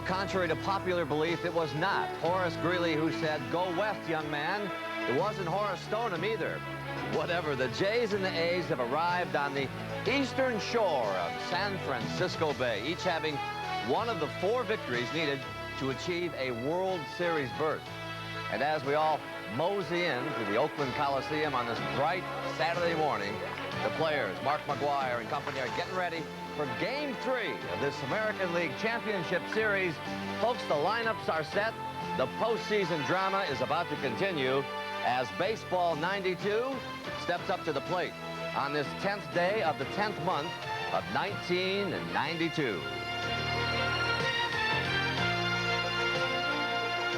contrary to popular belief, it was not Horace Greeley who said, "Go west, young man." It wasn't Horace Stoneham either. Whatever, the Jays and the A's have arrived on the eastern shore of San Francisco Bay, each having one of the 4 victories needed to achieve a World Series berth. And as we all mosey in to the Oakland Coliseum on this bright Saturday morning, the players, Mark McGwire and company, are getting ready for Game 3 of this American League Championship Series. Folks, the lineups are set. The postseason drama is about to continue as Baseball 92 steps up to the plate on this 10th day of the 10th month of 1992.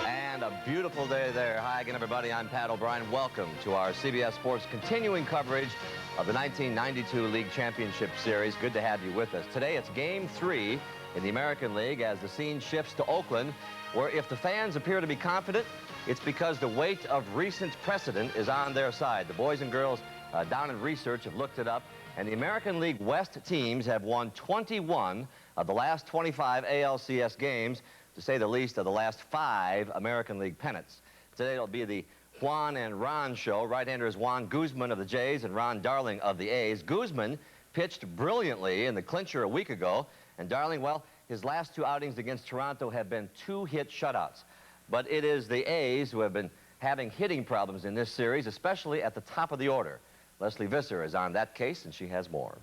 And a beautiful day there. Hi again, everybody. I'm Pat O'Brien. Welcome to our CBS Sports continuing coverage of the 1992 League Championship Series. Good to have you with us. Today, it's Game 3 in the American League as the scene shifts to Oakland, where if the fans appear to be confident, it's because the weight of recent precedent is on their side. The boys and girls down in research have looked it up, and the American League West teams have won 21 of the last 25 ALCS games, to say the least of the last 5 American League pennants. Today it'll be the Juan and Ron show. Right-handers Juan Guzman of the Jays and Ron Darling of the A's. Guzman pitched brilliantly in the clincher a week ago, and Darling, well, his last 2 outings against Toronto have been 2-hit shutouts. But it is the A's who have been having hitting problems in this series, especially at the top of the order. Leslie Visser is on that case, and she has more.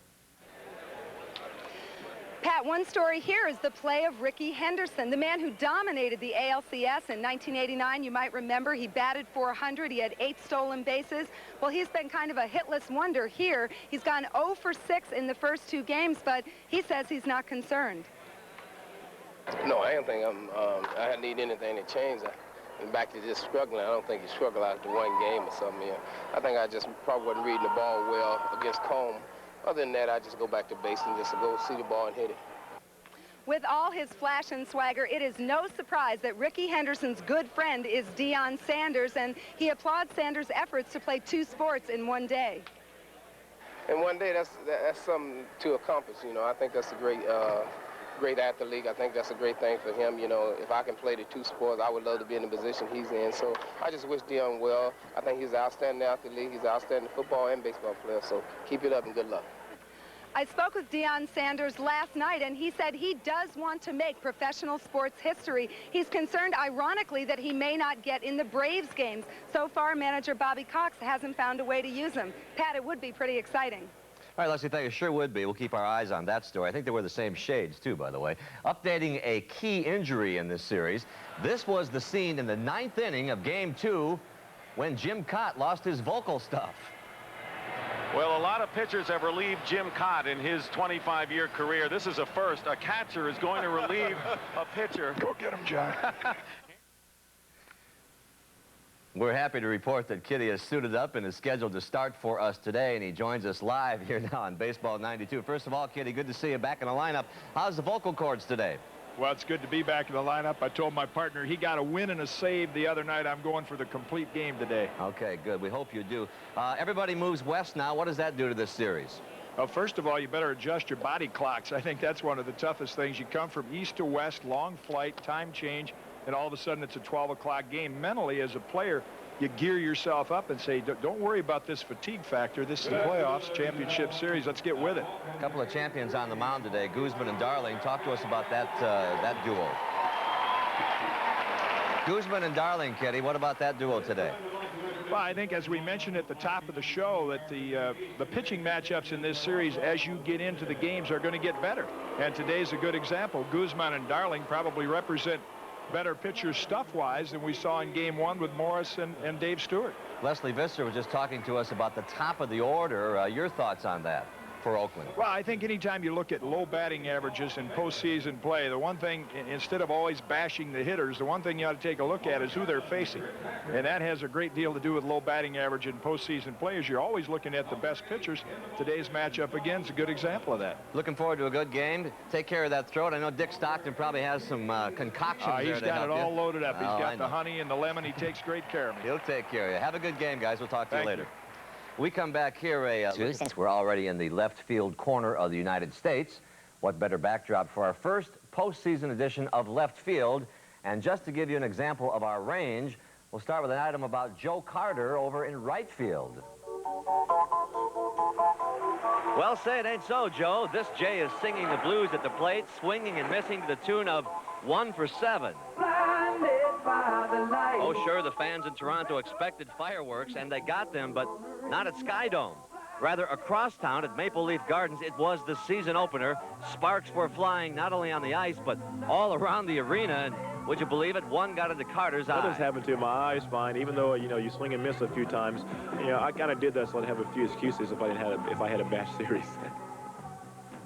Pat, one story here is the play of Rickey Henderson, the man who dominated the ALCS in 1989. You might remember he batted .400. He had 8 stolen bases. Well, he's been kind of a hitless wonder here. He's gone 0 for 6 in the first 2 games, but he says he's not concerned. No, I don't think I need anything to change. And back to just struggling. I don't think you struggle after 1 game or something. I think I just probably wasn't reading the ball well against Combe. Other than that, I just go back to base and just go see the ball and hit it. With all his flash and swagger, it is no surprise that Rickey Henderson's good friend is Deion Sanders, and he applauds Sanders' efforts to play 2 sports in 1 day. In 1 day, that's something to accomplish. I think that's a great athlete. I think that's a great thing for him. If I can play the 2 sports, I would love to be in the position he's in. So I just wish Deion well. I think he's an outstanding athlete. He's an outstanding football and baseball player. So keep it up and good luck. I spoke with Deion Sanders last night, and he said he does want to make professional sports history. He's concerned, ironically, that he may not get in the Braves games. So far, manager Bobby Cox hasn't found a way to use him. Pat, it would be pretty exciting. All right, Leslie, thank you. Sure would be. We'll keep our eyes on that story. I think they were the same shades, too, by the way. Updating a key injury in this series. This was the scene in the 9th inning of Game 2 when Jim Cott lost his vocal stuff. Well, a lot of pitchers have relieved Jim Cott in his 25-year career. This is a first. A catcher is going to relieve a pitcher. Go get him, John. We're happy to report that Kitty is suited up and is scheduled to start for us today, and he joins us live here now on Baseball 92. First of all, Kitty, good to see you back in the lineup. How's the vocal cords today? Well, it's good to be back in the lineup. I told my partner he got a win and a save the other night. I'm going for the complete game today. Okay, good. We hope you do. Everybody moves west now. What does that do to this series? Well, first of all, you better adjust your body clocks. I think that's one of the toughest things. You come from east to west, long flight, time change, and all of a sudden it's a 12 o'clock game. Mentally, as a player, you gear yourself up and say, don't worry about this fatigue factor. This is the playoffs, championship series. Let's get with it. A couple of champions on the mound today, Guzman and Darling. Talk to us about that duo. Guzman and Darling, Kitty, what about that duo today? Well, I think, as we mentioned at the top of the show, that the pitching matchups in this series, as you get into the games, are going to get better. And today's a good example. Guzman and Darling probably represent better pitchers stuff-wise than we saw in Game 1 with Morris and Dave Stewart. Leslie Visser was just talking to us about the top of the order. Your thoughts on that for Oakland? Well, I think anytime you look at low batting averages in postseason play, the one thing, instead of always bashing the hitters, the one thing you ought to take a look at is who they're facing. And that has a great deal to do with low batting average in postseason play, as you're always looking at the best pitchers. Today's matchup, again, is a good example of that. Looking forward to a good game. Take care of that throat. I know Dick Stockton probably has some concoctions there he's to got help it all you. loaded up. He's got the honey and the lemon. He takes great care of me. He'll take care of you. Have a good game, guys. We'll talk to you later. You. We come back here, since we're already in the left field corner of the United States, What better backdrop for our first postseason edition of Left Field? And just to give you an example of our range, we'll start with an item about Joe Carter over in right field. Well, say it ain't so, Joe. This Jay is singing the blues at the plate, swinging and missing to the tune of 1 for 7. Oh, sure, the fans in Toronto expected fireworks, and they got them, but not at Sky Dome. Rather, across town at Maple Leaf Gardens, it was the season opener. Sparks were flying not only on the ice, but all around the arena. And would you believe it? One got into Carter's eye. What has happened to my eyes? Fine. Even though you swing and miss a few times, I kind of did that so I'd have a few excuses if I had a bad series.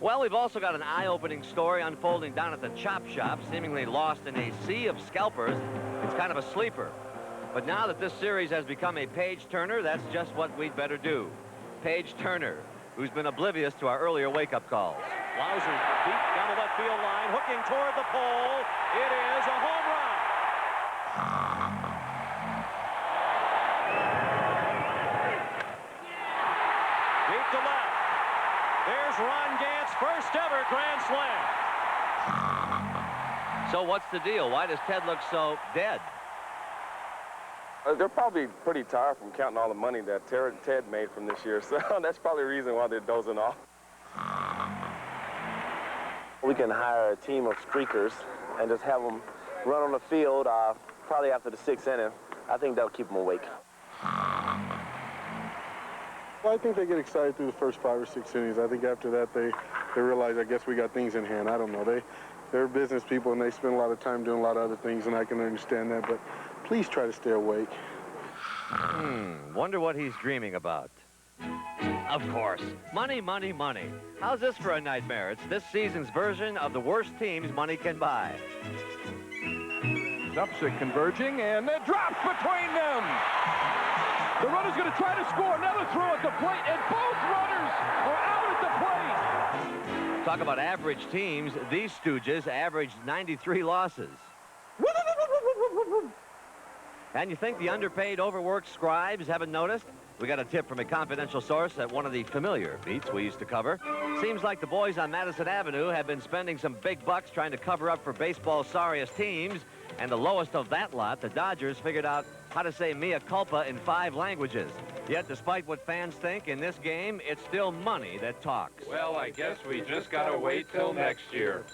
Well, we've also got an eye-opening story unfolding down at the Chop Shop, seemingly lost in a sea of scalpers. It's kind of a sleeper. But now that this series has become a page-turner, that's just what we'd better do. Page Turner, who's been oblivious to our earlier wake-up calls. Lauser deep down the left field line, hooking toward the pole. It is a home run. Deep to left. There's Ron Gant's first ever grand slam. So what's the deal? Why does Ted look so dead? They're probably pretty tired from counting all the money that Ted made from this year, so that's probably the reason why they're dozing off. We can hire a team of streakers and just have them run on the field probably after the 6th inning. I think that'll keep them awake. Well, I think they get excited through the first 5 or 6 innings. I think after that they realize, I guess we got things in hand. I don't know. They're business people, and they spend a lot of time doing a lot of other things, and I can understand that, but please try to stay awake. Wonder what he's dreaming about. Of course, money, money, money. How's this for a nightmare? It's this season's version of the worst teams money can buy. Upset converging, and it drops between them. The runner's going to try to score. Another throw at the plate, and both runners are out at the plate. Talk about average teams. These stooges averaged 93 losses. And you think the underpaid, overworked scribes haven't noticed? We got a tip from a confidential source at one of the familiar beats we used to cover. Seems like the boys on Madison Avenue have been spending some big bucks trying to cover up for baseball's sorriest teams. And the lowest of that lot, the Dodgers, figured out how to say mea culpa in 5 languages. Yet, despite what fans think, in this game, it's still money that talks. Well, I guess we just got to wait till next year.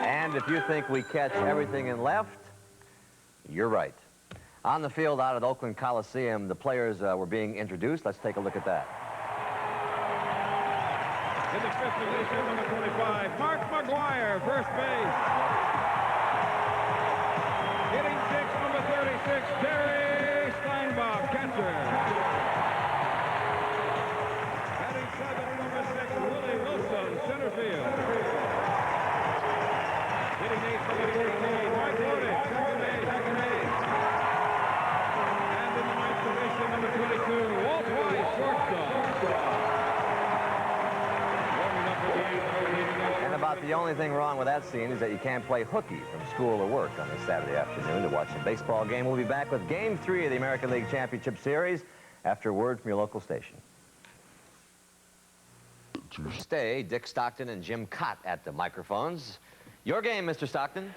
And if you think we catch everything in left, you're right. On the field out at Oakland Coliseum, the players were being introduced. Let's take a look at that. In the 5th position, number 25, Mark McGuire, first base. Hitting 6, number 36, Terry Steinbach, catcher. Batting 7, number 6, Willie Wilson, center field. Hitting 8, number 13, Mike Lodick, second base. And in the 9th position, number 22, Walt Weiss, shortstop. And about the only thing wrong with that scene is that you can't play hooky from school or work on this Saturday afternoon to watch a baseball game. We'll be back with Game 3 of the American League Championship Series after a word from your local station. Stay, Dick Stockton and Jim Cott at the microphones. Your game, Mr. Stockton.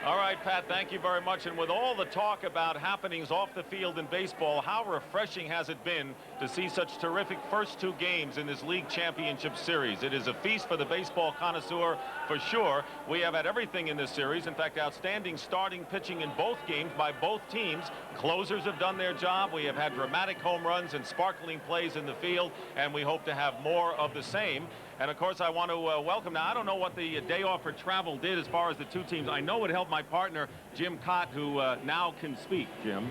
All right, Pat, thank you very much. And with all the talk about happenings off the field in baseball, how refreshing has it been to see such terrific first 2 games in this league championship series? It is a feast for the baseball connoisseur for sure. We have had everything in this series. In fact, outstanding starting pitching in both games by both teams. Closers have done their job. We have had dramatic home runs and sparkling plays in the field, and we hope to have more of the same. And, of course, I want to welcome. Now, I don't know what the day off for travel did as far as the 2 teams. I know it helped my partner, Jim Cott, who now can speak. Jim.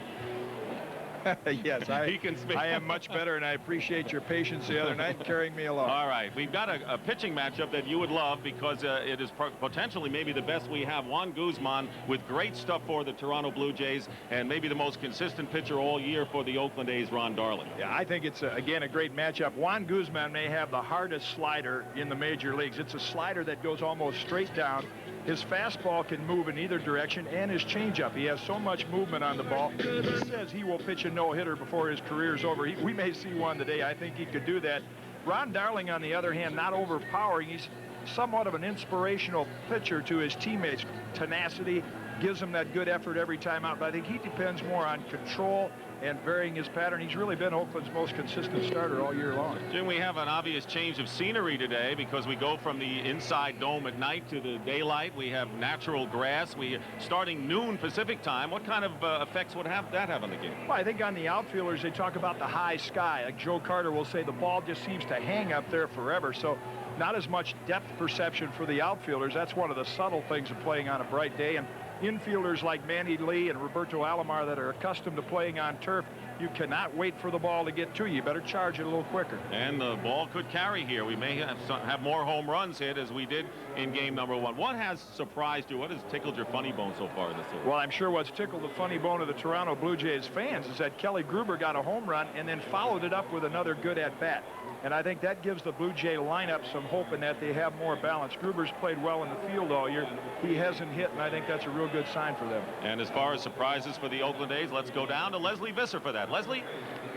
Yes, he can speak. I am much better, and I appreciate your patience the other night carrying me along. All right. We've got a pitching matchup that you would love because it is potentially maybe the best we have. Juan Guzman with great stuff for the Toronto Blue Jays and maybe the most consistent pitcher all year for the Oakland A's, Ron Darling. Yeah, I think it's, again, a great matchup. Juan Guzman may have the hardest slider in the major leagues. It's a slider that goes almost straight down. His fastball can move in either direction, and his changeup. He has so much movement on the ball. He says he will pitch a no-hitter before his career's over. We may see one today. I think he could do that. Ron Darling, on the other hand, not overpowering. He's somewhat of an inspirational pitcher to his teammates. Tenacity, gives him that good effort every time out, but I think he depends more on control and varying his pattern. He's really been Oakland's most consistent starter all year long. Jim, we have an obvious change of scenery today because we go from the inside dome at night to the daylight. We have natural grass. We starting noon Pacific time. What kind of effects would that have on the game? Well, I think on the outfielders, they talk about the high sky. Like Joe Carter will say, the ball just seems to hang up there forever. So not as much depth perception for the outfielders. That's one of the subtle things of playing on a bright day. And infielders like Manny Lee and Roberto Alomar that are accustomed to playing on turf, you cannot wait for the ball to get to you. You better charge it a little quicker. And the ball could carry here. We may have more home runs hit as we did in game number 1. What has surprised you? What has tickled your funny bone so far in this series? Well, I'm sure what's tickled the funny bone of the Toronto Blue Jays fans is that Kelly Gruber got a home run and then followed it up with another good at-bat. And I think that gives the Blue Jay lineup some hope in that they have more balance. Gruber's played well in the field all year. He hasn't hit, and I think that's a real good sign for them. And as far as surprises for the Oakland A's, let's go down to Leslie Visser for that. Leslie?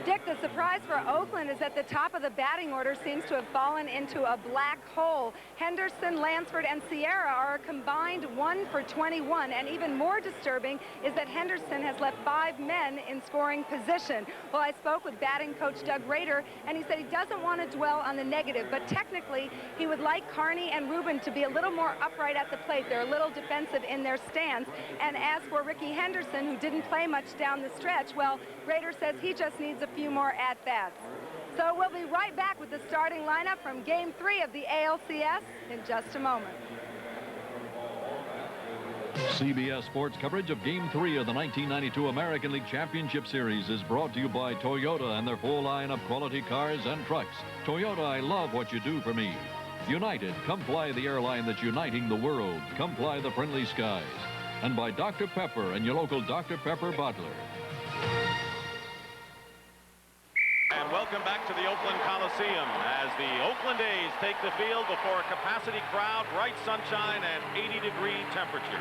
Dick, the surprise for Oakland is that the top of the batting order seems to have fallen into a black hole. Henderson, Lansford, and Sierra are a combined 1 for 21, and even more disturbing is that Henderson has left 5 men in scoring position. Well, I spoke with batting coach Doug Rader, and he said he doesn't want to dwell on the negative, but technically he would like Carney and Rubin to be a little more upright at the plate. They're a little defensive in their stance. And as for Ricky Henderson, who didn't play much down the stretch, well, Rader says he just needs a few more at-bats. So we'll be right back with the starting lineup from Game 3 of the ALCS in just a moment. CBS Sports coverage of Game 3 of the 1992 American League Championship Series is brought to you by Toyota and their full line of quality cars and trucks. Toyota, I love what you do for me. United, come fly the airline that's uniting the world. Come fly the friendly skies. And by Dr. Pepper and your local Dr. Pepper bottler. And welcome back to the Oakland Coliseum as the Oakland A's take the field before a capacity crowd, bright sunshine, and 80-degree temperature.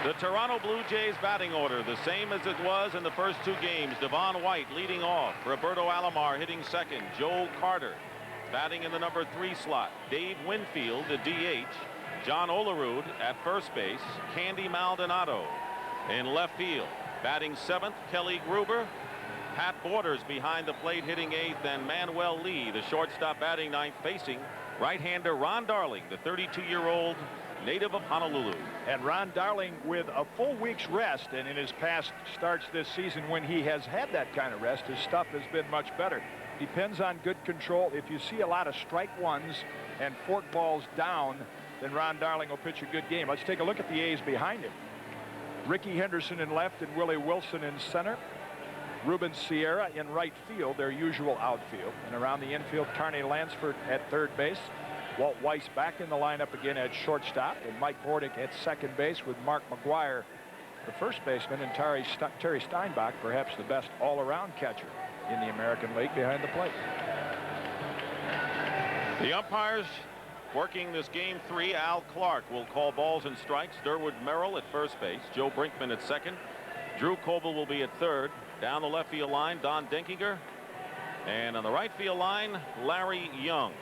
The Toronto Blue Jays batting order, the same as it was in the first 2 games. Devon White leading off. Roberto Alomar hitting second. Joe Carter batting in the number 3 slot. Dave Winfield, the DH. John Olerud at first base. Candy Maldonado in left field. Batting 7th, Kelly Gruber. Pat Borders behind the plate hitting 8th, and Manuel Lee, the shortstop, batting 9th, facing right-hander Ron Darling, the 32-year-old native of Honolulu. And Ron Darling with a full week's rest, and in his past starts this season when he has had that kind of rest, his stuff has been much better. Depends on good control. If you see a lot of strike ones and fork balls down, then Ron Darling will pitch a good game. Let's take a look at the A's behind him. Ricky Henderson in left and Willie Wilson in center. Ruben Sierra in right field, their usual outfield. And around the infield, Carney Lansford at third base. Walt Weiss back in the lineup again at shortstop. And Mike Bordick at second base with Mark McGuire, the first baseman, and Terry Steinbach, perhaps the best all-around catcher in the American League, behind the plate. The umpires working this Game 3. Al Clark will call balls and strikes. Durwood Merrill at first base. Joe Brinkman at second. Drew Coble will be at third. Down the left field line, Don Denkinger. And on the right field line, Larry Young.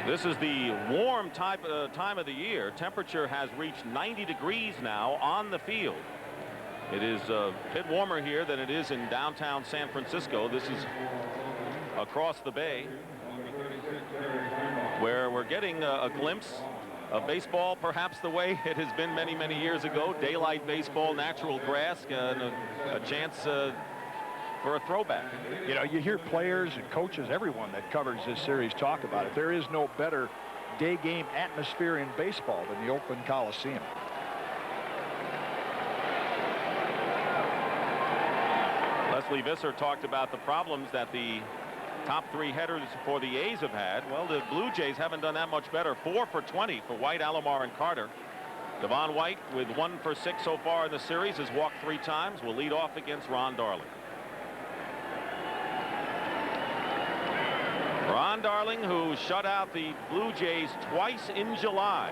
This is the warm time of the year. Temperature has reached 90 degrees now on the field. It is a bit warmer here than it is in downtown San Francisco. This is across the bay, where we're getting a glimpse of baseball, perhaps the way it has been many, many years ago. Daylight baseball, natural grass, and a chance for a throwback. You know, you hear players and coaches, everyone that covers this series talk about it. There is no better day game atmosphere in baseball than the Oakland Coliseum. Leslie Visser talked about the problems that the top 3 headers for the A's have had. Well, the Blue Jays haven't done that much better. 4 for 20 for White, Alomar, and Carter. Devon White, with 1 for 6 so far in the series, has walked 3 times, will lead off against Ron Darling. Ron Darling, who shut out the Blue Jays twice in July.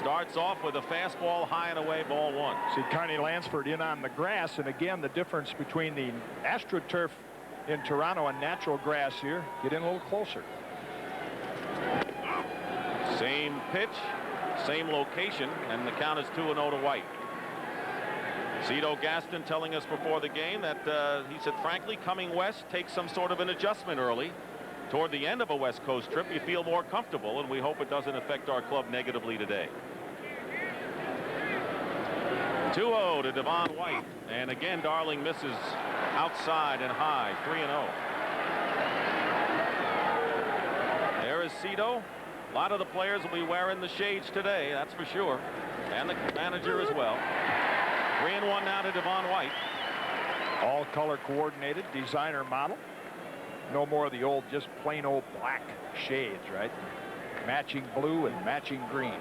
Starts off with a fastball high and away, ball one. See Carney Lansford in on the grass, and again the difference between the AstroTurf in Toronto and natural grass here. Get in a little closer. Same pitch, same location, and the count is 2-0 to White. Cito Gaston telling us before the game that he said, frankly, coming west takes some sort of an adjustment early. Toward the end of a West Coast trip, you feel more comfortable, and we hope it doesn't affect our club negatively today. 2-0 to Devon White, and again Darling misses outside and high. 3-0. There is Cito. A lot of the players will be wearing the shades today, that's for sure, and the manager as well. 3-1 now to Devon White. All color coordinated, designer model. No more of the old, just plain old black shades, right? Matching blue and matching green.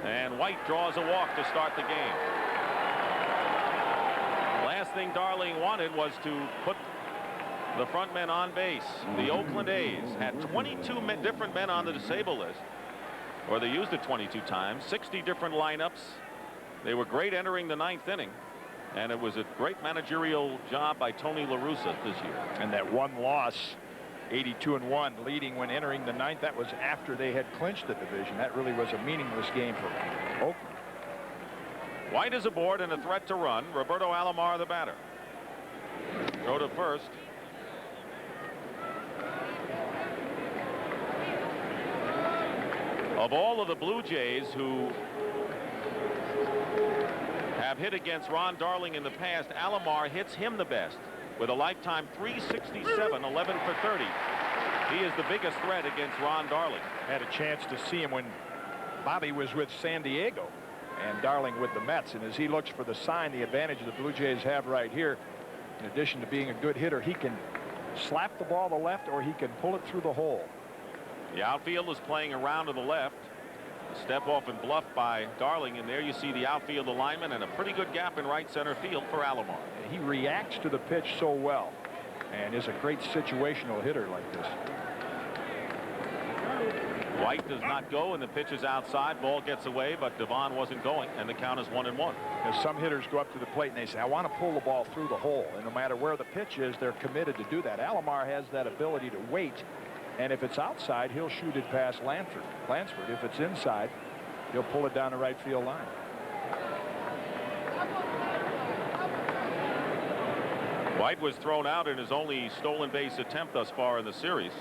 And White draws a walk to start the game. Last thing Darling wanted was to put the front men on base. The Oakland A's had 22 different men on the disabled list, or they used it 22 times, 60 different lineups. They were great entering the ninth inning. And it was a great managerial job by Tony La Russa this year. And that one loss, 82-1, leading when entering the ninth, that was after they had clinched the division. That really was a meaningless game for Oakland. White is aboard and a threat to run. Roberto Alomar, the batter. Throw to first. Of all of the Blue Jays who have hit against Ron Darling in the past, Alomar hits him the best with a lifetime .367, 11 for 30. He is the biggest threat against Ron Darling. Had a chance to see him when Bobby was with San Diego and Darling with the Mets, and as he looks for the sign, the advantage the Blue Jays have right here, in addition to being a good hitter, he can slap the ball to left or he can pull it through the hole. The outfield is playing around to the left. Step off and bluff by Darling, and there you see the outfield alignment and a pretty good gap in right center field for Alomar. He reacts to the pitch so well and is a great situational hitter like this. White does not go, and the pitch is outside. Ball gets away, but Devon wasn't going, and the count is 1-1. As some hitters go up to the plate and they say, I want to pull the ball through the hole, and no matter where the pitch is, they're committed to do that. Alomar has that ability to wait, and if it's outside, he'll shoot it past Lansford. If it's inside, he'll pull it down the right field line. White was thrown out in his only stolen base attempt thus far in the series.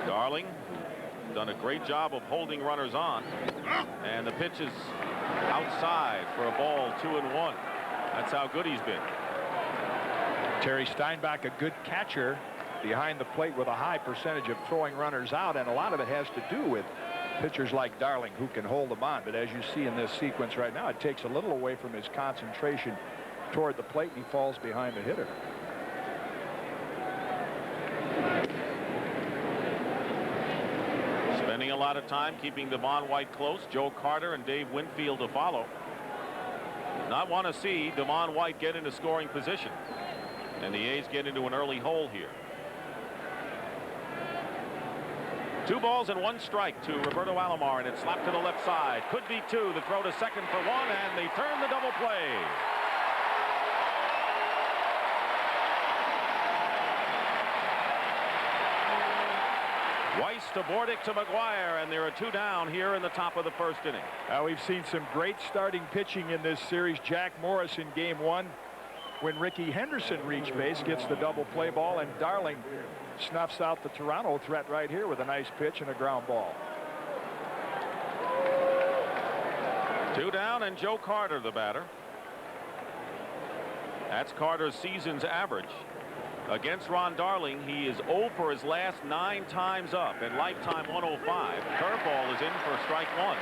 Darling done a great job of holding runners on, and the pitch is outside for a ball, 2-1. That's how good he's been. Terry Steinbach, a good catcher behind the plate with a high percentage of throwing runners out, and a lot of it has to do with pitchers like Darling who can hold them on. But as you see in this sequence right now, it takes a little away from his concentration toward the plate, and he falls behind the hitter. Spending a lot of time keeping Devon White close. Joe Carter and Dave Winfield to follow. Not want to see Devon White get into scoring position, and the A's get into an early hole here. 2 balls and 1 strike to Roberto Alomar, and it's slapped to the left side. Could be 2. The throw to second for 1, and they turn the double play. Weiss to Bordick to McGuire, and there are 2 down here in the top of the first inning. We've seen some great starting pitching in this series. Jack Morris in game 1, when Ricky Henderson reached base, gets the double play ball, and Darling snuffs out the Toronto threat right here with a nice pitch and a ground ball. 2 down, and Joe Carter the batter. That's Carter's season's average. Against Ron Darling, he is 0 for his last 9 times up, and lifetime 105. Curveball is in for strike 1.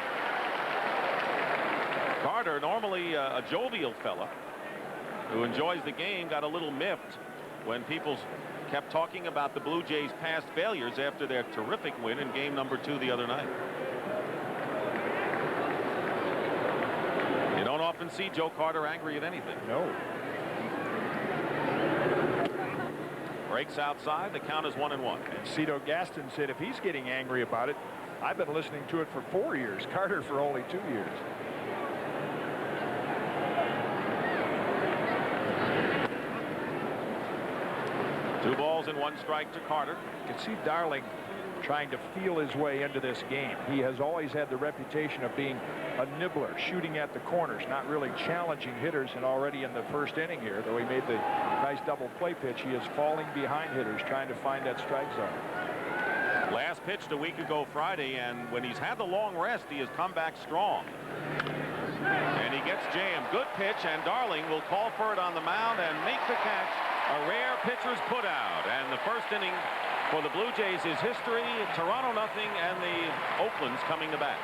Carter, normally a jovial fella who enjoys the game, got a little miffed when people kept talking about the Blue Jays' past failures after their terrific win in game number 2 the other night. often see Joe Carter angry at anything. No. Breaks outside. The count is 1-1. And Cito Gaston said if he's getting angry about it, I've been listening to it for 4 years. Carter for only 2 years. Two balls and 1 strike to Carter. You can see Darling trying to feel his way into this game. He has always had the reputation of being a nibbler, shooting at the corners, not really challenging hitters. And already in the first inning here, though he made the nice double play pitch, he is falling behind hitters, trying to find that strike zone. Last pitched a week ago Friday, and when he's had the long rest, he has come back strong. And he gets jammed. Good pitch, and Darling will call for it on the mound and make the catch. A rare pitcher's put out, and the first inning for the Blue Jays is history. Toronto nothing, and the Oakland's coming to bat.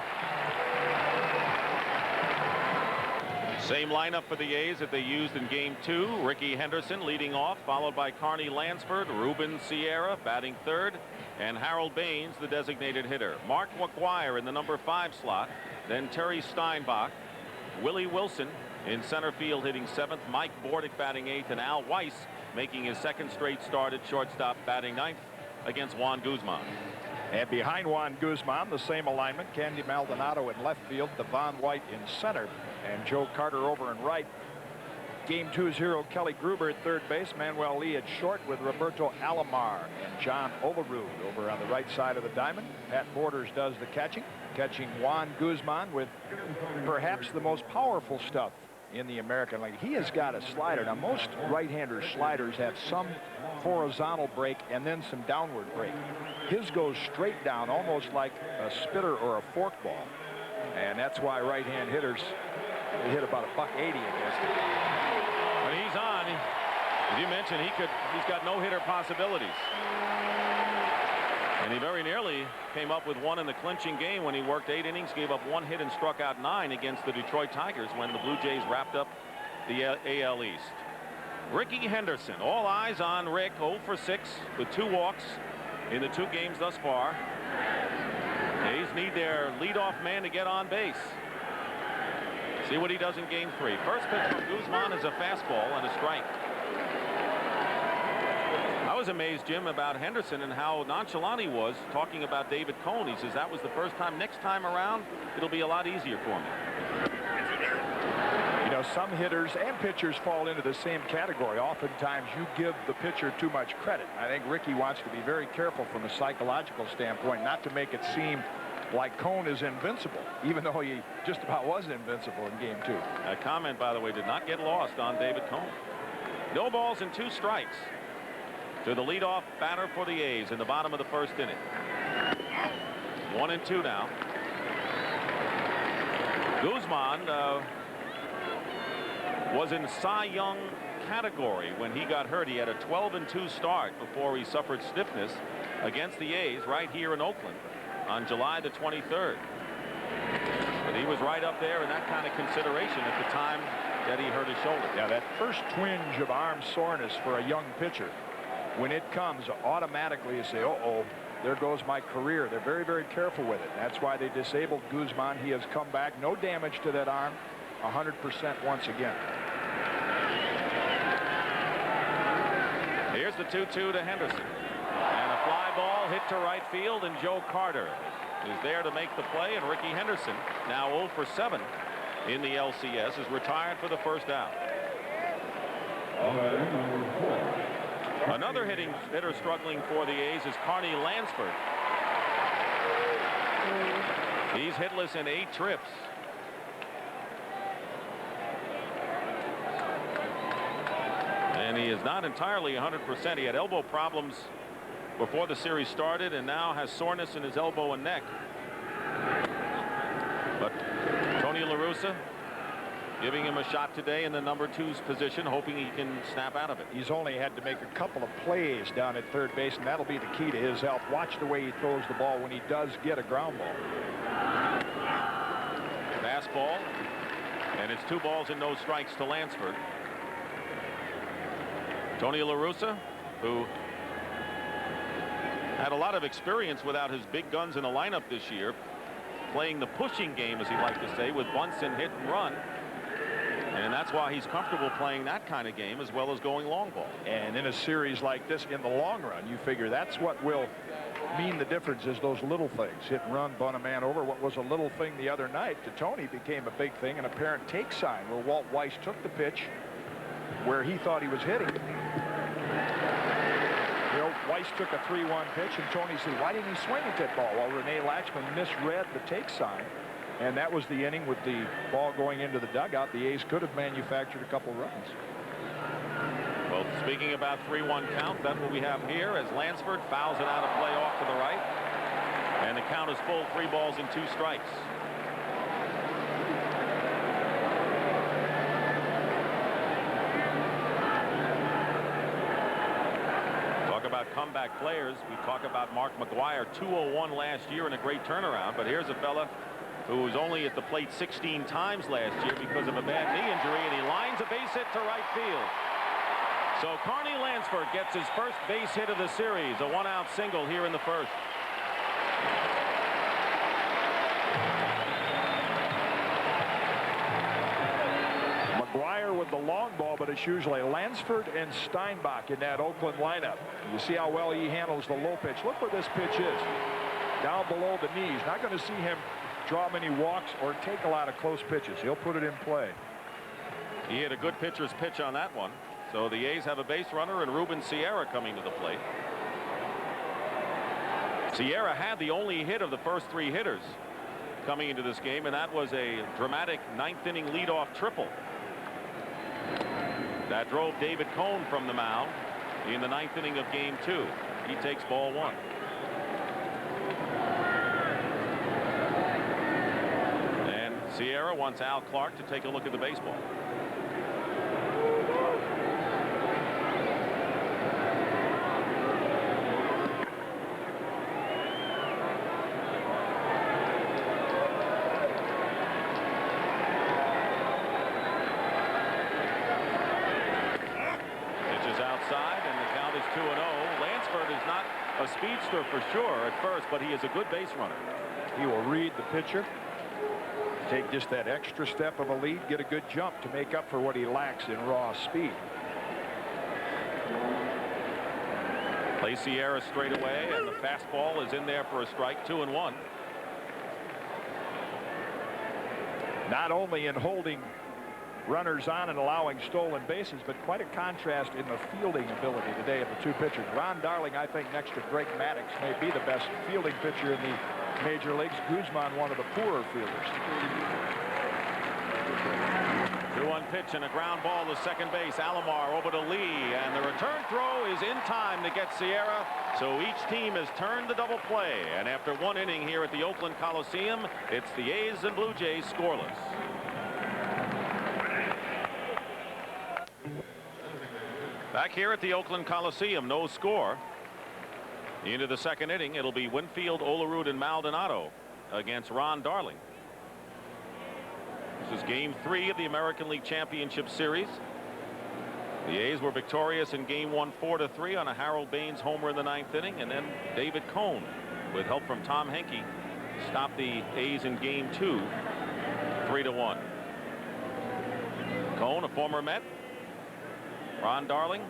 Same lineup for the A's that they used in Game 2. Ricky Henderson leading off, followed by Carney Lansford, Ruben Sierra batting third, and Harold Baines, the designated hitter. Mark McGuire in the number 5 slot, then Terry Steinbach, Willie Wilson in center field hitting 7th, Mike Bordick batting 8th, and Al Weiss making his 2nd straight start at shortstop batting 9th against Juan Guzman. And behind Juan Guzman, the same alignment, Candy Maldonado in left field, Devon White in center, and Joe Carter over in right. Game 2's hero Kelly Gruber at third base, Manuel Lee at short with Roberto Alomar and John Overruled over on the right side of the diamond. Pat Borders does the catching Juan Guzman with perhaps the most powerful stuff in the American League. He has got a slider. Now, most right-hander sliders have some horizontal break and then some downward break. His goes straight down, almost like a spitter or a forkball. And that's why right-hand hitters hit about $180 against him. When he's on, as you mentioned, he's got no-hitter possibilities. And he very nearly came up with one in the clinching game when he worked 8 innings, gave up 1 hit, and struck out 9 against the Detroit Tigers when the Blue Jays wrapped up the AL East. Ricky Henderson, all eyes on Rick, 0 for 6 with 2 walks in the 2 games thus far. A's need their leadoff man to get on base. See what he does in Game 3. First pitch from Guzman is a fastball and a strike. I was amazed, Jim, about Henderson and how nonchalant he was talking about David Cone. He says that was the first time. Next time around, it'll be a lot easier for me. You know, some hitters and pitchers fall into the same category. Oftentimes, you give the pitcher too much credit. I think Ricky wants to be very careful from a psychological standpoint, not to make it seem like Cone is invincible, even though he just about was invincible in Game 2. That comment, by the way, did not get lost on David Cone. No balls and 2 strikes to the leadoff batter for the A's in the bottom of the first inning. 1-2 now. Guzman was in Cy Young category when he got hurt. He had a 12-2 start before he suffered stiffness against the A's right here in Oakland on July the 23rd. But he was right up there in that kind of consideration at the time that he hurt his shoulder. Yeah, that first twinge of arm soreness for a young pitcher, when it comes, automatically you say, uh-oh, there goes my career. They're very, very careful with it. That's why they disabled Guzman. He has come back. No damage to that arm. 100% once again. Here's the 2-2 to Henderson. And a fly ball hit to right field, and Joe Carter is there to make the play. And Ricky Henderson, now 0 for 7 in the LCS, is retired for the first out. Another hitter struggling for the A's is Carney Lansford. He's hitless in 8 trips. And he is not entirely 100%. He had elbow problems before the series started and now has soreness in his elbow and neck. But Tony La Russa giving him a shot today in the number 2's position, hoping he can snap out of it. He's only had to make a couple of plays down at third base, and that'll be the key to his health. Watch the way he throws the ball when he does get a ground ball. Fastball, and it's 2 balls and no strikes to Lansford. Tony La Russa, who had a lot of experience without his big guns in the lineup this year, playing the pushing game, as he liked to say, with bunts and hit and run. And that's why he's comfortable playing that kind of game as well as going long ball. And in a series like this, in the long run, you figure that's what will mean the difference, is those little things. Hit and run, bunt a man over. What was a little thing the other night to Tony became a big thing, an apparent take sign where Walt Weiss took the pitch where he thought he was hitting. You know, Weiss took a 3-1 pitch, and Tony said, why didn't he swing at that ball? Well, Rene Lachemann misread the take sign, and that was the inning with the ball going into the dugout. The A's could have manufactured a couple runs. Well, speaking about 3-1 count, that's what we have here as Lansford fouls it out of play off to the right. And the count is full, 3 balls and 2 strikes. Talk about comeback players. We talk about Mark McGwire, 201 last year in a great turnaround. But here's a fella who was only at the plate 16 times last year because of a bad knee injury, and he lines a base hit to right field. So Carney Lansford gets his first base hit of the series, a 1-out single here in the first. McGwire with the long ball, but it's usually Lansford and Steinbach in that Oakland lineup. You see how well he handles the low pitch. Look where this pitch is. Down below the knees. Not going to see him draw many walks or take a lot of close pitches. He'll put it in play. He hit a good pitcher's pitch on that one. So the A's have a base runner and Ruben Sierra coming to the plate. Sierra had the only hit of the first 3 hitters coming into this game, and that was a dramatic 9th inning leadoff triple that drove David Cone from the mound in the 9th inning of game 2. He takes ball 1. And Sierra wants Al Clark to take a look at the baseball. A speedster for sure at first, but he is a good base runner. He will read the pitcher, take just that extra step of a lead, get a good jump to make up for what he lacks in raw speed. Play Sierra straight away, and the fastball is in there for a strike. 2-1. Not only in holding runners on and allowing stolen bases, but quite a contrast in the fielding ability today of the 2 pitchers. Ron Darling, I think, next to Greg Maddux, may be the best fielding pitcher in the major leagues. Guzman, one of the poorer fielders. 2-1 pitch and a ground ball to second base. Alomar over to Lee, and the return throw is in time to get Sierra. So each team has turned the double play, and after 1 inning here at the Oakland Coliseum, it's the A's and Blue Jays scoreless. Back here at the Oakland Coliseum, no score. Into the 2nd inning, it'll be Winfield, Olerud, and Maldonado against Ron Darling. This is game 3 of the American League Championship Series. The A's were victorious in game 1, 4-3 on a Harold Baines homer in the 9th inning, and then David Cone, with help from Tom Henke, stopped the A's in game 2, 3-1. Cone, a former Met. Ron Darling.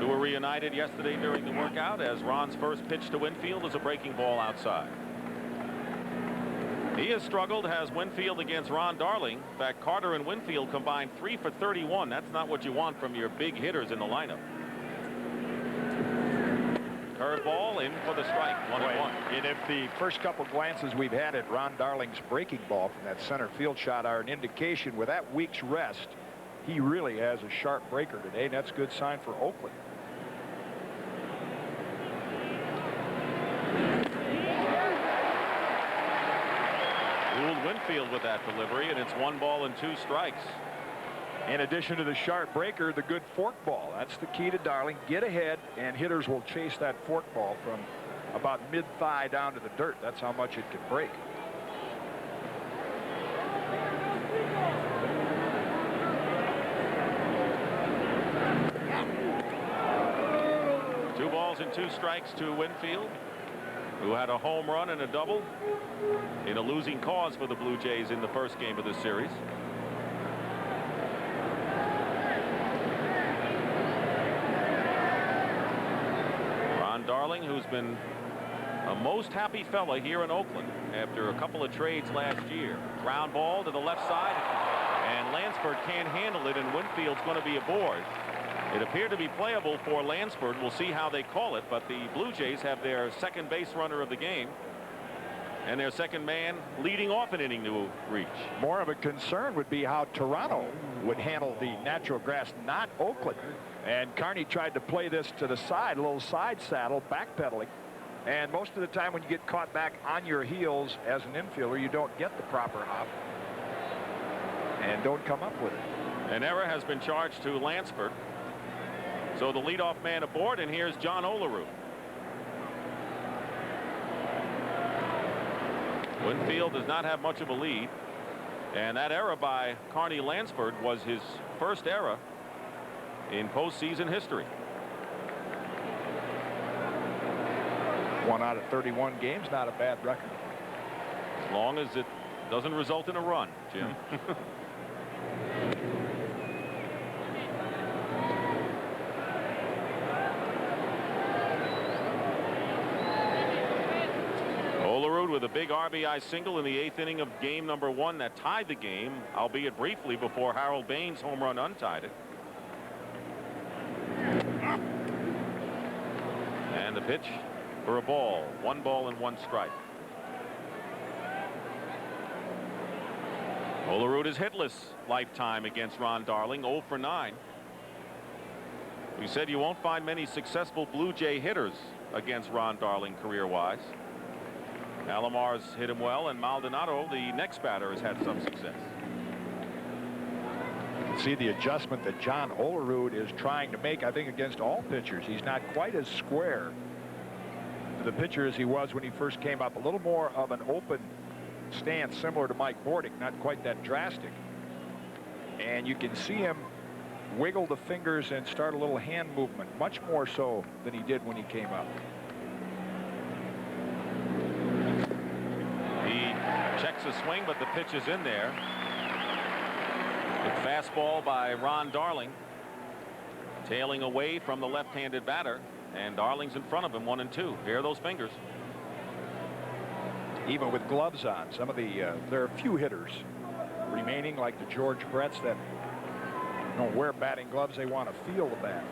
2 were reunited yesterday during the workout, as Ron's first pitch to Winfield is a breaking ball outside. He has struggled, has Winfield, against Ron Darling. In fact, Carter and Winfield combined 3 for 31. That's not what you want from your big hitters in the lineup. Curveball in for the strike, 1-1. And if the first couple glances we've had at Ron Darling's breaking ball from that center field shot are an indication, with that week's rest, he really has a sharp breaker today, and that's a good sign for Oakland. Ruled Winfield with that delivery, and it's 1 ball and 2 strikes. In addition to the sharp breaker, the good fork ball. That's the key to Darling. Get ahead, and hitters will chase that fork ball from about mid-thigh down to the dirt. That's how much it can break. And 2 strikes to Winfield, who had a home run and a double in a losing cause for the Blue Jays in the first game of this series. Darling, who's been a most happy fella here in Oakland after a couple of trades last year. Ground ball to the left side, and Lansford can't handle it, and Winfield's going to be aboard. It appeared to be playable for Lansford. We'll see how they call it, but the Blue Jays have their second base runner of the game and their second man leading off an inning to reach. More of a concern would be how Toronto would handle the natural grass, not Oakland. And Carney tried to play this to the side, a little side saddle, backpedaling. And most of the time when you get caught back on your heels as an infielder, you don't get the proper hop and don't come up with it. An error has been charged to Lansford. So the leadoff man aboard, and here's John Olerud. Winfield does not have much of a lead, and that error by Carney Lansford was his first error in postseason history. 1 out of 31 games, not a bad record. As long as it doesn't result in a run, Jim. Olerud with a big RBI single in the 8th inning of game number 1 that tied the game, albeit briefly, before Harold Baines' home run untied it. And the pitch for a ball. 1 ball and 1 strike. Olerud is hitless lifetime against Ron Darling, 0 for 9. We said you won't find many successful Blue Jay hitters against Ron Darling career-wise. Alomar's hit him well, and Maldonado, the next batter, has had some success. See the adjustment that John Olerud is trying to make, I think, against all pitchers. He's not quite as square to the pitcher as he was when he first came up. A little more of an open stance, similar to Mike Bordick, not quite that drastic. And you can see him wiggle the fingers and start a little hand movement, much more so than he did when he came up. He checks a swing, but the pitch is in there. Good fastball by Ron Darling, tailing away from the left-handed batter, and Darling's in front of him, 1-2. Here are those fingers. Even with gloves on, some of the there are a few hitters remaining, like the George Bretts, that don't wear batting gloves. They want to feel the bat.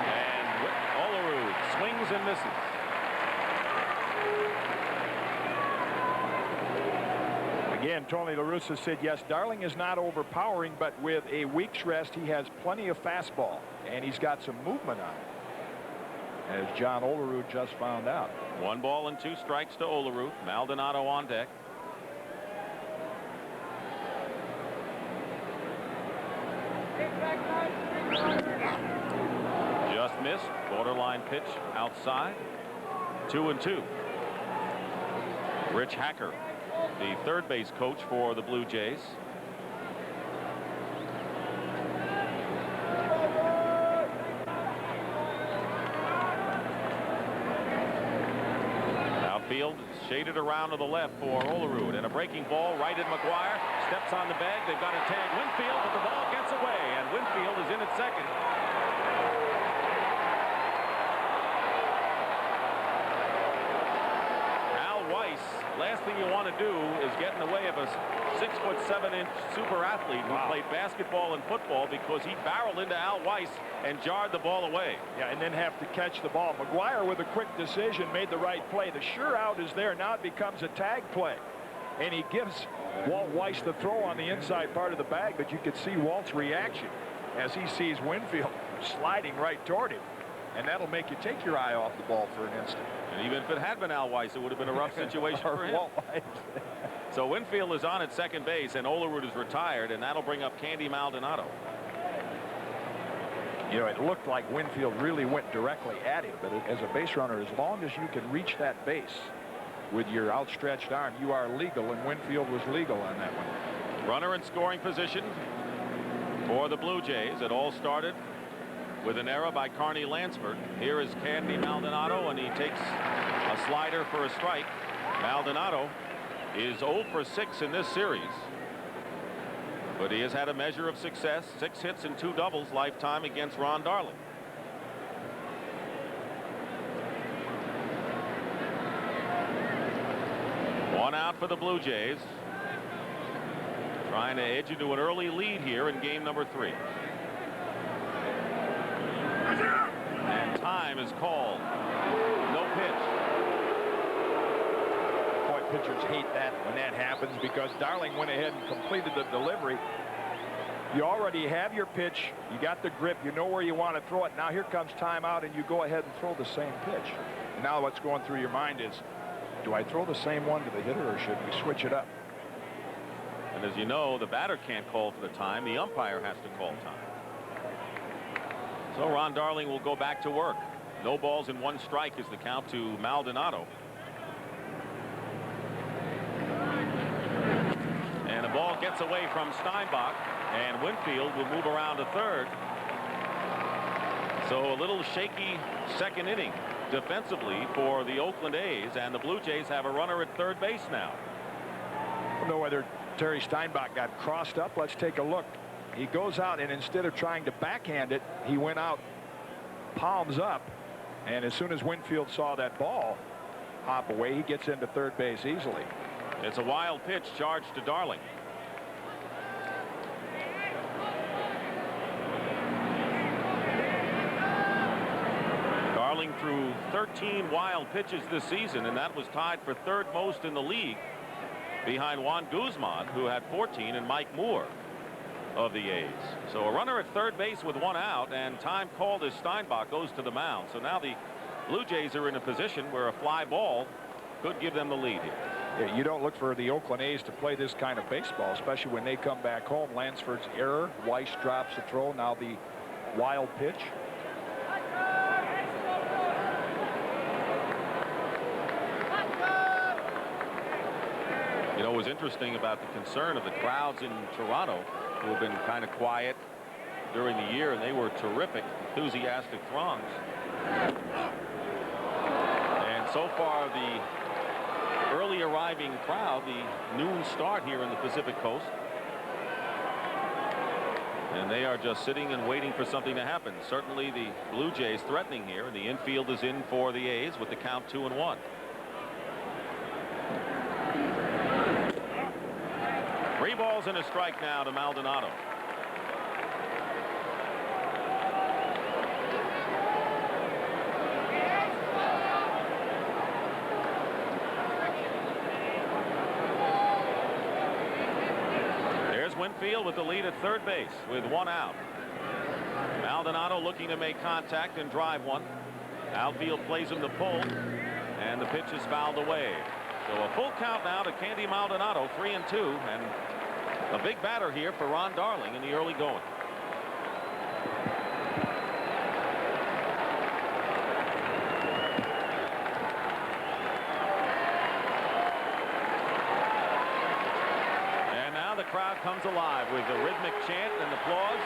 And Olerud swings and misses. Again, Tony La Russa said, yes, Darling is not overpowering, but with a week's rest, he has plenty of fastball, and he's got some movement on it, as John Olerud just found out. 1 ball and 2 strikes to Olerud. Maldonado on deck. Just missed. Borderline pitch outside. 2-2. Rich Hacker, the third base coach for the Blue Jays. Outfield shaded around to the left for Olerud, and a breaking ball right at McGuire. Steps on the bag. They've got to tag Winfield, but the ball gets away, and Winfield is in at second. Last thing you want to do is get in the way of a 6'7" super athlete who played basketball and football, because he barreled into Al Weiss and jarred the ball away. Yeah, and then have to catch the ball. McGuire, with a quick decision, made the right play. The sure out is there. Now it becomes a tag play, and he gives Walt Weiss the throw on the inside part of the bag, but you could see Walt's reaction as he sees Winfield sliding right toward him, and that'll make you take your eye off the ball for an instant. And even if it had been Al Weiss, it would have been a rough situation for him. So Winfield is on at second base, and Olerud is retired, and that'll bring up Candy Maldonado. You know, it looked like Winfield really went directly at him, but as a base runner, as long as you can reach that base with your outstretched arm, you are legal, and Winfield was legal on that one. Runner in scoring position for the Blue Jays. It all started with an error by Carney Lansford. Here is Candy Maldonado, and he takes a slider for a strike. Maldonado is 0 for 6 in this series. But he has had a measure of success, 6 hits and 2 doubles lifetime against Ron Darling. One out for the Blue Jays. Trying to edge into an early lead here in game number 3. And time is called. No pitch. Boy, pitchers hate that when that happens, because Darling went ahead and completed the delivery. You already have your pitch. You got the grip. You know where you want to throw it. Now here comes timeout, and you go ahead and throw the same pitch. And now what's going through your mind is, do I throw the same one to the hitter, or should we switch it up? And as you know, the batter can't call for the time. The umpire has to call time. So Ron Darling will go back to work. No balls and 1 strike is the count to Maldonado. And the ball gets away from Steinbach, and Winfield will move around to third. So a little shaky second inning defensively for the Oakland A's, and the Blue Jays have a runner at third base now. I don't know whether Terry Steinbach got crossed up. Let's take a look. He goes out, and instead of trying to backhand it, he went out palms up, and as soon as Winfield saw that ball hop away, he gets into third base easily. It's a wild pitch charged to Darling. Darling threw 13 wild pitches this season, and that was tied for 3rd most in the league behind Juan Guzman, who had 14, and Mike Moore of the A's. So a runner at third base with 1 out, and time called as Steinbach goes to the mound. So now the Blue Jays are in a position where a fly ball could give them the lead here. Yeah, you don't look for the Oakland A's to play this kind of baseball, especially when they come back home. Lansford's error, Weiss drops the throw, now the wild pitch. You know, it was interesting about the concern of the crowds in Toronto, who have been kind of quiet during the year, and they were terrific, enthusiastic throngs. And so far, the early arriving crowd, the noon start here in the Pacific Coast, and they are just sitting and waiting for something to happen. Certainly the Blue Jays threatening here, and the infield is in for the A's with the count 2-1. Three balls and a strike now to Maldonado. There's Winfield with the lead at third base with 1 out. Maldonado looking to make contact and drive one. Outfield plays him to pull, and the pitch is fouled away. So a full count now to Candy Maldonado, 3-2, and a big batter here for Ron Darling in the early going. And now the crowd comes alive with a rhythmic chant and applause.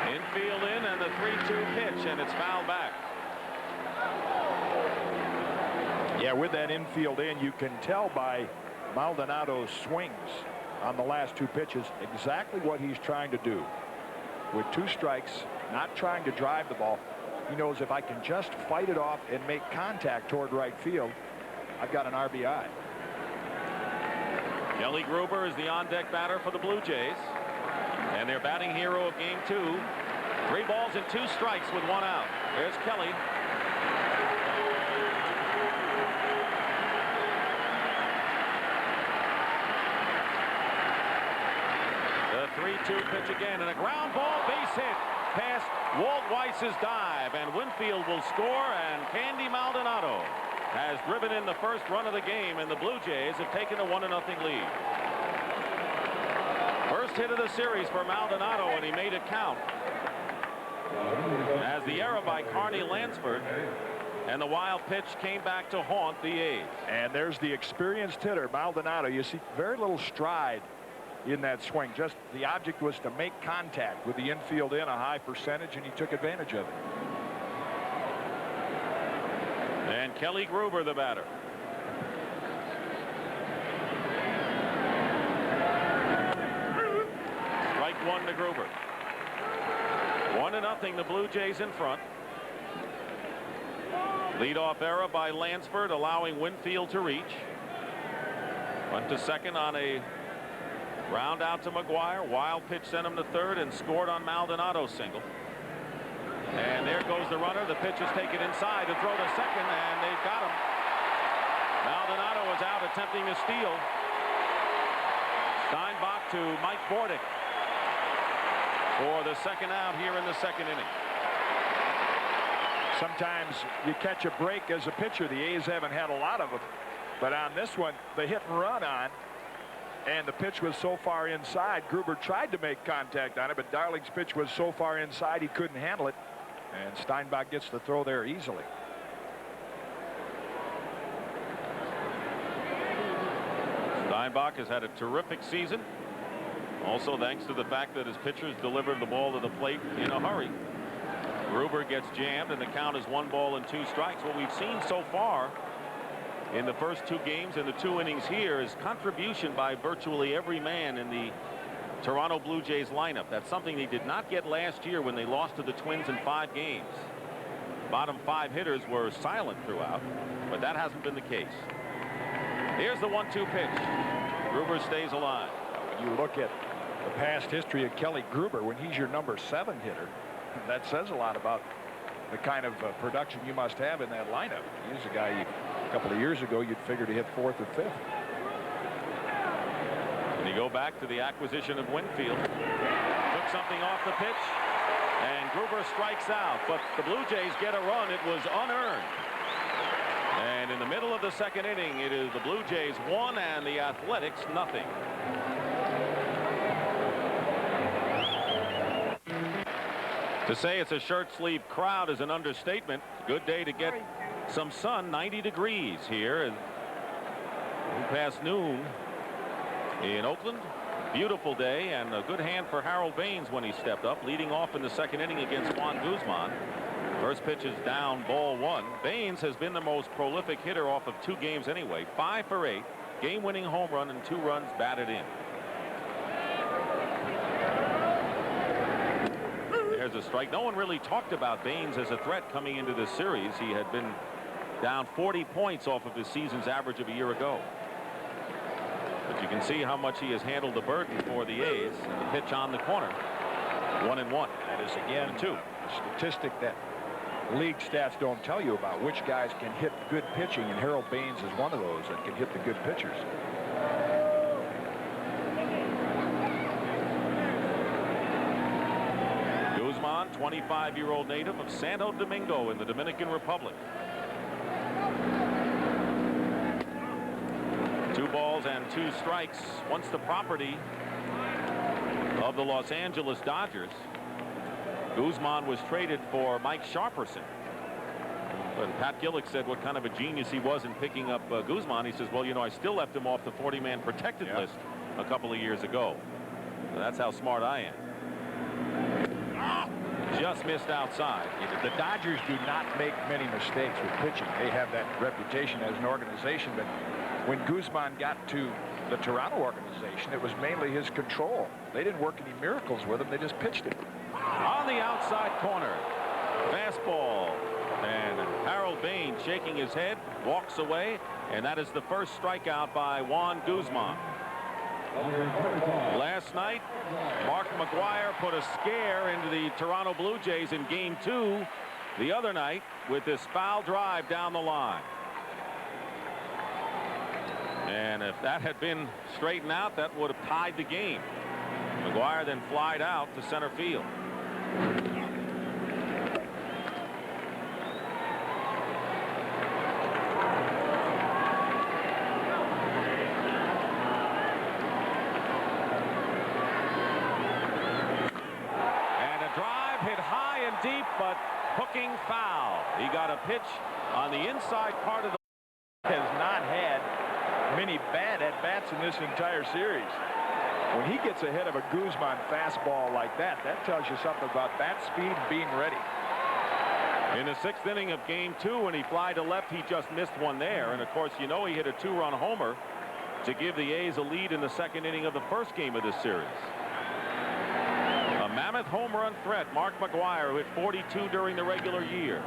Infield in, and the 3-2 pitch, and it's fouled back. Yeah, with that infield in, you can tell by Maldonado's swings on the last 2 pitches exactly what he's trying to do. With 2 strikes, not trying to drive the ball. He knows if I can just fight it off and make contact toward right field, I've got an RBI. Kelly Gruber is the on-deck batter for the Blue Jays, and their batting hero of game 2. 3 balls and 2 strikes with 1 out. There's Kelly. The 3-2 pitch again, and a ground ball, base hit past Walt Weiss's dive, and Winfield will score, and Candy Maldonado has driven in the first run of the game, and the Blue Jays have taken a 1-0 lead. First hit of the series for Maldonado, and he made it count. As the error by Carney Lansford, and the wild pitch came back to haunt the A's. And there's the experienced hitter, Maldonado. You see very little stride in that swing. Just the object was to make contact with the infield in a high percentage, and he took advantage of it. And Kelly Gruber, the batter. Strike one to Gruber. 1-0, the Blue Jays in front. Leadoff error by Lansford, allowing Winfield to reach. Went to second on a ground out to McGuire. Wild pitch sent him to third and scored on Maldonado's single. And there goes the runner. The pitch is taken inside to throw to second, and they've got him. Maldonado was out attempting to steal. Steinbach to Mike Bordick for the second out here in the second inning. Sometimes you catch a break as a pitcher. The A's haven't had a lot of them. But on this one, the hit and run on, and the pitch was so far inside. Gruber tried to make contact on it, but Darling's pitch was so far inside he couldn't handle it. And Steinbach gets the throw there easily. Steinbach has had a terrific season. Also thanks to the fact that his pitchers delivered the ball to the plate in a hurry. Gruber gets jammed, and the count is 1 ball and 2 strikes. What we've seen so far in the first 2 games and the 2 innings here is contribution by virtually every man in the Toronto Blue Jays lineup. That's something they did not get last year when they lost to the Twins in 5 games. Bottom 5 hitters were silent throughout, but that hasn't been the case. Here's the 1-2 pitch. Gruber stays alive. When you look at the past history of Kelly Gruber, when he's your number 7 hitter, that says a lot about the kind of production you must have in that lineup. He's a guy a couple of years ago you'd figure to hit 4th or 5th. And you go back to the acquisition of Winfield. Took something off the pitch, and Gruber strikes out. But the Blue Jays get a run. It was unearned. And in the middle of the second inning, it is the Blue Jays 1 and the Athletics nothing. To say it's a shirt-sleeve crowd is an understatement. Good day to get some sun. 90 degrees here past noon in Oakland. Beautiful day, and a good hand for Harold Baines when he stepped up, leading off in the second inning against Juan Guzman. First pitch is down, ball 1. Baines has been the most prolific hitter off of 2 games anyway. 5 for 8, game-winning home run and 2 runs batted in. There's a strike. No one really talked about Baines as a threat coming into this series. He had been down 40 points off of his season's average of a year ago. But you can see how much he has handled the burden for the A's. And the pitch on the corner. 1-1. That is again a statistic that league stats don't tell you about, which guys can hit good pitching, and Harold Baines is one of those that can hit the good pitchers. Guzman, 25-year-old native of Santo Domingo in the Dominican Republic. 2 balls and 2 strikes. Once the property of the Los Angeles Dodgers. Guzman was traded for Mike Sharperson. But Pat Gillick said what kind of a genius he was in picking up Guzman. He says, well, you know, I still left him off the 40-man protected list a couple of years ago. So that's how smart I am. Just missed outside. The Dodgers do not make many mistakes with pitching. They have that reputation as an organization, but when Guzman got to the Toronto organization, it was mainly his control. They didn't work any miracles with him. They just pitched it. On the outside corner, fastball, and Harold Baines shaking his head, walks away, and that is the first strikeout by Juan Guzman. Last night, Mark McGuire put a scare into the Toronto Blue Jays in Game 2 the other night with this foul drive down the line. And if that had been straightened out, that would have tied the game. McGuire then flied out to center field. Deep, but hooking foul. He got a pitch on the inside part of the. Has not had many bad at-bats in this entire series. When he gets ahead of a Guzman fastball like that, that tells you something about bat speed and being ready. In the 6th inning of game 2, when he fly to left, he just missed one there. And of course, you know, he hit a 2-run homer to give the A's a lead in the 2nd inning of the 1st game of this series. A mammoth home run threat. Mark McGwire, who hit 42 during the regular year.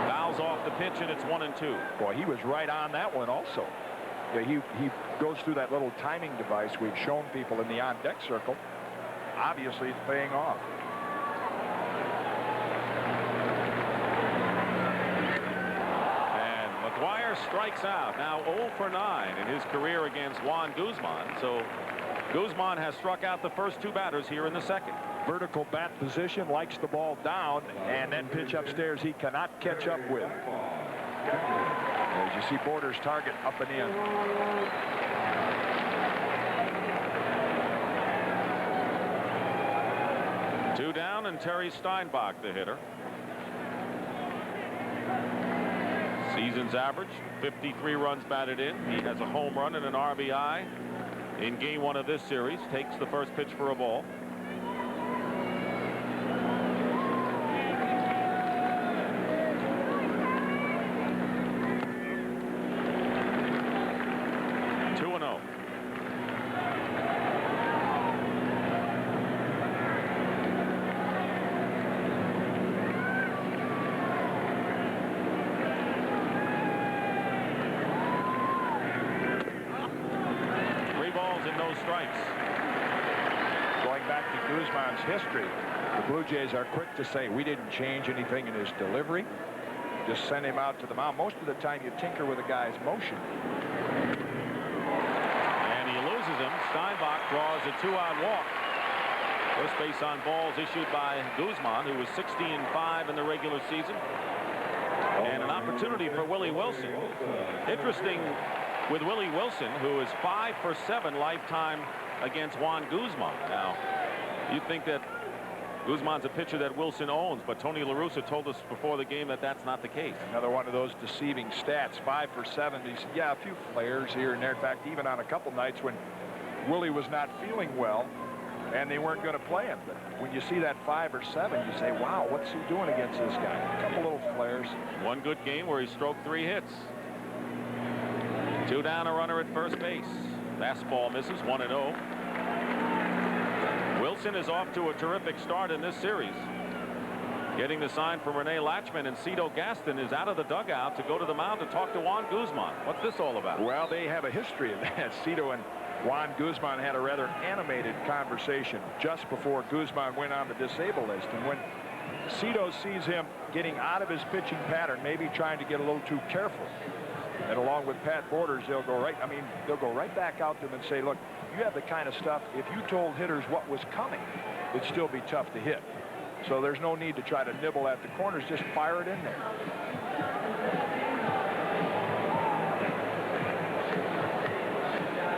Fouls off the pitch, and it's 1-2. Boy, he was right on that one also. Yeah, he goes through that little timing device we've shown people in the on-deck circle. Obviously, it's paying off. McGwire strikes out. Now 0 for 9 in his career against Juan Guzman. So Guzman has struck out the first 2 batters here in the 2nd. Vertical bat position, likes the ball down, and then pitch upstairs he cannot catch up with. As you see Borders' target up and in. Two down, and Terry Steinbach, the hitter. Season's average, 53 runs batted in. He has a home run and an RBI in game 1 of this series. Takes the first pitch for a ball. History. The Blue Jays are quick to say we didn't change anything in his delivery. Just send him out to the mound. Most of the time you tinker with a guy's motion. And he loses him. Steinbach draws a 2-out walk. First base on balls issued by Guzman, who was 60-5 in the regular season. And an opportunity for Willie Wilson. Interesting with Willie Wilson, who is 5 for 7 lifetime against Juan Guzman. Now, you'd think that Guzman's a pitcher that Wilson owns, but Tony La Russa told us before the game that that's not the case. Another one of those deceiving stats. 5 for 7. He said, yeah, a few flares here and there. In fact, even on a couple nights when Willie was not feeling well and they weren't going to play him. But when you see that 5 or 7, you say, wow, what's he doing against this guy? A couple little flares. One good game where he stroked 3 hits. 2 down, a runner at first base. Fastball misses, 1-0. Wilson is off to a terrific start in this series. Getting the sign from Rene Latchman, and Cito Gaston is out of the dugout to go to the mound to talk to Juan Guzman. What's this all about? Well, they have a history of that. Cito and Juan Guzman had a rather animated conversation just before Guzman went on the disabled list. And when Cito sees him getting out of his pitching pattern, maybe trying to get a little too careful, and along with Pat Borders, they'll go right back out to him and say, look, you have the kind of stuff, if you told hitters what was coming, it'd still be tough to hit. So there's no need to try to nibble at the corners, just fire it in there.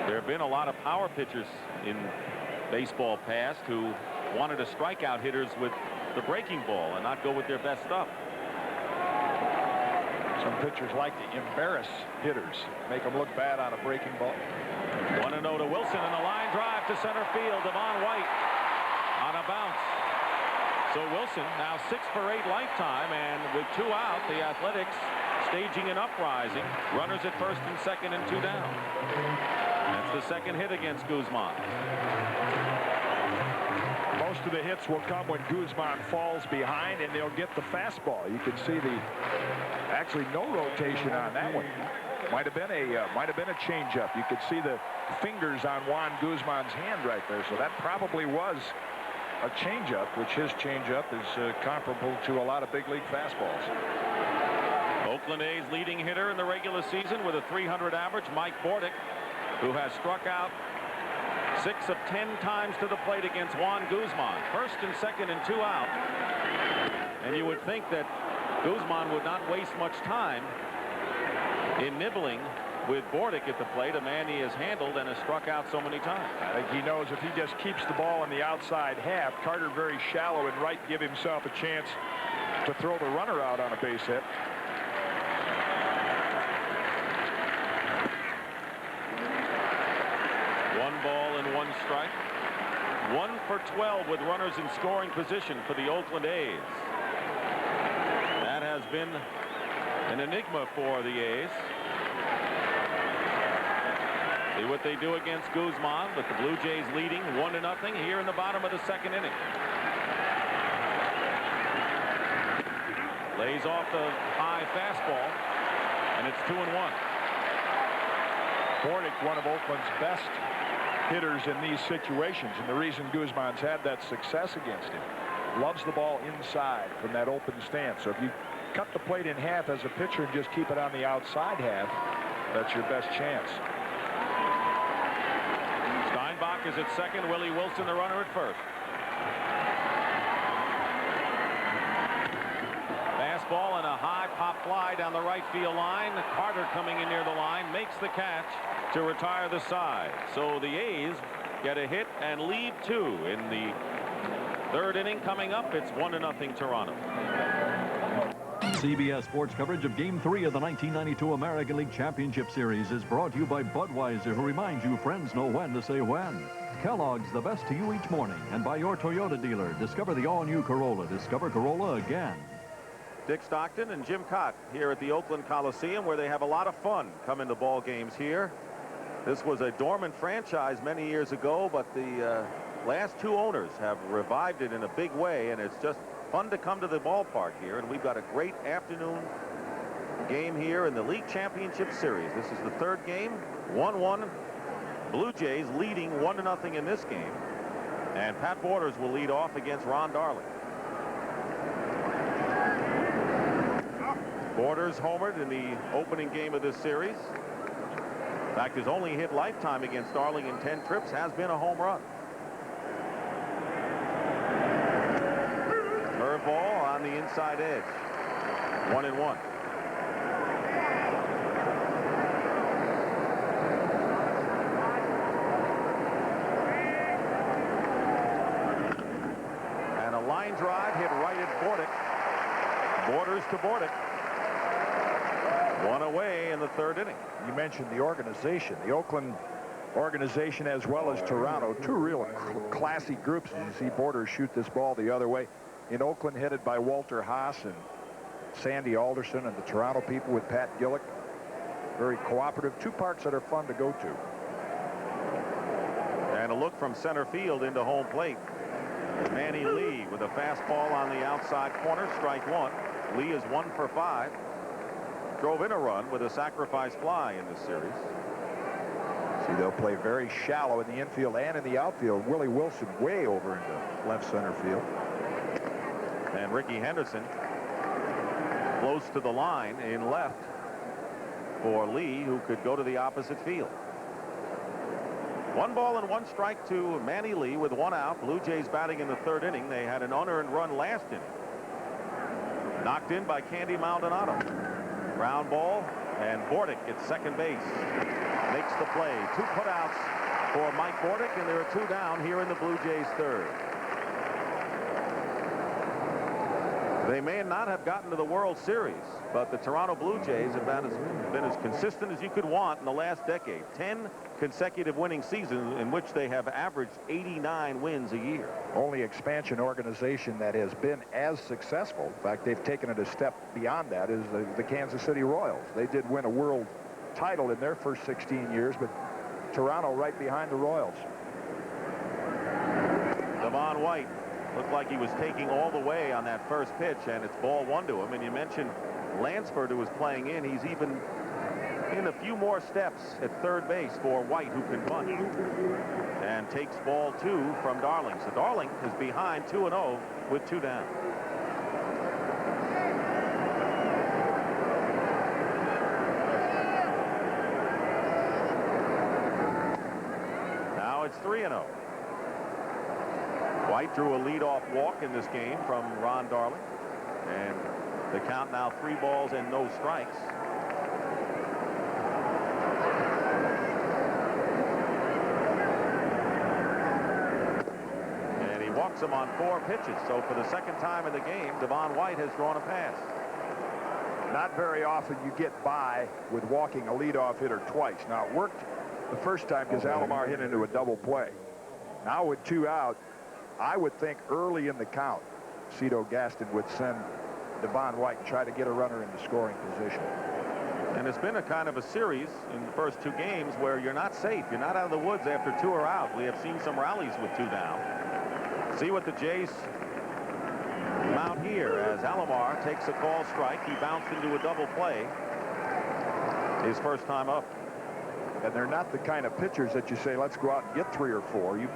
There have been a lot of power pitchers in baseball past who wanted to strike out hitters with the breaking ball and not go with their best stuff. Some pitchers like to embarrass hitters, make them look bad on a breaking ball. 1-0 to Wilson, and a line drive to center field. Devon White on a bounce. So Wilson now 6 for 8 lifetime, and with 2 out, the Athletics staging an uprising. Runners at first and second and 2 down. That's the second hit against Guzman. Most of the hits will come when Guzman falls behind, and they'll get the fastball. You can see actually no rotation on that one. Might have been a changeup. You could see the fingers on Juan Guzman's hand right there. So that probably was a changeup, which his changeup is comparable to a lot of big league fastballs. Oakland A's leading hitter in the regular season with a .300 average, Mike Bordick, who has struck out 6 of 10 times to the plate against Juan Guzman. First and second and 2 out. And you would think that Guzman would not waste much time in nibbling with Bordick at the plate, a man he has handled and has struck out so many times. I think he knows if he just keeps the ball in the outside half, Carter very shallow and right, give himself a chance to throw the runner out on a base hit. One ball and 1 strike. 1 for 12 with runners in scoring position for the Oakland A's. been an enigma for the A's. See what they do against Guzman, but the Blue Jays leading 1-0 here in the bottom of the second inning. Lays off the high fastball, and it's 2-1. Bordick, one of Oakland's best hitters in these situations, and the reason Guzman's had that success against him, loves the ball inside from that open stance. So if you cut the plate in half as a pitcher and just keep it on the outside half, that's your best chance. Steinbach is at second. Willie Wilson, the runner, at first. Fastball and a high pop fly down the right field line. Carter coming in near the line makes the catch to retire the side. So the A's get a hit and lead 2 in the third inning. Coming up, it's 1-0 Toronto. CBS Sports coverage of Game 3 of the 1992 American League Championship Series is brought to you by Budweiser, who reminds you friends know when to say when. Kellogg's, the best to you each morning. And by your Toyota dealer. Discover the all-new Corolla. Discover Corolla again. Dick Stockton and Jim Cott here at the Oakland Coliseum, where they have a lot of fun coming to ball games here. This was a dormant franchise many years ago, but the last 2 owners have revived it in a big way, and it's just fun to come to the ballpark here. And we've got a great afternoon game here in the League Championship Series. This is the third game, 1-1. Blue Jays leading 1-0 in this game, and Pat Borders will lead off against Ron Darling. Borders homered in the opening game of this series. In fact, his only hit lifetime against Darling in 10 trips has been a home run. Curveball on the inside edge. 1-1. And a line drive hit right at Bordick. Borders to Bordick. 1 away in the third inning. You mentioned the organization. The Oakland organization as well as Toronto. 2 real classy groups as you see Borders shoot this ball the other way. In Oakland, headed by Walter Haas and Sandy Alderson, and the Toronto people with Pat Gillick. Very cooperative. 2 parks that are fun to go to. And a look from center field into home plate. Manny Lee with a fastball on the outside corner. Strike 1. Lee is 1 for 5. Drove in a run with a sacrifice fly in this series. See, they'll play very shallow in the infield and in the outfield. Willie Wilson way over into left center field. And Ricky Henderson close to the line in left for Lee, who could go to the opposite field. 1 ball and 1 strike to Manny Lee with 1 out. Blue Jays batting in the third inning. They had an unearned run last inning. Knocked in by Candy Maldonado. Ground ball, and Bordick at second base makes the play. 2 putouts for Mike Bordick, and there are 2 down here in the Blue Jays third. They may not have gotten to the World Series, but the Toronto Blue Jays have been as consistent as you could want in the last decade. 10 consecutive winning seasons in which they have averaged 89 wins a year. Only expansion organization that has been as successful, in fact, they've taken it a step beyond that, is the Kansas City Royals. They did win a world title in their first 16 years, but Toronto right behind the Royals. Devon White looked like he was taking all the way on that first pitch, and it's ball 1 to him. And you mentioned Lansford, who was playing in. He's even in a few more steps at third base for White, who can bunt, and takes ball 2 from Darling. So Darling is behind 2-0 with 2 down. Now it's 3-0. White drew a leadoff walk in this game from Ron Darling, and the count now 3 balls and no strikes. And he walks him on 4 pitches. So for the second time in the game, Devon White has drawn a pass. Not very often you get by with walking a leadoff hitter twice. Now it worked the first time because Alomar hit into a double play. Now with 2 out, I would think early in the count, Cito Gaston would send Devon White and try to get a runner into scoring position. And it's been a kind of a series in the first 2 games where you're not safe. You're not out of the woods after 2 are out. We have seen some rallies with 2 down. See what the Jays mount here as Alomar takes a call strike. He bounced into a double play. His first time up. And they're not the kind of pitchers that you say, let's go out and get 3 or 4. You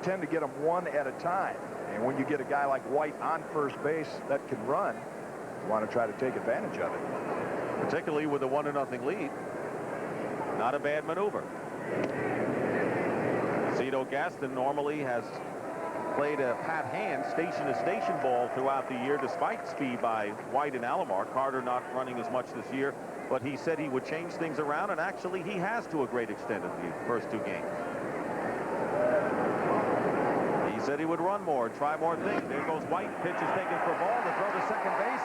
tend to get them 1 at a time. And when you get a guy like White on first base that can run, you want to try to take advantage of it. Particularly with a 1-0 lead. Not a bad maneuver. Cito Gaston normally has played a pat hand, station-to-station ball throughout the year, despite speed by White and Alomar. Carter not running as much this year, but he said he would change things around, and actually he has to a great extent in the first 2 games. He said he would run more, try more things. There goes White. Pitch is taken for a ball to throw to second base.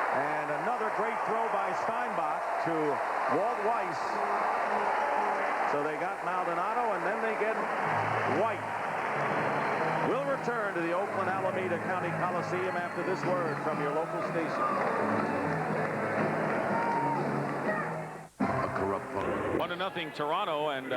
And another great throw by Steinbach to Walt Weiss. So they got Maldonado, and then they get White. We'll return to the Oakland Alameda County Coliseum after this word from your local station. 1-0 Toronto, and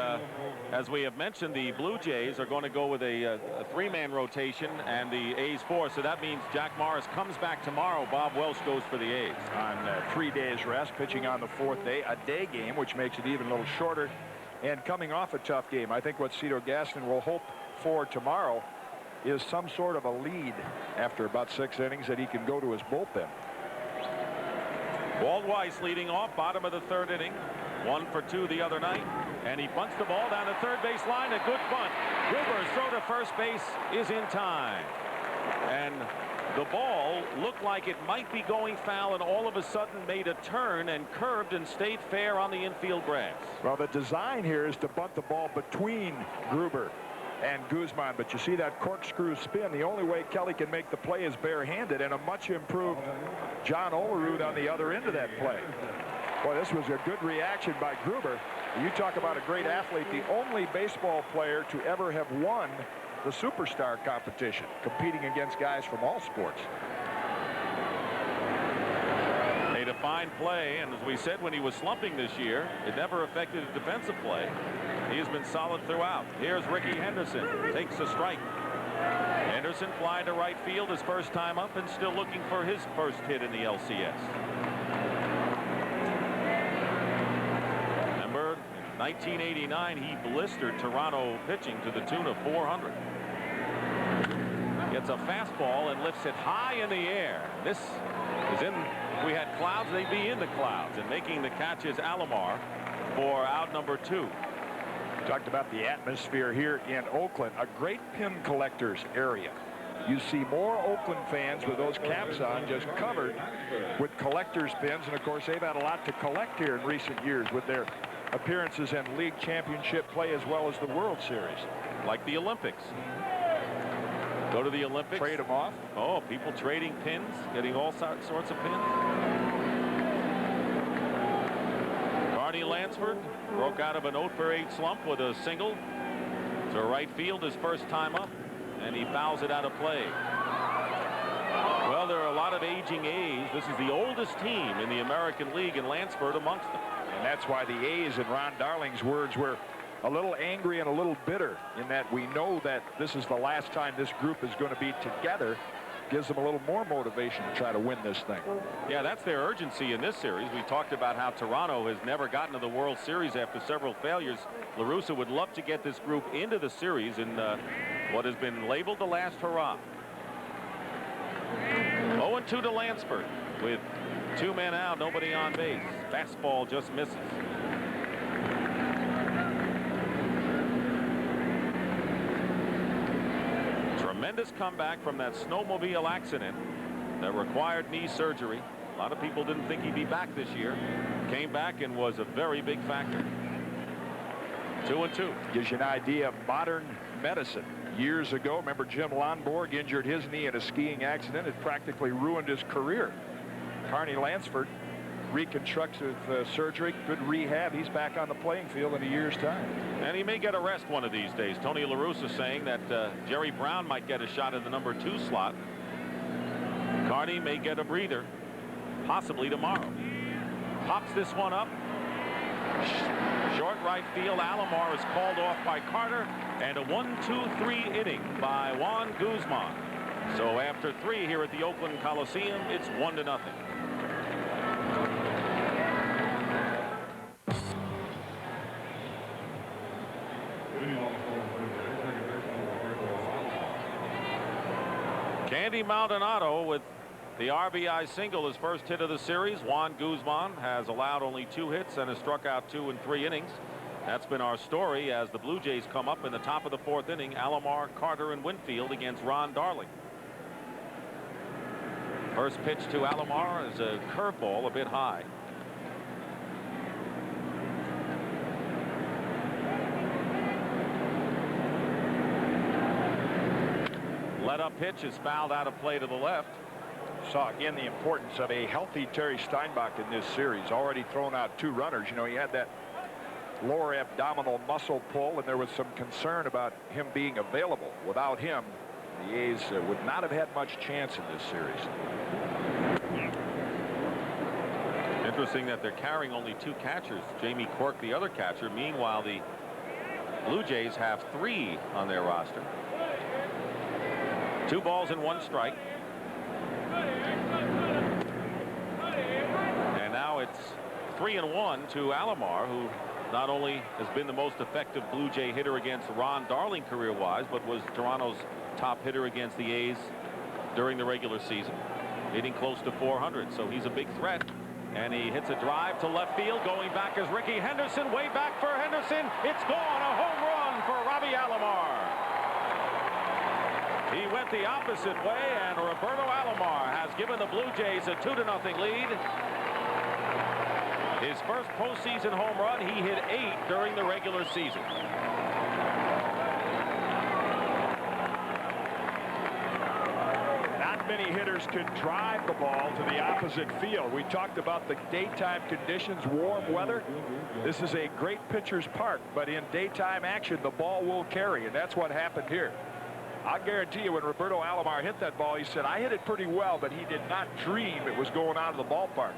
as we have mentioned, the Blue Jays are going to go with a 3-man rotation and the A's 4. So that means Jack Morris comes back tomorrow. Bob Welsh goes for the A's. On 3 days rest, pitching on the 4th day, a day game, which makes it even a little shorter. And coming off a tough game, I think what Cito Gaston will hope for tomorrow is some sort of a lead after about 6 innings that he can go to his bullpen. Walt Weiss leading off, bottom of the 3rd inning. 1 for 2 the other night, and he bunts the ball down the third base line. A good bunt. Gruber's throw to first base is in time, and the ball looked like it might be going foul, and all of a sudden made a turn and curved and stayed fair on the infield grass. Well, the design here is to bunt the ball between Gruber and Guzman, but you see that corkscrew spin. The only way Kelly can make the play is barehanded, and a much improved John Olerud on the other end of that play. Boy, this was a good reaction by Gruber. You talk about a great athlete, the only baseball player to ever have won the Superstar competition, competing against guys from all sports. Made a fine play, and as we said when he was slumping this year, it never affected his defensive play. He has been solid throughout. Here's Ricky Henderson, takes a strike. Henderson flying to right field his first time up and still looking for his first hit in the LCS. 1989, he blistered Toronto pitching to the tune of 400. Gets a fastball and lifts it high in the air. This is in, if we had clouds, they'd be in the clouds. And making the catch is Alomar for out number 2. Talked about the atmosphere here in Oakland, a great pin collectors area. You see more Oakland fans with those caps on, just covered with collectors pins. And of course, they've had a lot to collect here in recent years with their appearances in league championship play as well as the World Series. Like the Olympics. Go to the Olympics. Trade them off. Oh, people trading pins, getting all sorts of pins. Carney Lansford broke out of an 0-for-8 slump with a single to right field his first time up, and he fouls it out of play. Well, there are a lot of aging A's. This is the oldest team in the American League, and Lansford amongst them. And that's why the A's, in Ron Darling's words, were a little angry and a little bitter in that we know that this is the last time this group is going to be together. Gives them a little more motivation to try to win this thing. Yeah, that's their urgency in this series. We talked about how Toronto has never gotten to the World Series after several failures. La Russa would love to get this group into the series in what has been labeled the last hurrah. 0-2 to Lansford with 2 men out, nobody on base. Fastball just misses. Tremendous comeback from that snowmobile accident that required knee surgery. A lot of people didn't think he'd be back this year. Came back and was a very big factor. 2-2. Gives you an idea of modern medicine. Years ago, remember Jim Lonborg injured his knee in a skiing accident. It practically ruined his career. Carney Lansford reconstructive surgery, good rehab. He's back on the playing field in a year's time. And he may get a rest one of these days. Tony La Russa saying that Jerry Brown might get a shot in the number 2 slot. Carney may get a breather. possibly tomorrow. Pops this one up. Short right field. Alomar is called off by Carter, and a 1-2-3 inning by Juan Guzman. So after 3 here at the Oakland Coliseum, it's 1-0. Candy Maldonado with the RBI single, his first hit of the series. Juan Guzman has allowed only 2 hits and has struck out 2 in 3 innings. That's been our story as the Blue Jays come up in the top of the 4th inning. Alomar, Carter, and Winfield against Ron Darling. First pitch to Alomar is a curveball, a bit high. Let up pitch is fouled out of play to the left. Saw again the importance of a healthy Terry Steinbach in this series. Already thrown out 2 runners. You know, he had that lower abdominal muscle pull, and there was some concern about him being available. Without him, the A's would not have had much chance in this series. Interesting that they're carrying only 2 catchers. Jamie Quirk, the other catcher. Meanwhile, the Blue Jays have 3 on their roster. 2 balls and 1 strike. And now it's 3-1 to Alomar, who not only has been the most effective Blue Jay hitter against Ron Darling career-wise, but was Toronto's top hitter against the A's during the regular season, hitting close to 400. So he's a big threat. And he hits a drive to left field. Going back is Ricky Henderson. Way back for Henderson. It's gone. A home run for Robbie Alomar. He went the opposite way, and Roberto Alomar has given the Blue Jays a 2-0 lead. His first postseason home run. He hit 8 during the regular season. Not many hitters can drive the ball to the opposite field. We talked about the daytime conditions, warm weather. This is a great pitcher's park, but in daytime action, the ball will carry, and that's what happened here. I'll guarantee you when Roberto Alomar hit that ball, he said, I hit it pretty well, but he did not dream it was going out of the ballpark.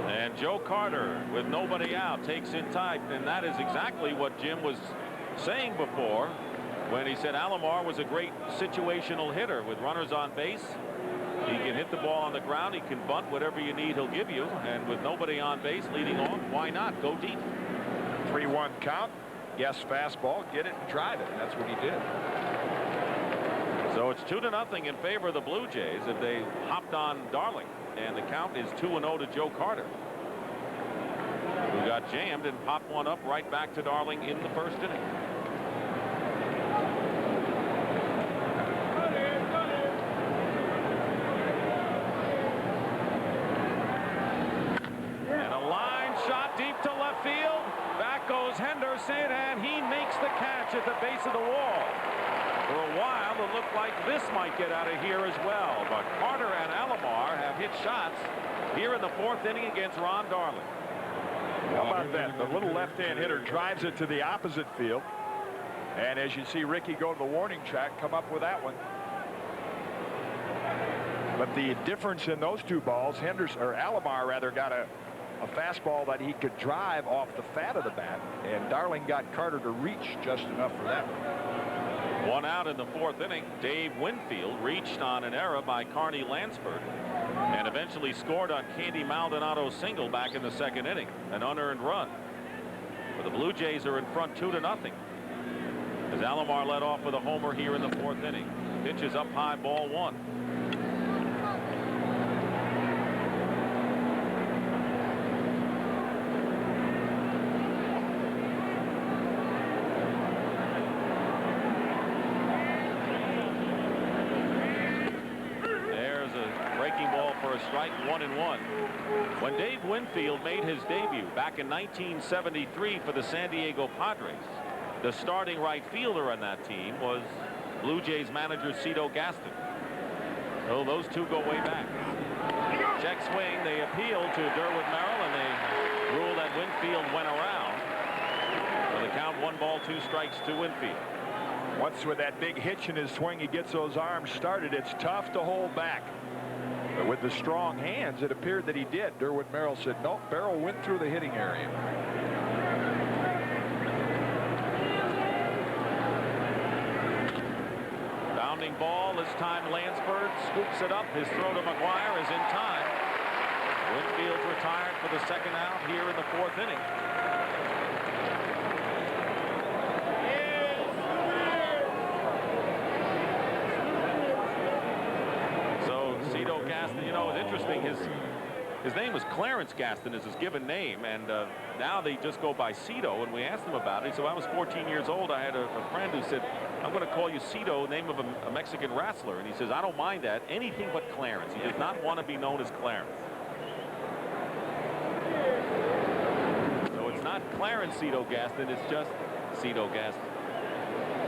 And Joe Carter, with nobody out, takes in tight, and that is exactly what Jim was saying before when he said Alomar was a great situational hitter with runners on base. He can hit the ball on the ground. He can bunt. Whatever you need, he'll give you. And with nobody on base leading off, why not go deep? 3-1 count. Yes, fastball, get it and drive it. That's what he did. So it's 2-0 in favor of the Blue Jays if they hopped on Darling. And the count is 2-0 to Joe Carter, who got jammed and popped one up right back to Darling in the first inning. And a line shot deep to left field. Back goes Henderson, and he makes the catch at the base of the wall. For a while, it looked like this might get out of here as well. But Carter and Alomar have hit shots here in the 4th inning against Ron Darling. How about that? The little left-hand hitter drives it to the opposite field. And as you see Ricky go to the warning track, come up with that one. But the difference in those 2 balls, Henderson, or Alomar rather, got a fastball that he could drive off the fat of the bat, and Darling got Carter to reach just enough for that one. 1 out in the 4th inning. Dave Winfield reached on an error by Carney Lansford and eventually scored on Candy Maldonado's single back in the 2nd inning, an unearned run. But the Blue Jays are in front 2-0 as Alomar led off with a homer here in the 4th inning. Pitch is up high, ball 1. Strike, 1-1. When Dave Winfield made his debut back in 1973 for the San Diego Padres, the starting right fielder on that team was Blue Jays manager Cito Gaston. So those 2 go way back. Check swing. They appealed to Derwood Merrill, and they ruled that Winfield went around. So the count 1 ball, 2 strikes to Winfield. Once with that big hitch in his swing, he gets those arms started. It's tough to hold back. But with the strong hands, it appeared that he did. Derwin Merrill said, nope, Barrow went through the hitting area. Bounding ball. This time Lansford scoops it up. His throw to McGuire is in time. Winfield's retired for the second out here in the fourth inning. So Cito Gaston, you know, it's interesting. His name was Clarence Gaston, is his given name, and now they just go by Cito. And we asked him about it. So I was 14 years old. I had a friend who said, I'm going to call you Cito, name of a Mexican wrestler. And he says, I don't mind that. Anything but Clarence. He does not want to be known as Clarence. So it's not Clarence Cito Gaston. It's just Cito Gaston.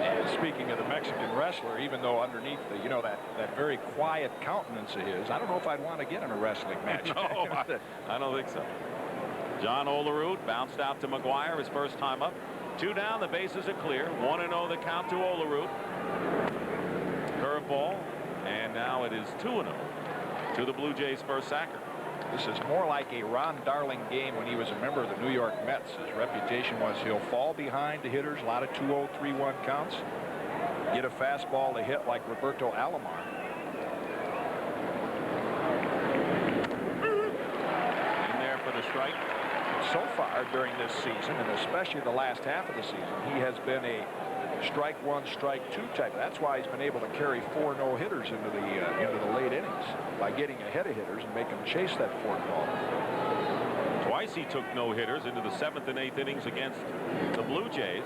And speaking of the Mexican wrestler, even though underneath the, you know, that very quiet countenance of his, I don't know if I'd want to get in a wrestling match. No, I don't think so. John Olerud bounced out to McGuire his first time up. 2 down, the bases are clear. 1-0 the count to Olerud. Curveball, and now it is 2-0 to the Blue Jays' first sacker. This is more like a Ron Darling game when he was a member of the New York Mets. His reputation was he'll fall behind the hitters, a lot of 2-0, 3-1 counts, get a fastball to hit like Roberto Alomar. In there for the strike. So far during this season, and especially the last half of the season, he has been a strike one, strike two type. That's why he's been able to carry 4 no-hitters into the late innings by getting ahead of hitters and make them chase that 4th ball. Twice he took no-hitters into the 7th and 8th innings against the Blue Jays.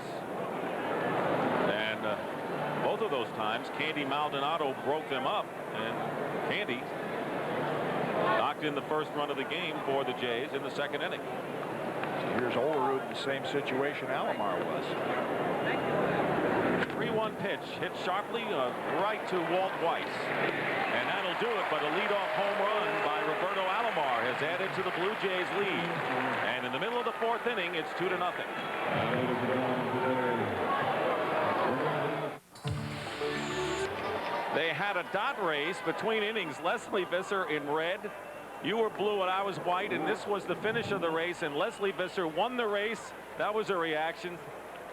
And both of those times, Candy Maldonado broke them up, and Candy knocked in the first run of the game for the Jays in the 2nd inning. So here's Olerud in the same situation Alomar was. 3-1 pitch hit sharply right to Walt Weiss, and that'll do it. But a leadoff home run by Roberto Alomar has added to the Blue Jays lead, and in the middle of the 4th inning it's 2-0. They had a dot race between innings. Leslie Visser in red, you were blue and I was white, and this was the finish of the race, and Leslie Visser won the race. That was a reaction.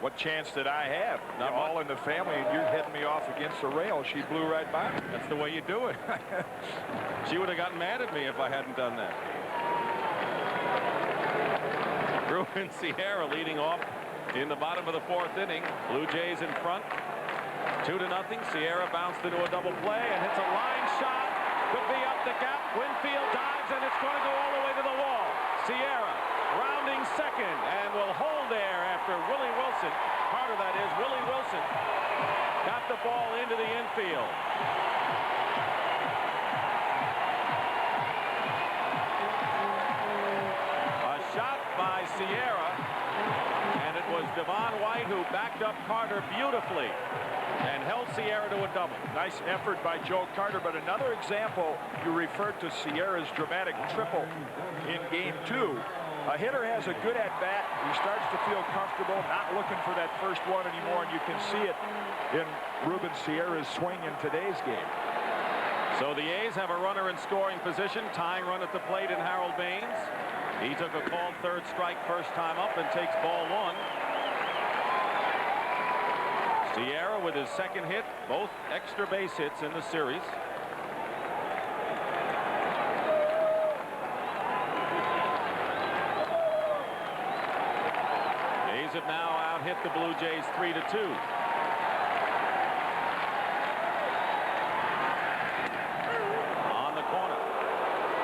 What chance did I have? Not all in the family, and you're heading me off against the rail. She blew right by me. That's the way you do it. She would have gotten mad at me if I hadn't done that. Ruben Sierra leading off in the bottom of the 4th inning. Blue Jays in front, 2-0. Sierra bounced into a double play and hits a line shot. Could be up the gap. Winfield dives, and it's going to go all the way to the wall. Sierra rounding second and will hold there after Willie Wilson. Part of that is Willie Wilson got the ball into the infield. A shot by Sierra, and it was Devon White who backed up Carter beautifully and held Sierra to a double. Nice effort by Joe Carter, but another example, you referred to Sierra's dramatic triple in game 2. A hitter has a good at-bat. He starts to feel comfortable, not looking for that first one anymore, and you can see it in Ruben Sierra's swing in today's game. So the A's have a runner in scoring position, tying run at the plate in Harold Baines. He took a called 3rd strike first time up and takes ball 1. Sierra with his 2nd hit, both extra base hits in the series. A's have now out-hit the Blue Jays 3-2. On the corner,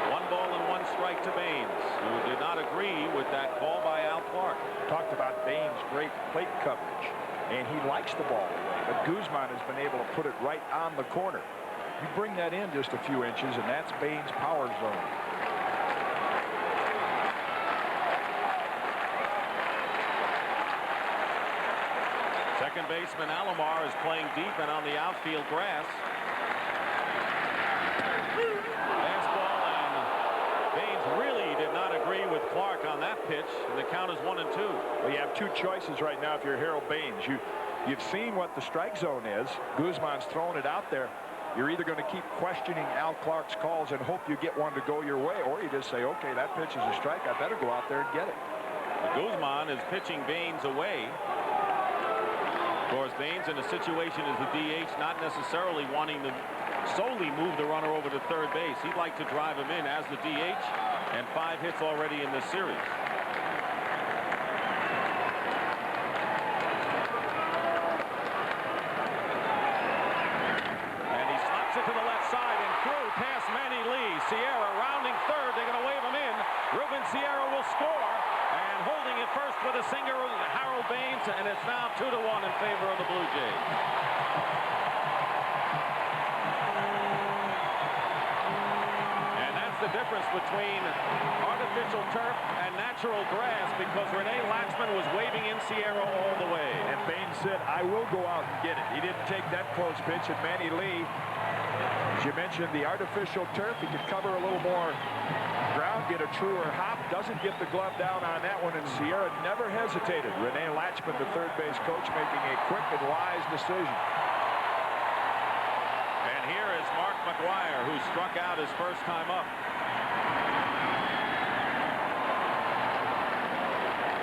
1 ball and 1 strike to Baines, who did not agree with that call by Al Clark. Talked about Baines' great plate coverage, and he likes the ball away, but Guzman has been able to put it right on the corner. You bring that in just a few inches, and that's Baines' power zone. Second baseman Alomar is playing deep and on the outfield grass. Fastball, and Baines really did not agree with Clark on that pitch. And the count is 1-2. Well, you have 2 choices right now if you're Harold Baines. You've seen what the strike zone is. Guzman's throwing it out there. you're either going to keep questioning Al Clark's calls and hope you get one to go your way, or you just say, okay, that pitch is a strike. I better go out there and get it. Guzman is pitching Baines away. Of course, Baines in a situation as the DH, not necessarily wanting to solely move the runner over to third base. He'd like to drive him in as the DH, and 5 hits already in this series. And he slaps it to the left side and through past Manny Lee. Sierra rounding third. They're going to wave him in. Ruben Sierra will score. And holding it first with a single, Harold Baines, and it's now 2-1 in favor of the Blue Jays. And that's the difference between artificial turf and natural grass, because Rene Laxman was waving in Sierra all the way. And Baines said, I will go out and get it. He didn't take that close pitch, and Manny Lee, as you mentioned, the artificial turf, he could cover a little more ground, get a truer hop, doesn't get the glove down on that one, and Sierra never hesitated. Rene Laxman, the third base coach, making a quick and wise decision. And here is Mark McGwire, who struck out his first time up.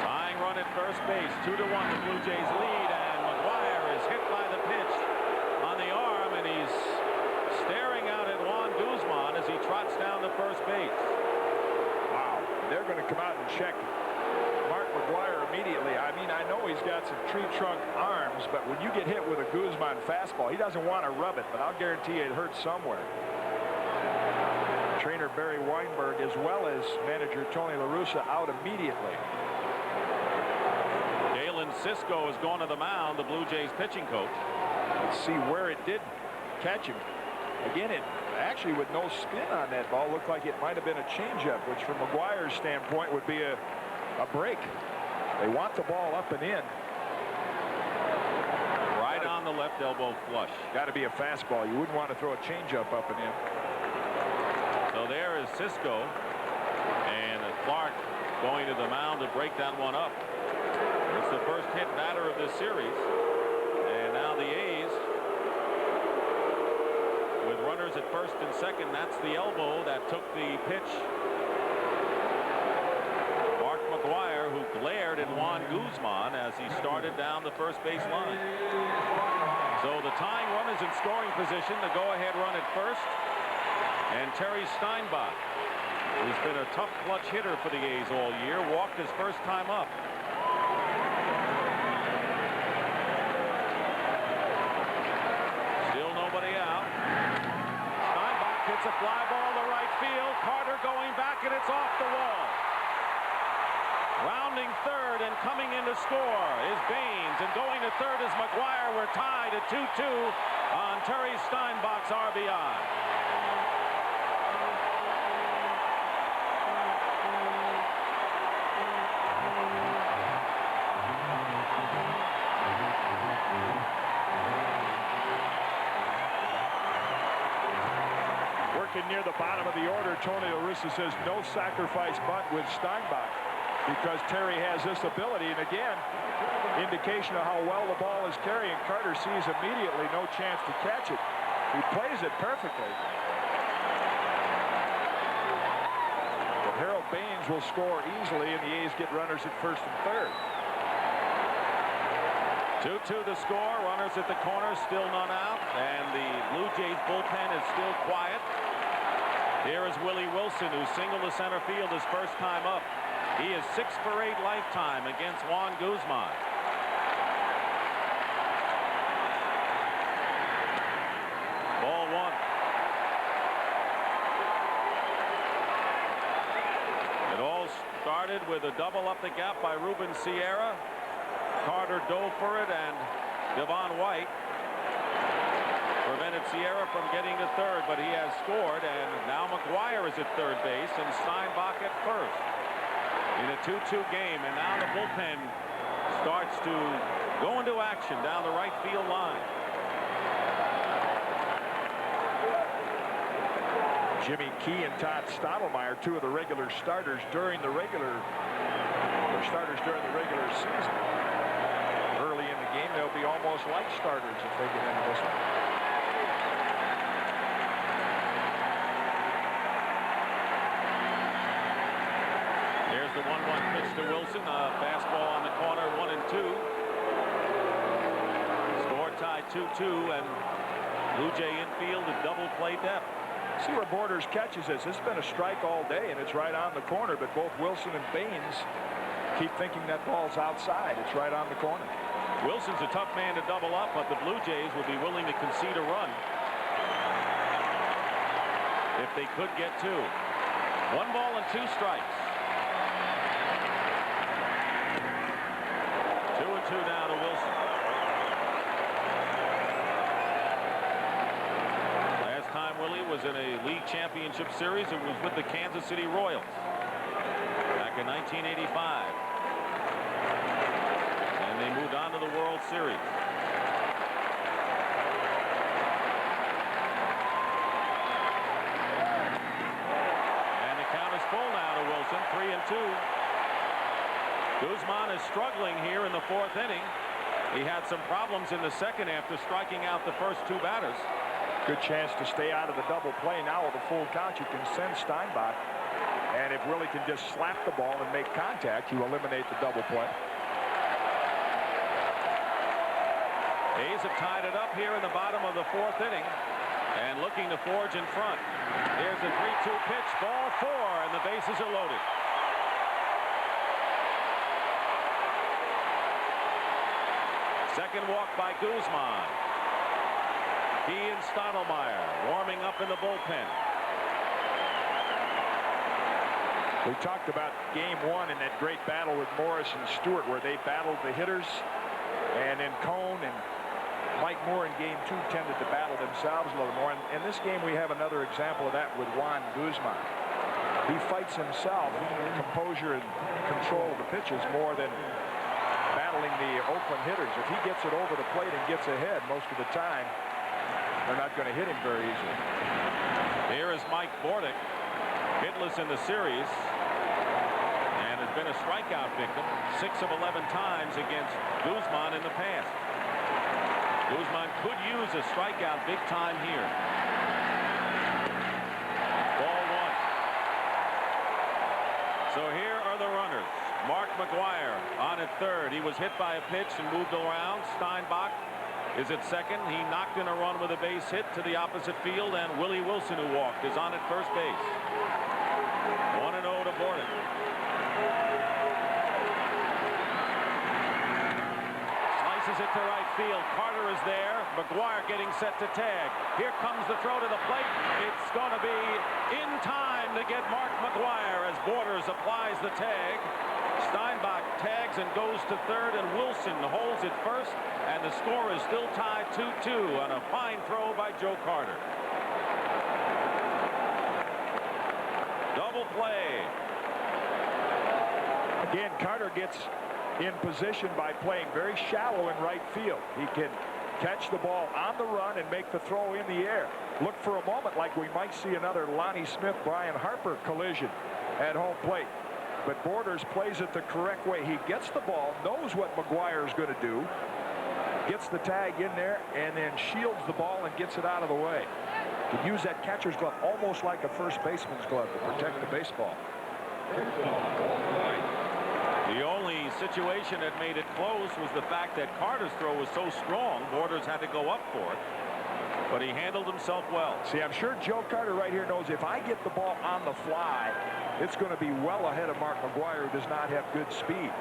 Tying run at first base, 2-1 the Blue Jays lead, and McGwire is hit by the pitch on the arm, and he's staring out at Juan Guzman as he trots down to first base. They're going to come out and check Mark McGwire immediately. I mean, I know he's got some tree trunk arms, but when you get hit with a Guzman fastball, he doesn't want to rub it, but I'll guarantee it hurts somewhere. Trainer Barry Weinberg, as well as manager Tony La Russa, out immediately. Galen Cisco has gone to the mound, the Blue Jays pitching coach. Let's see where it did catch him. Again, it actually, with no spin on that ball, looked like it might have been a changeup, which from McGwire's standpoint would be a break. They want the ball up and in. Right on the left elbow flush. Got to be a fastball. You wouldn't want to throw a changeup up and in. So there is Cisco, and Clark going to the mound to break that one up. It's the first hit batter of this series, and now the A's, with runners at first and second, that's the elbow that took the pitch. Mark McGwire, who glared at Juan Guzman as he started down the first base line. So the tying run is in scoring position. The go-ahead run at first. And Terry Steinbach, who's been a tough clutch hitter for the A's all year, walked his first time up. Still nobody out. Hits a fly ball to right field. Carter going back, and it's off the wall. Rounding third and coming in to score is Baines, and going to third is McGwire. We're tied at 2-2 on Terry Steinbach's RBI. Near the bottom of the order, Tony La Russa says no sacrifice bunt with Steinbach, because Terry has this ability, and again, indication of how well the ball is carrying. Carter sees immediately no chance to catch it. He plays it perfectly. But Harold Baines will score easily, and the A's get runners at first and third. 2-2 the score. Runners at the corner, still none out, and the Blue Jays bullpen is still quiet. Here is Willie Wilson, who singled to center field his first time up. He is 6 for 8 lifetime against Juan Guzman. Ball 1. It all started with a double up the gap by Ruben Sierra. Carter dove for it, and Devon White prevented Sierra from getting to third, but he has scored, and now McGwire is at third base and Steinbach at first in a 2-2 game, and now the bullpen starts to go into action down the right field line. Jimmy Key and Todd Stottlemyre, two of the regular starters during the regular season. Early in the game, they'll be almost like starters if they get into this one. Wilson, fastball on the corner, 1-2. Score tied 2-2, and Blue Jay infield at double play depth. See where Borders catches this. It's been a strike all day, and it's right on the corner, but both Wilson and Baines keep thinking that ball's outside. It's right on the corner. Wilson's a tough man to double up, but the Blue Jays would be willing to concede a run if they could get 2. 1 ball and 2 strikes. 2-2 now to Wilson. Last time Willie was in a league championship series, it was with the Kansas City Royals back in 1985. And they moved on to the World Series. And the count is full now to Wilson, 3-2. Guzman is struggling here in the 4th inning. He had some problems in the 2nd after striking out the first 2 batters. Good chance to stay out of the double play now with a full count. You can send Steinbach, and if Willie can just slap the ball and make contact, you eliminate the double play. A's have tied it up here in the bottom of the 4th inning and looking to forge in front. Here's a 3-2 pitch, ball 4, and the bases are loaded. Second walk by Guzman. He and Stottlemyre warming up in the bullpen. We talked about game 1 and that great battle with Morris and Stewart where they battled the hitters, and then Cone and Mike Moore in game 2 tended to battle themselves a little more. And in this game we have another example of that with Juan Guzman. He fights himself, composure and control of the pitches more than battling the Oakland hitters. If he gets it over the plate and gets ahead most of the time, they're not going to hit him very easily. Here is Mike Bordick, hitless in the series, and has been a strikeout victim 6 of 11 times against Guzman in the past. Guzman could use a strikeout big time here. Ball 1. So here are the runners. Mark McGwire on at 3rd. He was hit by a pitch and moved around. Steinbach is at 2nd. He knocked in a run with a base hit to the opposite field, and Willie Wilson, who walked, is on at first base. 1-0 to Bordick. Slices it to right field. Carter is there. McGwire getting set to tag. Here comes the throw to the plate. It's going to be in time to get Mark McGwire as Borders applies the tag. Steinbach tags and goes to 3rd, and Wilson holds it first, and the score is still tied 2-2 on a fine throw by Joe Carter. Double play. Again, Carter gets in position by playing very shallow in right field. He can catch the ball on the run and make the throw in the air. Look for a moment like we might see another Lonnie Smith-Brian Harper collision at home plate. But Borders plays it the correct way. He gets the ball, knows what McGwire is going to do, gets the tag in there, and then shields the ball and gets it out of the way. Can use that catcher's glove almost like a first baseman's glove to protect the baseball. The only situation that made it close was the fact that Carter's throw was so strong, Borders had to go up for it. But he handled himself well. See, I'm sure Joe Carter right here knows if I get the ball on the fly, it's going to be well ahead of Mark McGwire, who does not have good speed.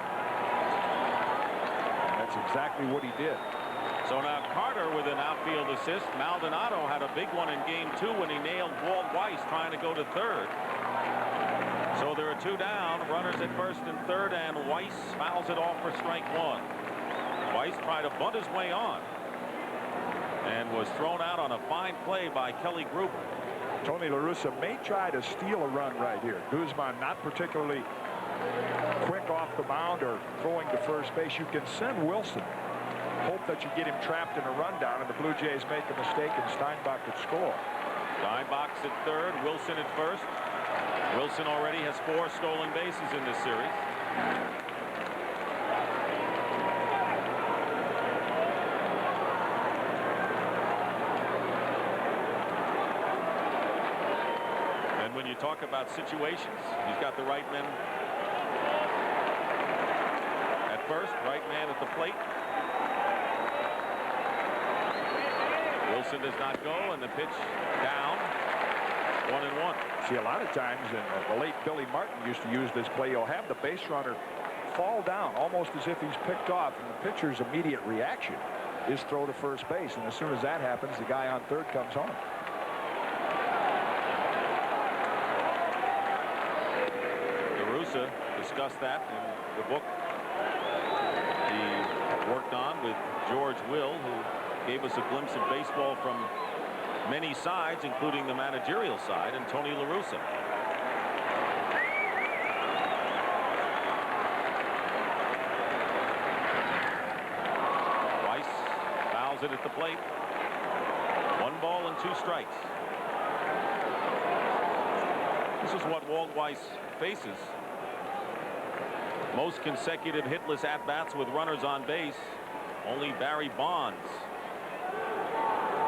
And that's exactly what he did. So now Carter with an outfield assist. Maldonado had a big one in game 2 when he nailed Walt Weiss trying to go to 3rd. So there are 2 down, runners at 1st and 3rd, and Weiss fouls it off for strike 1. Weiss tried to bunt his way on and was thrown out on a fine play by Kelly Gruber. Tony La Russa may try to steal a run right here. Guzman not particularly quick off the mound or throwing to first base. You can send Wilson. Hope that you get him trapped in a rundown and the Blue Jays make a mistake and Steinbach could score. Steinbach's at 3rd, Wilson at 1st. Wilson already has 4 stolen bases in this series. And when you talk about situations, he's got the right men first, right man at the plate. Wilson does not go, and the pitch down. 1-1. See, a lot of times, and the late Billy Martin used to use this play, you'll have the base runner fall down almost as if he's picked off, and the pitcher's immediate reaction is throw to first base, and as soon as that happens, the guy on third comes home. DeRussa discussed that in the book he worked on with George Will, who gave us a glimpse of baseball from many sides, including the managerial side, and Tony La Russa. Weiss fouls it at the plate. 1 ball and 2 strikes. This is what Walt Weiss faces. Most consecutive hitless at-bats with runners on base. Only Barry Bonds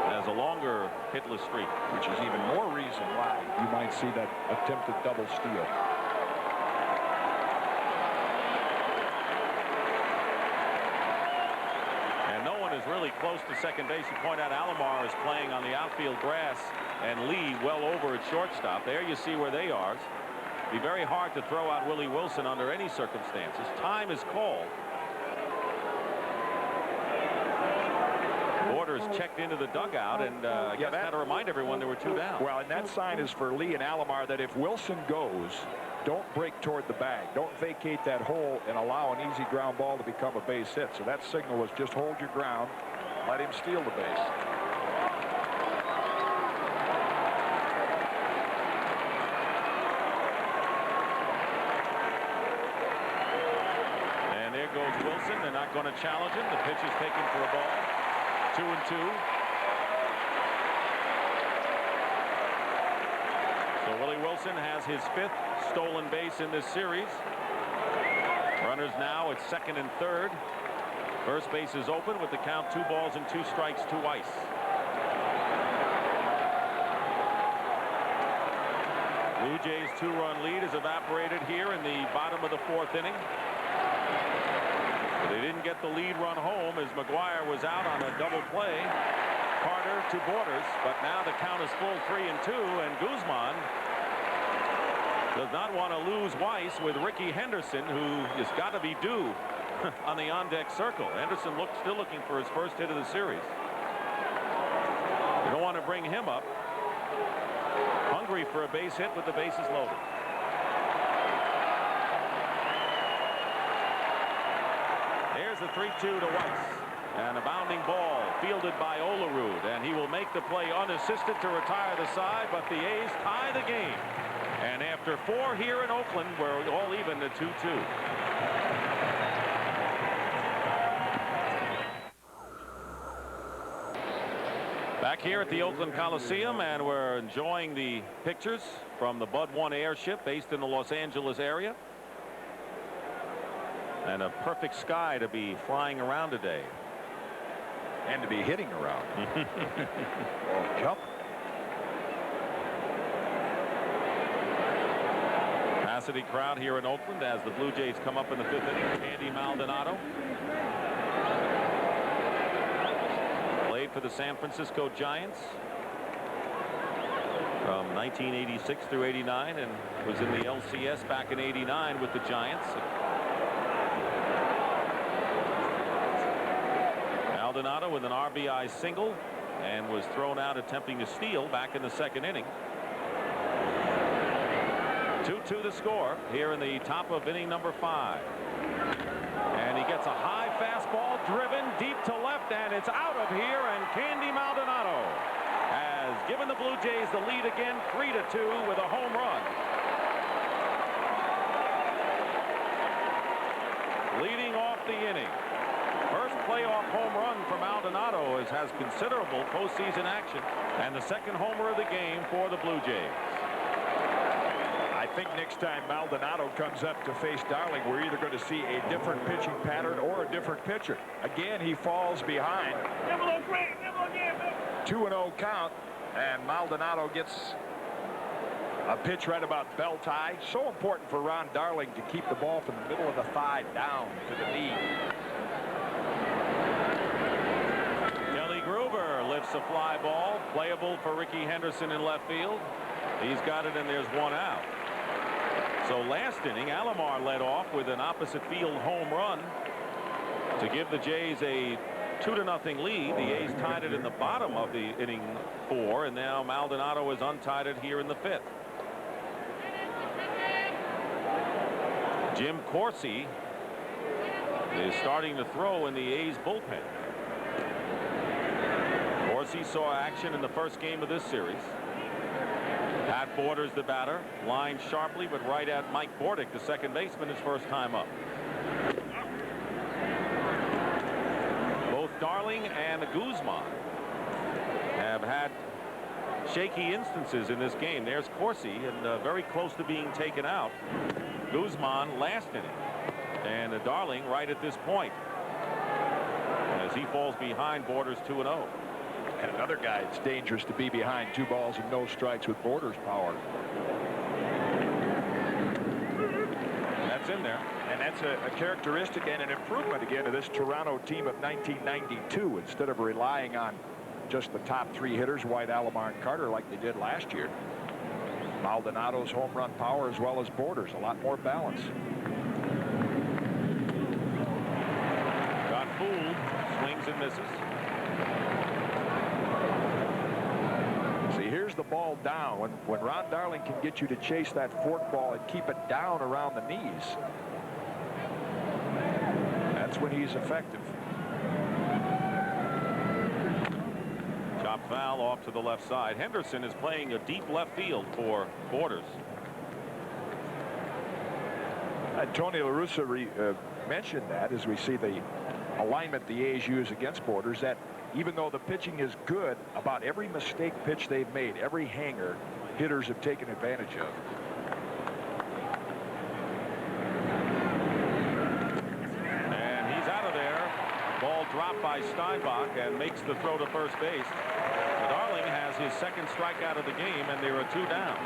has a longer hitless streak, which is even more reason why you might see that attempted double steal. And no one is really close to second base. You point out Alomar is playing on the outfield grass, and Lee well over at shortstop. There you see where they are. It'd be very hard to throw out Willie Wilson under any circumstances. Time is called. Borders checked into the dugout, and I guess that to remind everyone there were 2 down. Well, and that sign is for Lee and Alomar that if Wilson goes, don't break toward the bag. Don't vacate that hole and allow an easy ground ball to become a base hit. So that signal was just hold your ground, let him steal the base. And there goes Wilson. They're not going to challenge him. The pitch is taken for a ball. 2-2. So Willie Wilson has his 5th stolen base in this series. Runners now at second and third. First base is open with the count 2 balls and 2 strikes to Weiss. Blue Jays' 2-run lead is evaporated here in the bottom of the 4th inning. They didn't get the lead run home as McGuire was out on a double play. Carter to Borders, but now the count is full 3-2, and Guzman does not want to lose Weiss with Ricky Henderson, who has got to be due on the on-deck circle. Henderson still looking for his first hit of the series. You don't want to bring him up. Hungry for a base hit with the bases loaded. There's the 3-2 to Weiss. And a bounding ball fielded by Olerud, and he will make the play unassisted to retire the side, but the A's tie the game. And after 4 here in Oakland, we're all even to 2-2. Back here at the Oakland Coliseum, and we're enjoying the pictures from the Bud 1 airship based in the Los Angeles area. And a perfect sky to be flying around today. And to be hitting around. Or jump. Capacity crowd here in Oakland as the Blue Jays come up in the 5th inning. Andy Maldonado played for the San Francisco Giants from 1986 through 89 and was in the LCS back in 89 with the Giants. Maldonado with an RBI single and was thrown out attempting to steal back in the 2nd inning. 2-2 the score here in the top of inning number 5. And he gets a high fastball driven deep to left, and it's out of here, and Candy Maldonado has given the Blue Jays the lead again, 3-2 with a home run. Leading off the inning. First playoff home run for Maldonado has considerable postseason action, and the 2nd homer of the game for the Blue Jays. I think next time Maldonado comes up to face Darling, we're either going to see a different pitching pattern or a different pitcher. Again, he falls behind. 2-0 count, and Maldonado gets A pitch right about belt high. So important for Ron Darling to keep the ball from the middle of the thigh down to the knee. Kelly Gruber lifts a fly ball, playable for Ricky Henderson in left field. He's got it, and there's one out. So last inning, Alomar led off with an opposite field home run to give the Jays a 2-0 lead. The A's tied it in the bottom of the inning 4, and now Maldonado has untied it here in the 5th. Jim Corsi is starting to throw in the A's bullpen. Corsi saw action in the first game of this series. Pat Borders, the batter, lined sharply but right at Mike Bordick, the second baseman, his first time up. Both Darling and Guzman have had shaky instances in this game. There's Corsi, and very close to being taken out. Guzman last inning, and Darling right at this point as he falls behind Borders 2-0. And another guy, it's dangerous to be behind 2 balls and no strikes with Borders' power. That's in there. And that's a characteristic and an improvement again of this Toronto team of 1992. Instead of relying on just the top 3 hitters, White, Alomar, and Carter, like they did last year. Maldonado's home run power as well as Borders, a lot more balance. Got fooled, swings and misses. See, here's the ball down. When Ron Darling can get you to chase that fork ball and keep it down around the knees, that's when he's effective. Chop foul off to the left side. Henderson is playing a deep left field for Borders. Tony La Russa mentioned that as we see the alignment the A's use against Borders, that even though the pitching is good, about every mistake pitch they've made, every hanger, hitters have taken advantage of. And he's out of there. Ball dropped by Steinbach and makes the throw to first base. Darling has his second strikeout of the game, and there are 2 down.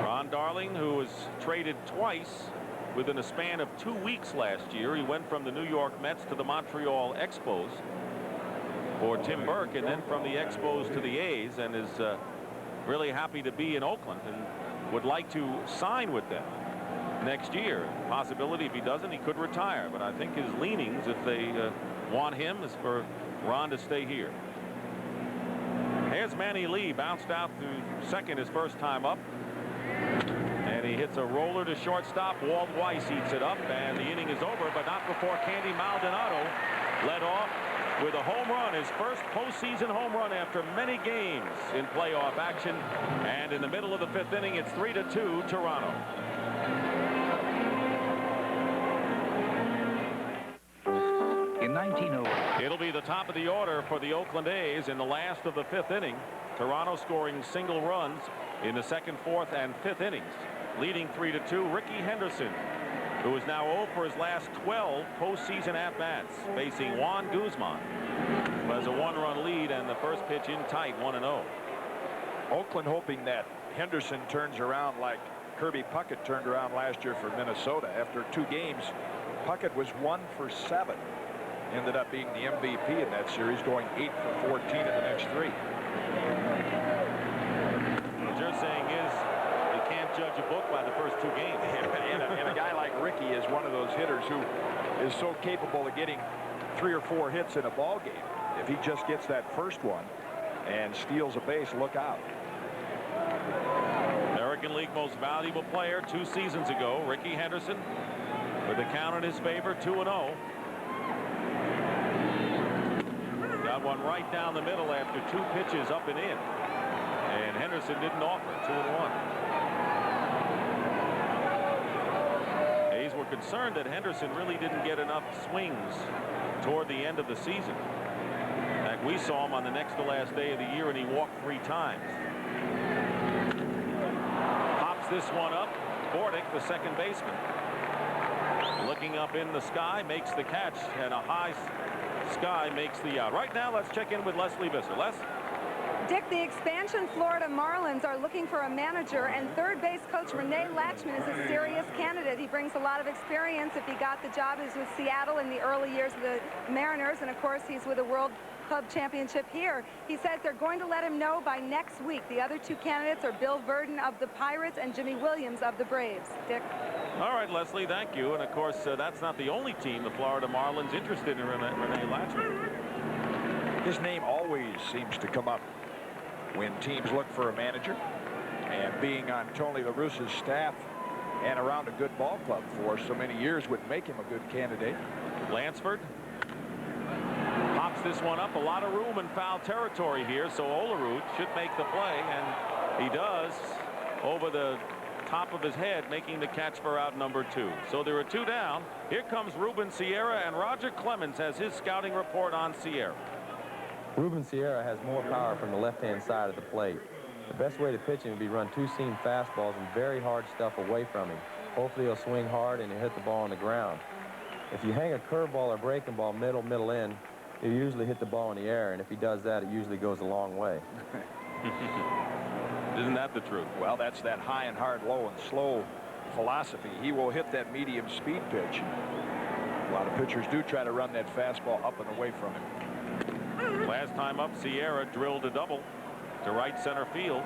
Ron Darling, who was traded twice within a span of 2 weeks last year. He went from the New York Mets to the Montreal Expos for Tim Burke, and then from the Expos to the A's, and is really happy to be in Oakland and would like to sign with them next year. Possibility, if he doesn't, he could retire, but I think his leanings, if they want him, is for Ron to stay here. Here's Manny Lee, bounced out to second his first time up, and he hits a roller to shortstop. Walt Weiss eats it up, and the inning is over, but not before Candy Maldonado led off with a home run, his first postseason home run after many games in playoff action. And in the middle of the 5th inning, it's 3-2 Toronto. In 1908, it'll be the top of the order for the Oakland A's in the last of the 5th inning. Toronto scoring single runs in the 2nd, 4th, and 5th innings. Leading 3-2, Ricky Henderson, who is now 0 for his last 12 postseason at-bats, facing Juan Guzman, who has a 1-run lead, and the first pitch in tight, 1-0. Oakland hoping that Henderson turns around like Kirby Puckett turned around last year for Minnesota. After 2 games, Puckett was 1 for 7. Ended up being the MVP in that series, going 8 for 14 in the next 3. What you're saying is you can't judge a book by the first 2 games. and a guy like Ricky is one of those hitters who is so capable of getting 3 or 4 hits in a ball game. If he just gets that first one and steals a base, look out. American League most valuable player 2 seasons ago, Ricky Henderson, with the count in his favor, 2-0. Got one right down the middle after 2 pitches up and in, and Henderson didn't offer. 2-1. A's were concerned that Henderson really didn't get enough swings toward the end of the season. In fact, we saw him on the next to last day of the year, and he walked 3 times. Pops this one up. Bordick, the second baseman, looking up in the sky, makes the catch, and a high Sky makes the out. Right now, let's check in with Leslie Visser. Les? Dick, the expansion Florida Marlins are looking for a manager, and third base coach Rene Latchman is a serious candidate. He brings a lot of experience. If he got the job, he was with Seattle in the early years of the Mariners, and of course he's with a World Club Championship here. He says they're going to let him know by next week. The other two candidates are Bill Verdon of the Pirates and Jimmy Williams of the Braves. Dick? All right, Leslie, thank you. And of course, that's not the only team, the Florida Marlins, interested in Rene Latchman. His name always seems to come up when teams look for a manager, and being on Tony La Russa's staff and around a good ball club for so many years would make him a good candidate. Lansford pops this one up. A lot of room in foul territory here, so Olerud should make the play, and he does over the top of his head, making the catch for out number 2. So there are 2 down. Here comes Ruben Sierra, and Roger Clemens has his scouting report on Sierra. Ruben Sierra has more power from the left-hand side of the plate. The best way to pitch him would be run 2-seam fastballs and very hard stuff away from him. Hopefully he'll swing hard and he'll hit the ball on the ground. If you hang a curveball or breaking ball middle in, he'll usually hit the ball in the air, and if he does that, it usually goes a long way. Isn't that the truth? Well, that's that high and hard, low and slow philosophy. He will hit that medium speed pitch. A lot of pitchers do try to run that fastball up and away from him. Last time up, Sierra drilled a double to right center field.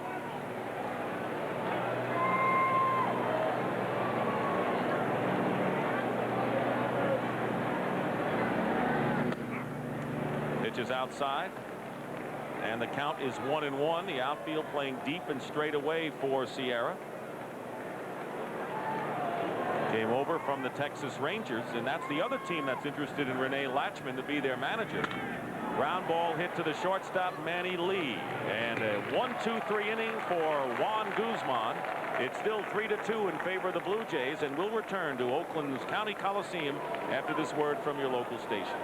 Pitch is outside, and the count is 1-1. The outfield playing deep and straight away for Sierra. Came over from the Texas Rangers, and that's the other team that's interested in Rene Latchman to be their manager. Ground ball hit to the shortstop, Manny Lee. And a 1-2-3 inning for Juan Guzman. It's still 3-2 in favor of the Blue Jays, and we'll return to Oakland's County Coliseum after this word from your local station.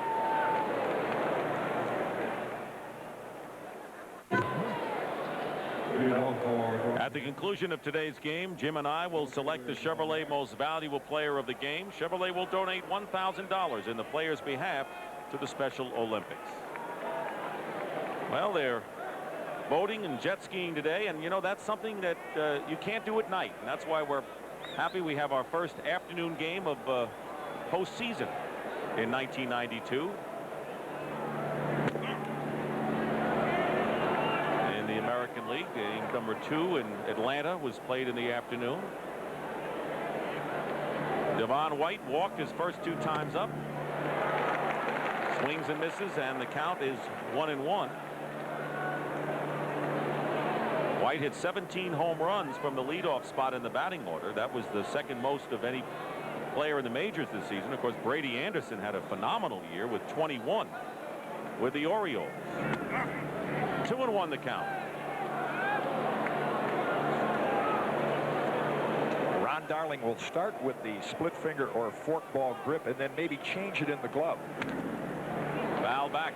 At the conclusion of today's game, Jim and I will select the Chevrolet Most Valuable Player of the game. Chevrolet will donate $1,000 in the player's behalf to the Special Olympics. Well, they're boating and jet skiing today, and you know that's something that you can't do at night, and that's why we're happy we have our first afternoon game of postseason in 1992. In the American League, game number 2 in Atlanta was played in the afternoon. Devon White walked his first 2 times up. Swings and misses, and the count is 1-1. White hit 17 home runs from the leadoff spot in the batting order. That was the second most of any player in the majors this season. Of course, Brady Anderson had a phenomenal year with 21 with the Orioles. 2-1 the count. Ron Darling will start with the split finger or forkball grip and then maybe change it in the glove. Foul back.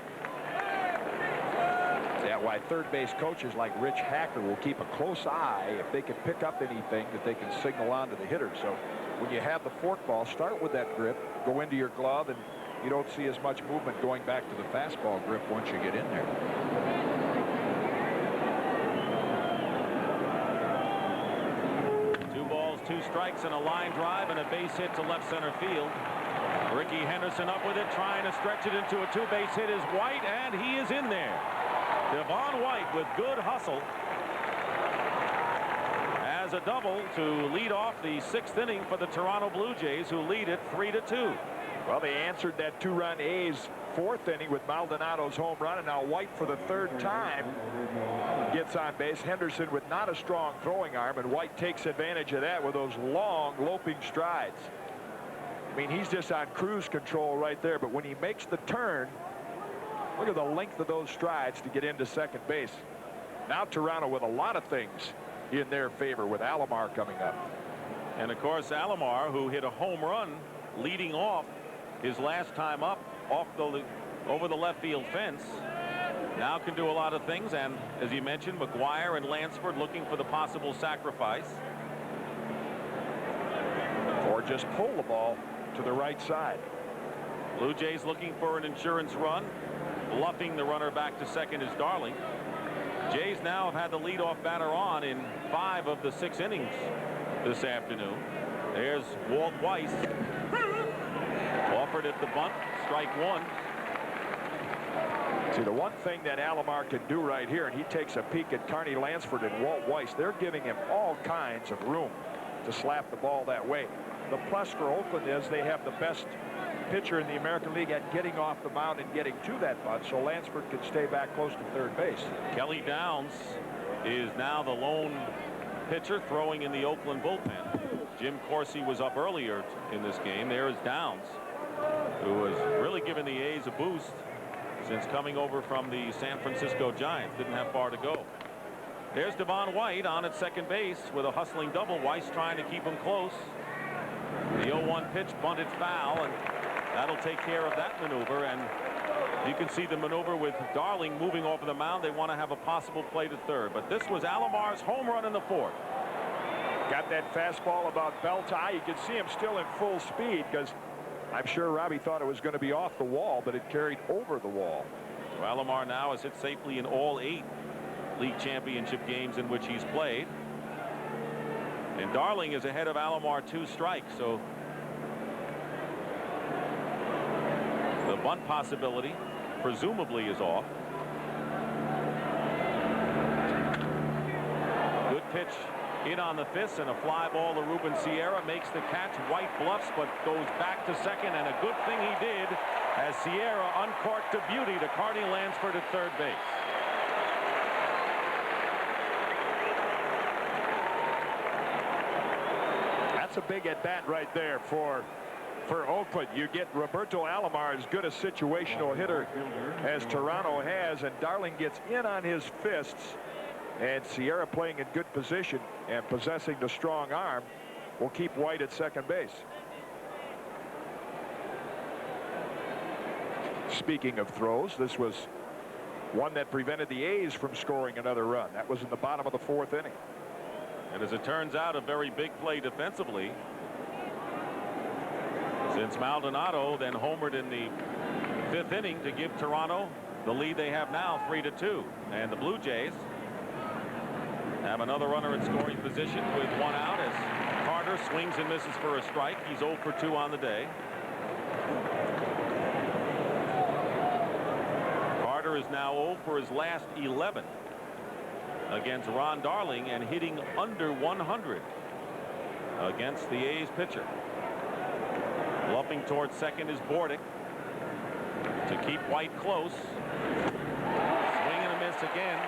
Yeah, why third base coaches like Rich Hacker will keep a close eye if they can pick up anything that they can signal on to the hitter. So when you have the forkball, start with that grip, go into your glove, and you don't see as much movement going back to the fastball grip once you get in there. Two balls, 2 strikes, and a line drive and a base hit to left center field. Ricky Henderson up with it, trying to stretch it into a 2-base hit is White, and he is in there. Devon White with good hustle as a double to lead off the 6th inning for the Toronto Blue Jays, who lead it 3-2. Well, they answered that 2-run A's 4th inning with Maldonado's home run, and now White for the 3rd time gets on base. Henderson with not a strong throwing arm, and White takes advantage of that with those long loping strides. I mean, he's just on cruise control right there, but when he makes the turn, look at the length of those strides to get into second base. Now Toronto with a lot of things in their favor with Alomar coming up. And of course, Alomar, who hit a home run leading off his last time up over the left field fence, now can do a lot of things. And as you mentioned, McGuire and Lansford looking for the possible sacrifice. Or just pull the ball to the right side. Blue Jays looking for an insurance run. Bluffing the runner back to second is Darling. Jays now have had the leadoff batter on in 5 of the 6 innings this afternoon. There's Walt Weiss. Offered at the bunt, strike 1. See, the one thing that Alomar can do right here, and he takes a peek at Carney Lansford and Walt Weiss, they're giving him all kinds of room to slap the ball that way. The plus for Oakland is they have the best pitcher in the American League at getting off the mound and getting to that bunt, so Lansford can stay back close to third base. Kelly Downs is now the lone pitcher throwing in the Oakland bullpen. Jim Corsi was up earlier in this game. There is Downs, who has really given the A's a boost since coming over from the San Francisco Giants. Didn't have far to go. There's Devon White on at second base with a hustling double. Weiss trying to keep him close. The 0-1 pitch bunted foul, and that'll take care of that maneuver. And you can see the maneuver with Darling moving off of the mound. They want to have a possible play to third. But this was Alomar's home run in the 4th. Got that fastball about belt high. You can see him still in full speed because I'm sure Robbie thought it was going to be off the wall, but it carried over the wall. So Alomar now has hit safely in all 8 league championship games in which he's played. And Darling is ahead of Alomar 2 strikes, so the bunt possibility presumably is off. Good pitch in on the fist and a fly ball to Ruben Sierra. Makes the catch. White bluffs but goes back to second, and a good thing he did as Sierra uncorked to beauty to Carney Lansford at third base. That's a big at bat right there for Oakland. You get Roberto Alomar, as good a situational hitter as Toronto has, and Darling gets in on his fists, and Sierra playing in good position and possessing the strong arm will keep White at second base. Speaking of throws, this was one that prevented the A's from scoring another run. That was in the bottom of the 4th inning. And as it turns out, a very big play defensively, since Maldonado then homered in the 5th inning to give Toronto the lead they have now, 3-2. And the Blue Jays have another runner in scoring position with 1 out as Carter swings and misses for a strike. He's 0 for 2 on the day. Carter is now 0 for his last 11 against Ron Darling and hitting under 100 against the A's pitcher. Bluffing towards second is Bordick to keep White close. Swing and a miss again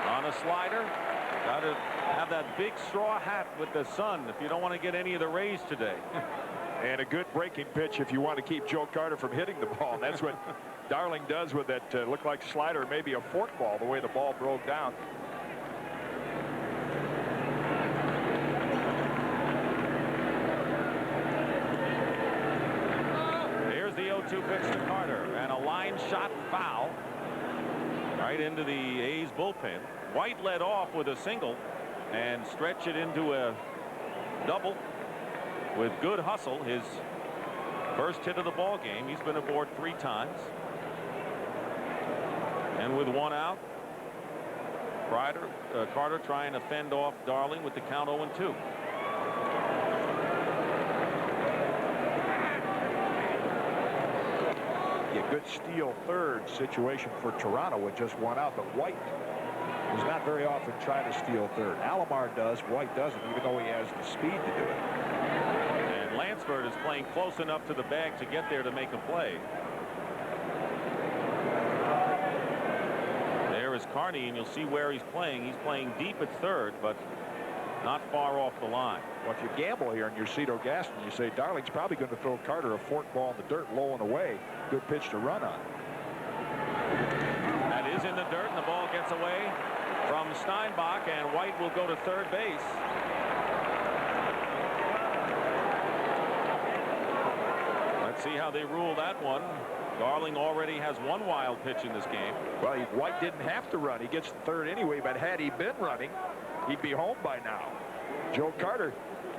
on a slider. Got to have that big straw hat with the sun if you don't want to get any of the rays today. And a good breaking pitch if you want to keep Joe Carter from hitting the ball. That's what Darling does with that looked like slider, maybe a fork ball, the way the ball broke down. Here's the 0-2 pitch to Carter, and a line shot foul right into the A's bullpen. White led off with a single and stretched it into a double with good hustle. His first hit of the ball game. He's been aboard 3 times. And with 1 out, Carter trying to fend off Darling with the count 0-2. Yeah, good steal third situation for Toronto with just 1 out, but White does not very often try to steal third. Alomar does, White doesn't, even though he has the speed to do it. And Lansford is playing close enough to the bag to get there to make a play. There is Carney, and you'll see where he's playing. He's playing deep at third, but not far off the line. Well, if you gamble here and you're Cito Gaston, you say Darling's probably going to throw Carter a fork ball in the dirt, low and away. Good pitch to run on. That is in the dirt, and the ball gets away from Steinbach, and White will go to third base. Let's see how they rule that one. Darling already has 1 wild pitch in this game. Well, White didn't have to run. He gets to third anyway, but had he been running, he'd be home by now. Joe Carter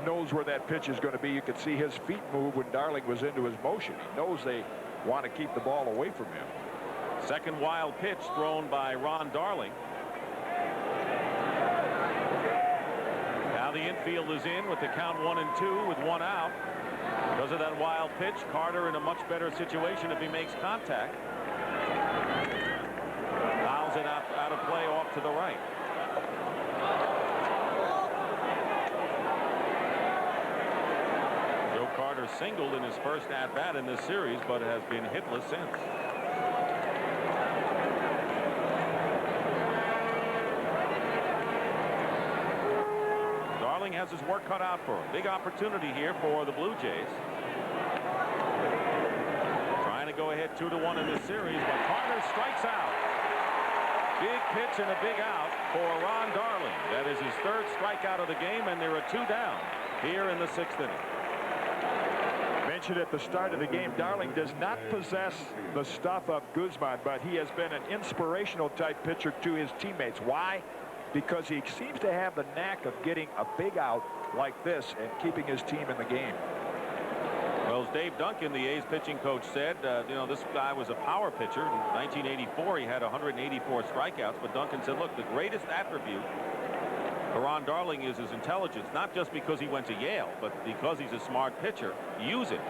knows where that pitch is going to be. You could see his feet move when Darling was into his motion. He knows they want to keep the ball away from him. Second wild pitch thrown by Ron Darling. Now the infield is in with the count 1-2 with 1 out. Because of that wild pitch, Carter in a much better situation if he makes contact. Fouls it out of play off to the right. Joe Carter singled in his first at-bat in this series, but has been hitless since. Darling has his work cut out for him. Big opportunity here for the Blue Jays. Trying to go ahead 2-1 in this series, but Carter strikes out. Big pitch and a big out for Ron Darling. That is his third strikeout of the game, and there are 2 down here in the 6th inning. Mentioned at the start of the game, Darling does not possess the stuff of Guzman, but he has been an inspirational type pitcher to his teammates. Why? Because he seems to have the knack of getting a big out like this and keeping his team in the game. Well, as Dave Duncan, the A's pitching coach, said, you know, this guy was a power pitcher. In 1984, he had 184 strikeouts, but Duncan said, look, the greatest attribute for Ron Darling is his intelligence, not just because he went to Yale, but because he's a smart pitcher. Use it.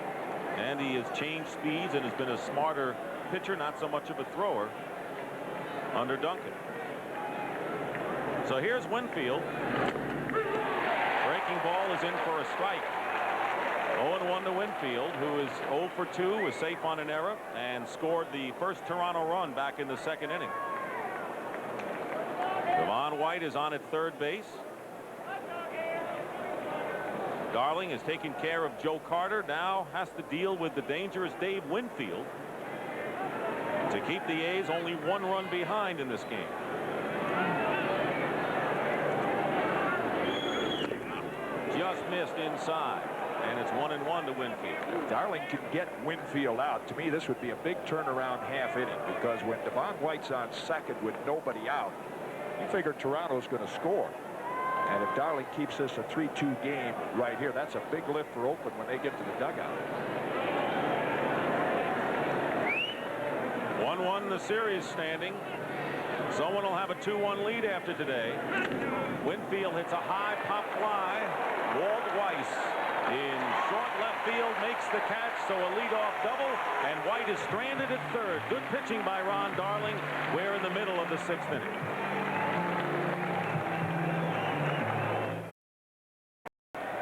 And he has changed speeds and has been a smarter pitcher, not so much of a thrower under Duncan. So here's Winfield. Breaking ball is in for a strike. 0-1 to Winfield, who is 0 for 2, was safe on an error, and scored the first Toronto run back in the 2nd inning. Devon White is on at third base. Darling has taken care of Joe Carter. Now has to deal with the dangerous Dave Winfield to keep the A's only 1 run behind in this game. Just missed inside. And it's 1-1 to Winfield. If Darling can get Winfield out, to me this would be a big turnaround half inning, because when Devon White's on second with nobody out, you figure Toronto's going to score. And if Darling keeps this a 3-2 game right here, that's a big lift for Oakland when they get to the dugout. 1-1 the series standing. Someone will have a 2-1 lead after today. Winfield hits a high pop fly. Walt Weiss in short left field makes the catch, so a leadoff double, and White is stranded at third. Good pitching by Ron Darling. We're in the middle of the 6th inning.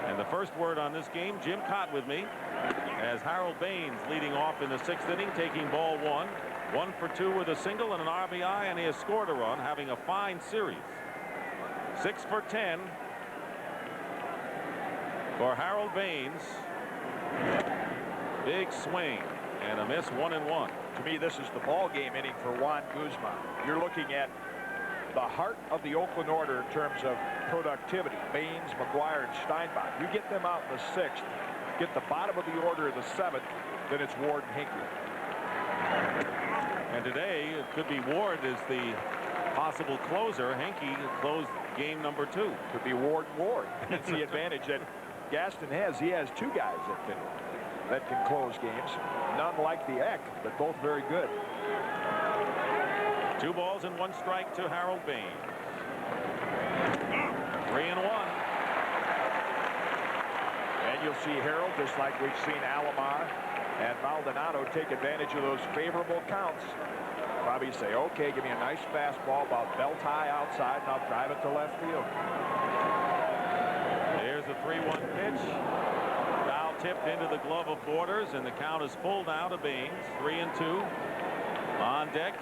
And the first word on this game, Jim Cott with me, as Harold Baines leading off in the 6th inning, taking ball 1. 1 for 2 with a single and an RBI, and he has scored a run, having a fine series. 6 for 10 for Harold Baines. Big swing and a miss. 1-1. To me, this is the ball game inning for Juan Guzman. You're looking at the heart of the Oakland order in terms of productivity. Baines, McGuire, and Steinbach. You get them out in the 6th, get the bottom of the order in the 7th, then it's Ward and Hinkle. And today it could be Ward as the possible closer. Henke closed game number 2. Could be Ward and Ward. That's the advantage that Gaston has. He has 2 guys that can close games. None like the Eck, but both very good. 2 balls and 1 strike to Harold Baines. 3-1. And you'll see Harold, just like we've seen Alomar and Maldonado, take advantage of those favorable counts. Probably say, okay, give me a nice fastball about belt high outside, and I'll drive it to left field. There's a 3-1 pitch. Foul tipped into the glove of Borders, and the count is full now to Baines. 3-2. On deck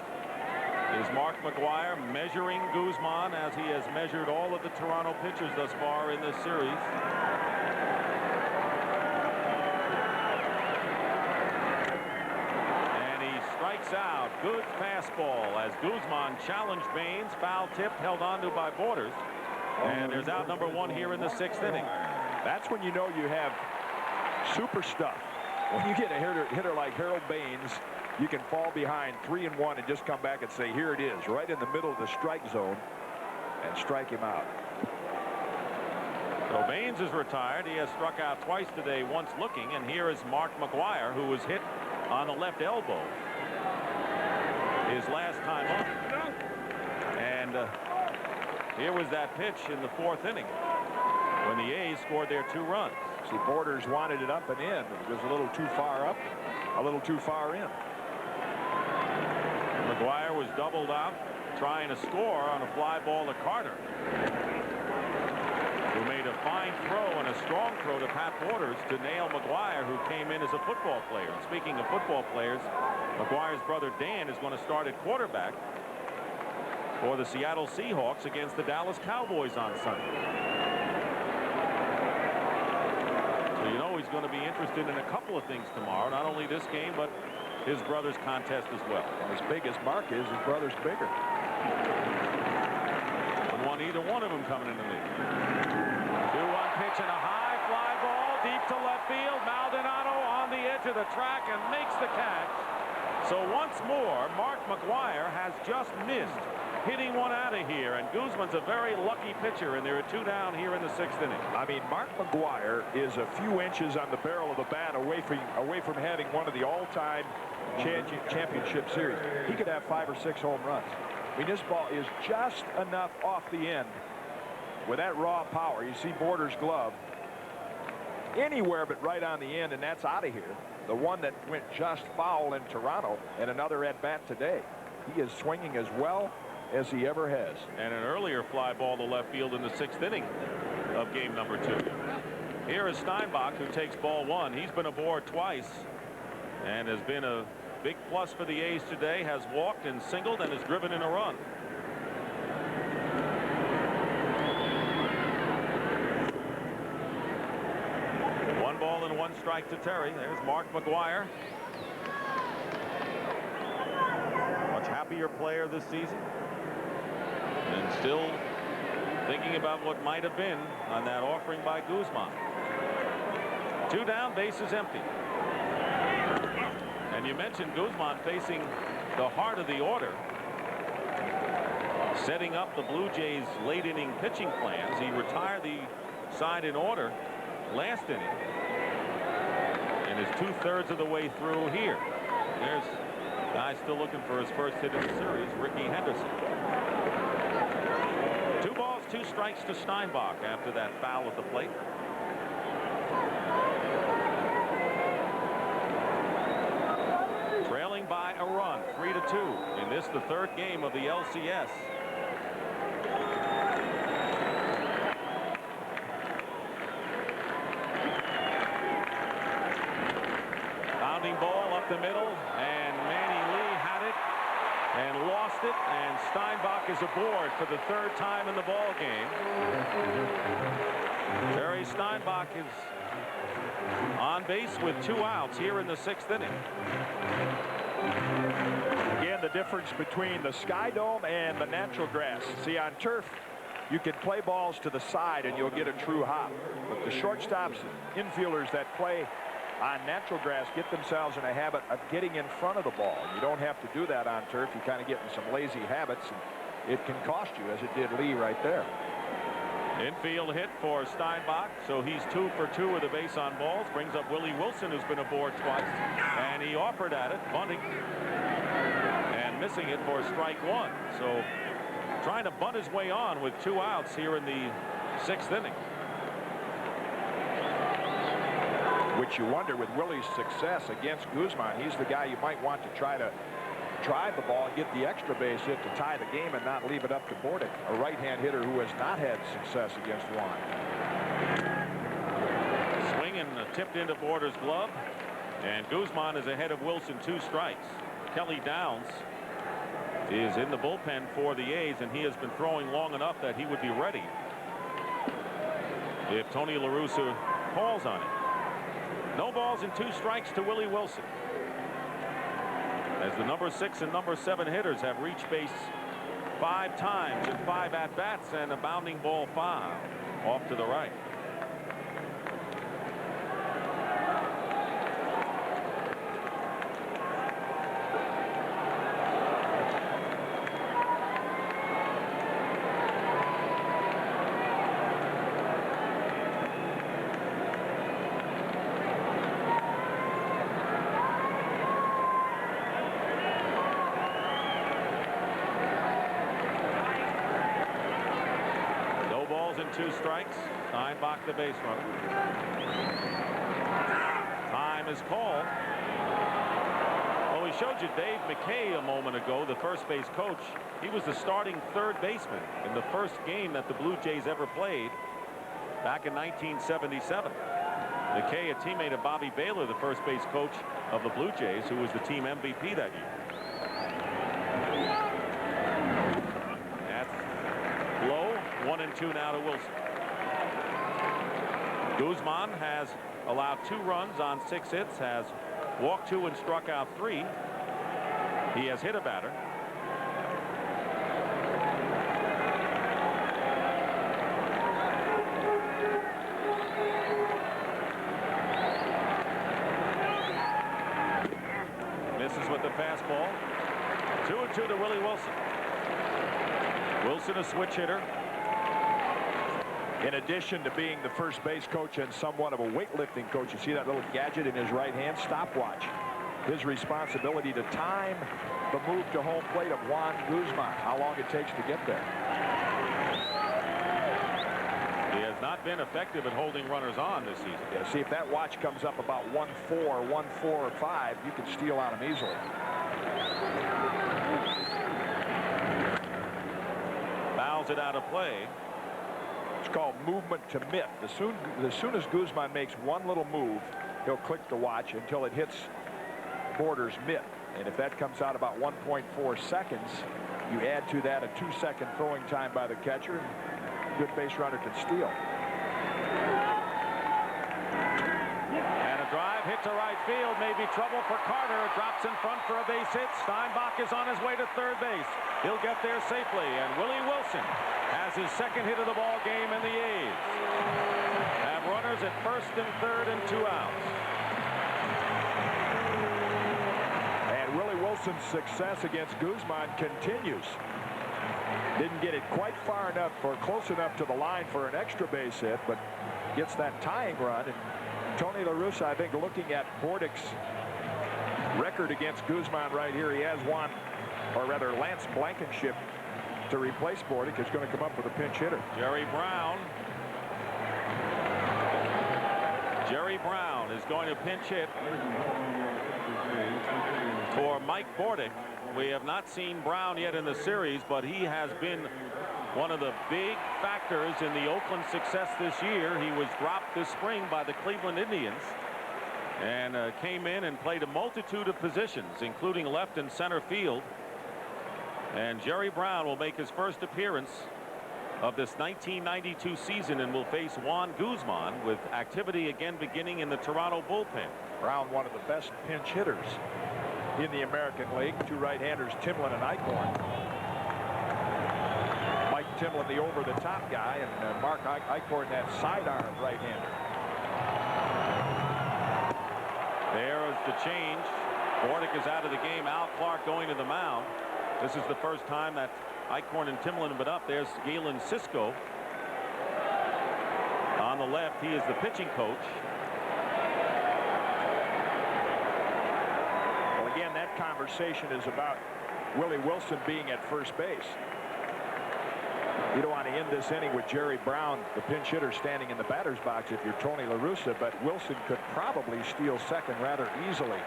is Mark McGuire, measuring Guzman as he has measured all of the Toronto pitchers thus far in this series. And he strikes out. Good fastball as Guzman challenged Baines. Foul tipped, held onto by Borders. And there's out number 1 here in the 6th inning. That's when you know you have super stuff. When you get a hitter like Harold Baines, you can fall behind 3-1 and just come back and say, here it is, right in the middle of the strike zone, and strike him out. So Baines is retired. He has struck out twice today, once looking, and here is Mark McGuire, who was hit on the left elbow his last time up. And here was that pitch in the 4th inning when the A's scored their 2 runs. See, Borders wanted it up and in. It was a little too far up, a little too far in. McGuire was doubled out trying to score on a fly ball to Carter, who made a fine throw and a strong throw to Pat Borders to nail McGuire, who came in as a football player. And speaking of football players, McGuire's brother Dan is going to start at quarterback for the Seattle Seahawks against the Dallas Cowboys on Sunday. So you know he's going to be interested in a couple of things tomorrow, not only this game, but his brother's contest as well. As big as Mark is, his brother's bigger. Wouldn't want either one of them coming in the league. 2-1 pitch and a high fly ball deep to left field. Maldonado on the edge of the track and makes the catch. So once more, Mark McGuire has just missed hitting one out of here, and Guzman's a very lucky pitcher, and there are 2 down here in the 6th inning. I mean, Mark McGuire is a few inches on the barrel of the bat away from having one of the all-time championship series. He could have 5 or 6 home runs. I mean, this ball is just enough off the end with that raw power. You see Borders' glove anywhere but right on the end, and that's out of here. The one that went just foul in Toronto, and another at bat today. He is swinging as well as he ever has. And an earlier fly ball to left field in the 6th inning of game number 2. Here is Steinbach, who takes ball 1. He's been aboard twice and has been a big plus for the A's today. Has walked and singled and has driven in a run. One ball and 1 strike to Terry. There's Mark McGuire. Much happier player this season, and still thinking about what might have been on that offering by Guzman. 2 down, bases empty. And you mentioned Guzman facing the heart of the order, setting up the Blue Jays' late inning pitching plans. He retired the side in order last inning and is 2/3 of the way through here. There's a guy still looking for his first hit in the series, Ricky Henderson. 2 balls, 2 strikes to Steinbach after that foul at the plate. Trailing by a run, 3-2 in this, the 3rd game of the LCS. Bounding ball up the middle, and Manny Lee had it and lost it, and Steinbach is aboard for the 3rd time in the ball game. Terry Steinbach is on base with 2 outs here in the 6th inning. Again, the difference between the Sky Dome and the natural grass. See, on turf, you can play balls to the side and you'll get a true hop. But the shortstops and infielders that play on natural grass get themselves in a habit of getting in front of the ball. You don't have to do that on turf. You kind of get in some lazy habits, and it can cost you, as it did Lee right there. Infield hit for Steinbach, so he's 2 for 2 with a base on balls. Brings up Willie Wilson, who's been aboard twice, and he offered at it, bunting and missing it for strike 1. So trying to bunt his way on with 2 outs here in the 6th inning. Which you wonder, with Willie's success against Guzman, he's the guy you might want to try to drive the ball and get the extra base hit to tie the game and not leave it up to Bordick, a right-hand hitter who has not had success against Juan. Swing and tipped into Borders' glove, and Guzman is ahead of Wilson, 2 strikes. Kelly Downs is in the bullpen for the A's, and he has been throwing long enough that he would be ready if Tony La Russa calls on him. No balls and 2 strikes to Willie Wilson, as the number 6 and number 7 hitters have reached base 5 times in 5 at-bats, and a bounding ball foul off to the right. 2 strikes. Steinbach, the base runner. Time is called. Well, we showed you Dave McKay a moment ago, the first base coach. He was the starting third baseman in the first game that the Blue Jays ever played back in 1977. McKay, a teammate of Bobby Baylor, the first base coach of the Blue Jays, who was the team MVP that year. That's low. 1-2 now to Wilson. Guzman has allowed 2 runs on 6 hits, has walked 2 and struck out 3. He has hit a batter. Misses with the fastball. 2-2 to Willie Wilson. Wilson, a switch hitter. In addition to being the first base coach and somewhat of a weightlifting coach, you see that little gadget in his right hand, stopwatch. His responsibility to time the move to home plate of Juan Guzman, how long it takes to get there. He has not been effective at holding runners on this season. Yeah, see, if that watch comes up about 1-4, 1-4 or 5, you can steal on him easily. Fouls it out of play. It's called movement to mitt. As soon as Guzman makes one little move, he'll click the watch until it hits Border's mitt. And if that comes out about 1.4 seconds, you add to that a 2-second throwing time by the catcher, and good base runner can steal. And a drive hit to right field. Maybe trouble for Carter. Drops in front for a base hit. Steinbach is on his way to third base. He'll get there safely. And Willie Wilson has his second hit of the ball game, and the A's have runners at first and third and 2 outs. And Willie Wilson's success against Guzman continues. Didn't get it quite far enough or close enough to the line for an extra base hit, but gets that tying run. And Tony La Russa, I think, looking at Bordick's record against Guzman right here, he has one, or rather Lance Blankenship to replace Bordick, is going to come up with a pinch hitter. Jerry Brown is going to pinch hit for Mike Bordick. We have not seen Brown yet in the series, but he has been one of the big factors in the Oakland success this year. He was dropped this spring by the Cleveland Indians and came in and played a multitude of positions, including left and center field. And Jerry Brown will make his first appearance of this 1992 season and will face Juan Guzman, with activity again beginning in the Toronto bullpen. Brown, one of the best pinch hitters in the American League. 2 right-handers, Timlin and Eichhorn. Mike Timlin, the over-the-top guy, and Mark Eichhorn, that sidearm right-hander. There is the change. Bordick is out of the game. Al Clark going to the mound. This is the first time that Eichhorn and Timlin have been up. There's Galen Cisco on the left. He is the pitching coach. Well, again, that conversation is about Willie Wilson being at first base. You don't want to end this inning with Jerry Brown, the pinch hitter, standing in the batter's box if you're Tony La Russa, but Wilson could probably steal second rather easily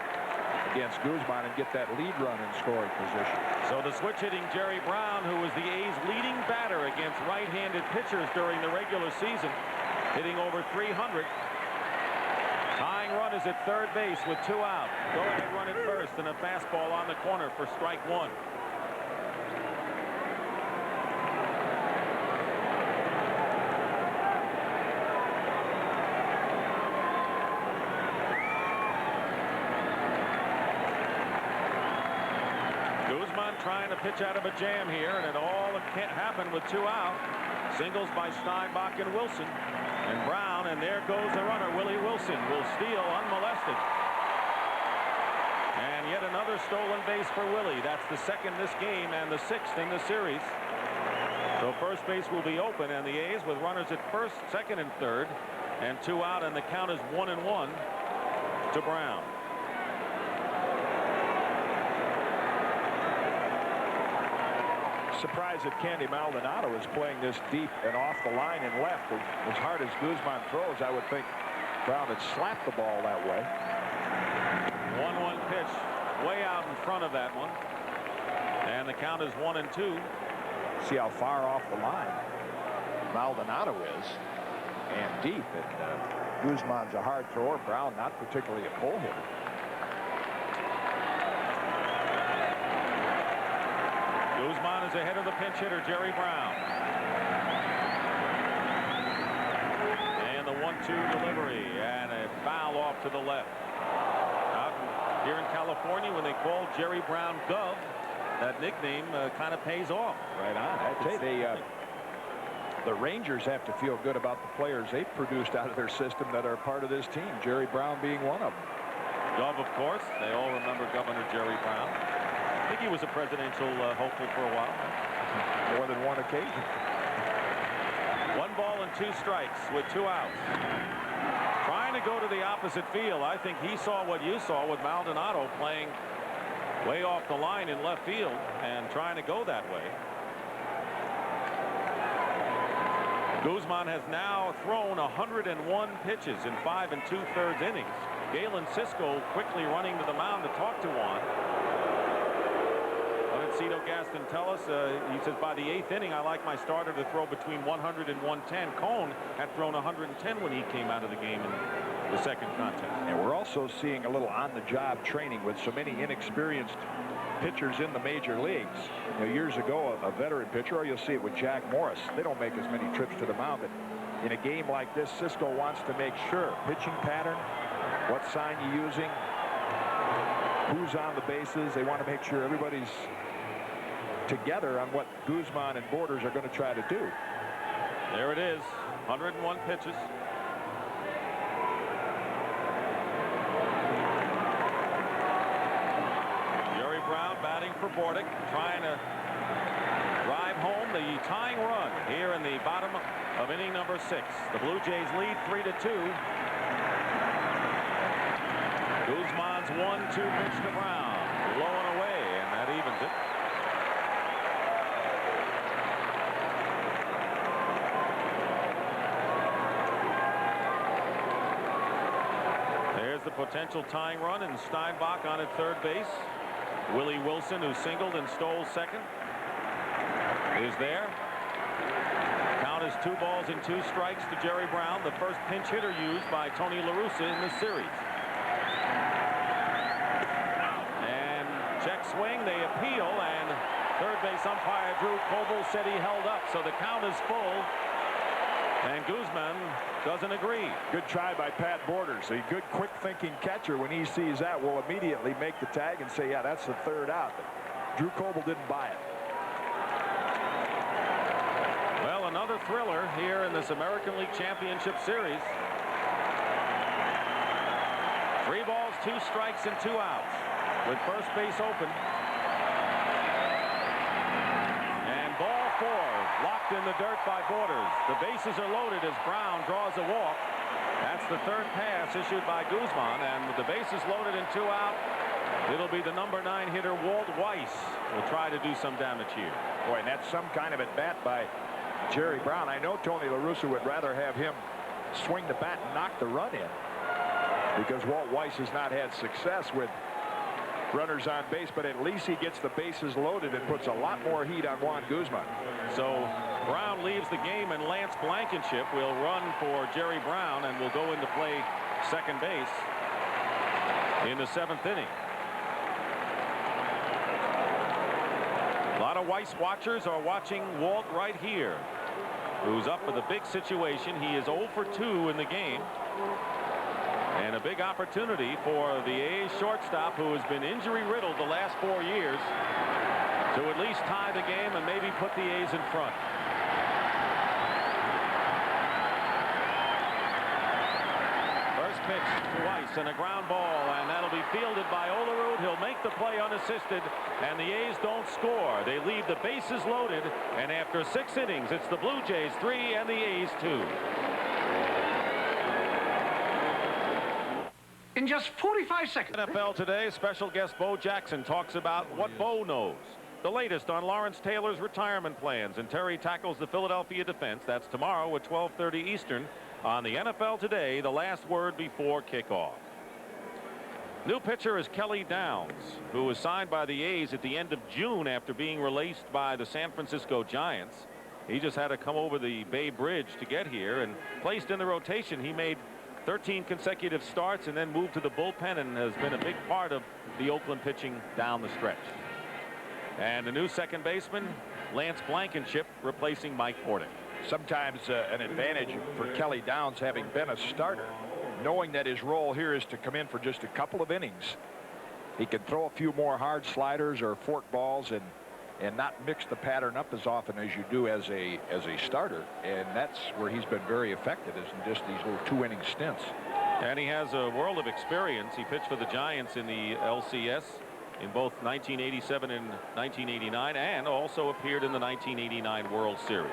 against Guzman and get that lead run in scoring position. So the switch hitting Jerry Brown, who was the A's leading batter against right-handed pitchers during the regular season, hitting over 300. Tying run is at third base with 2 out. Go ahead run at first, and a fastball on the corner for strike 1. Trying to pitch out of a jam here, and it all can't happen with 2 out. Singles by Steinbach and Wilson and Brown, and there goes the runner. Willie Wilson will steal unmolested. And yet another stolen base for Willie. That's the second this game and the 6th in the series. So first base will be open, and the A's with runners at first, second, and third, and 2 out, and the count is 1-1 to Brown. surprised that Candy Maldonado is playing this deep and off the line and left. As hard as Guzman throws, I would think Brown had slapped the ball that way. 1-1 pitch way out in front of that one. And the count is 1-2. See how far off the line Maldonado is, and deep. And Guzman's a hard thrower. Brown not particularly a pull hitter. Guzman is ahead of the pinch hitter, Jerry Brown. And the 1-2 delivery, and a foul off to the left. Out here in California, when they call Jerry Brown Gov, that nickname kind of pays off. Right on. I'd say the Rangers have to feel good about the players they've produced out of their system that are part of this team, Jerry Brown being one of them. Gov, of course. They all remember Governor Jerry Brown. I think he was a presidential hopeful for a while. More than one occasion. 1 ball and 2 strikes with 2 outs. Trying to go to the opposite field. I think he saw what you saw with Maldonado playing way off the line in left field and trying to go that way. Guzman has now thrown 101 pitches in 5 2/3 innings. Galen Cisco quickly running to the mound to talk to Juan. What did Cito Gaston tell us? He says, by the 8th inning, I like my starter to throw between 100 and 110. Cone had thrown 110 when he came out of the game in the second contest. And we're also seeing a little on-the-job training with so many inexperienced pitchers in the major leagues. You know, years ago, a veteran pitcher, or you'll see it with Jack Morris, they don't make as many trips to the mound. But in a game like this, Cisco wants to make sure pitching pattern, what sign you're using, who's on the bases. They want to make sure everybody's together on what Guzman and Borders are going to try to do. There it is, 101 pitches. Jerry Brown batting for Bordick, trying to drive home the tying run here in the bottom of inning number 6. The Blue Jays lead 3-2. Guzman's 1-2 pitch to Brown, low and away, and that evens it. There's the potential tying run, and Steinbach on at third base. Willie Wilson, who singled and stole second, is there. Count is 2 balls and 2 strikes to Jerry Brown, the first pinch hitter used by Tony La Russa in this series. And check swing, they appeal, and third base umpire Drew Coble said he held up, so the count is full. And Guzman doesn't agree. Good try by Pat Borders. A good quick-thinking catcher, when he sees that, will immediately make the tag and say, yeah, that's the 3rd out. But Drew Coble didn't buy it. Well, another thriller here in this American League Championship Series. 3 balls, 2 strikes, and 2 outs with first base open. Ball 4, locked in the dirt by Borders. The bases are loaded as Brown draws a walk. That's the 3rd pass issued by Guzman, and with the bases loaded and 2 out, it'll be the number 9 hitter, Walt Weiss, will try to do some damage here. Boy, and that's some kind of at bat by Jerry Brown. I know Tony La Russa would rather have him swing the bat and knock the run in, because Walt Weiss has not had success with runners on base, but at least he gets the bases loaded and puts a lot more heat on Juan Guzman. So Brown leaves the game, and Lance Blankenship will run for Jerry Brown and will go into play second base in the 7th inning. A lot of Weiss watchers are watching Walt right here, who's up with a big situation. He is 0 for 2 in the game. And a big opportunity for the A's shortstop, who has been injury-riddled the last 4 years, to at least tie the game and maybe put the A's in front. First pitch to Weiss, and a ground ball, and that'll be fielded by Olerud. He'll make the play unassisted, and the A's don't score. They leave the bases loaded, and after 6 innings, it's the Blue Jays 3 and the A's 2. In just 45 seconds. NFL Today, special guest Bo Jackson talks about what Bo knows. The latest on Lawrence Taylor's retirement plans, and Terry tackles the Philadelphia defense. That's tomorrow at 12:30 Eastern on the NFL Today, the last word before kickoff. New pitcher is Kelly Downs, who was signed by the A's at the end of June after being released by the San Francisco Giants. He just had to come over the Bay Bridge to get here and placed in the rotation. He made 13 consecutive starts and then moved to the bullpen and has been a big part of the Oakland pitching down the stretch. And the new second baseman, Lance Blankenship, replacing Mike Porter. Sometimes an advantage for Kelly Downs, having been a starter, knowing that his role here is to come in for just a couple of innings. He can throw a few more hard sliders or fork balls and not mix the pattern up as often as you do as a starter, and that's where he's been very effective, is in just these little 2-inning stints. And he has a world of experience. He pitched for the Giants in the LCS in both 1987 and 1989, and also appeared in the 1989 World Series.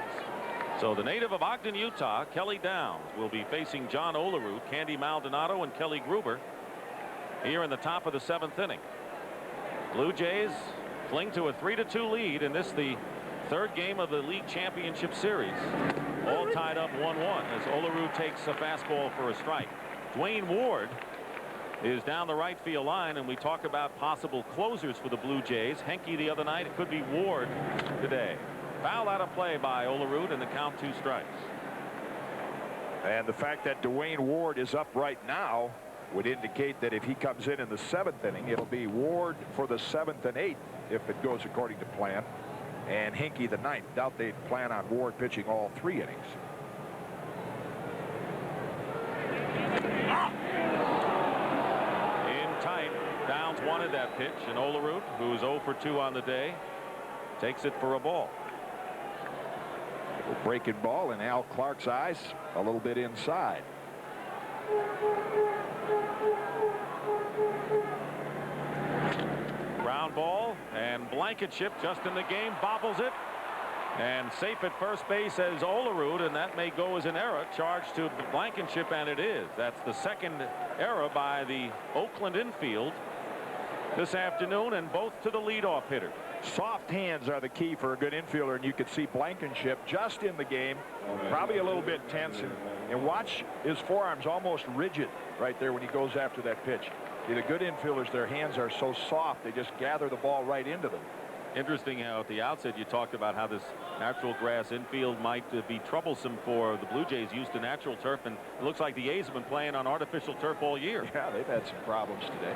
So the native of Ogden, Utah, Kelly Downs, will be facing John Olerud, Candy Maldonado, and Kelly Gruber here in the top of the 7th inning. Blue Jays cling to a 3-2 lead, and this the third game of the league championship series. All tied up 1-1 as Olerud takes a fastball for a strike. Dwayne Ward is down the right field line, and we talk about possible closers for the Blue Jays. Henke the other night. It could be Ward today. Foul out of play by Olerud, and the count 2 strikes. And the fact that Dwayne Ward is up right now would indicate that if he comes in the 7th inning, it'll be Ward for the 7th and 8th if it goes according to plan, and Henke the 9th. Doubt they'd plan on Ward pitching all 3 innings. Tight. Downs wanted that pitch, and Olerud, who's 0 for 2 on the day, takes it for a ball. Breaking ball in Al Clark's eyes, a little bit inside. Ground ball, and Blankenship just in the game bobbles it, and safe at first base as Olerud, and that may go as an error charged to Blankenship, and it is. That's the second error by the Oakland infield this afternoon, and both to the leadoff hitter. Soft hands are the key for a good infielder, and you could see Blankenship just in the game, probably a little bit tense, and watch his forearms almost rigid right there when he goes after that pitch. The good infielders, their hands are so soft, they just gather the ball right into them. Interesting how at the outset you talked about how this natural grass infield might be troublesome for the Blue Jays used to natural turf, and it looks like the A's have been playing on artificial turf all year. Yeah, they've had some problems today.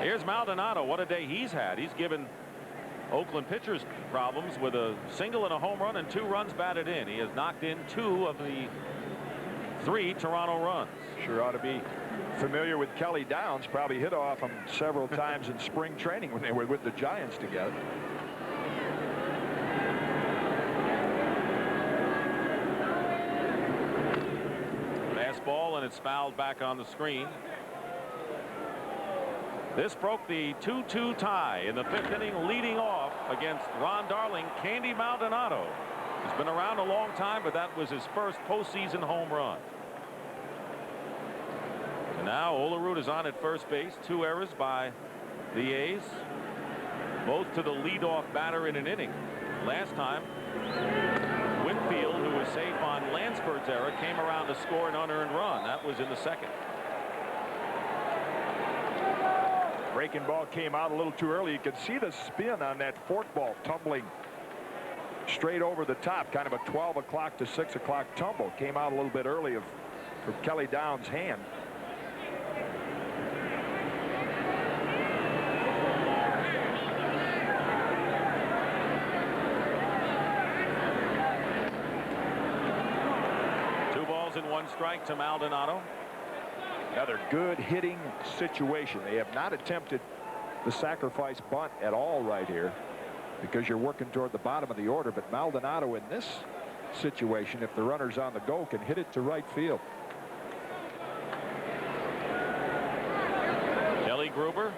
Here's Maldonado. What a day he's had. He's given Oakland pitchers problems with a single and a home run and 2 runs batted in. He has knocked in 2 of the 3 Toronto runs. Sure ought to be familiar with Kelly Downs. Probably hit off him several times in spring training when they were with the Giants together. Fastball, and it's fouled back on the screen. This broke the 2-2 tie in the 5th inning, leading off against Ron Darling. Candy Maldonado. He's been around a long time, but that was his first postseason home run. And now Olerud is on at first base. 2 errors by the A's, both to the leadoff batter in an inning. Last time, Winfield, who was safe on Lansford's error, came around to score an unearned run. That was in the 2nd. Breaking ball came out a little too early. You could see the spin on that fork ball tumbling straight over the top, kind of a 12 o'clock to 6 o'clock tumble. Came out a little bit early from Kelly Downs' hand. Two balls and 1 strike to Maldonado. Another good hitting situation. They have not attempted the sacrifice bunt at all right here because you're working toward the bottom of the order. But Maldonado in this situation, if the runner's on the go, can hit it to right field. Kelly Gruber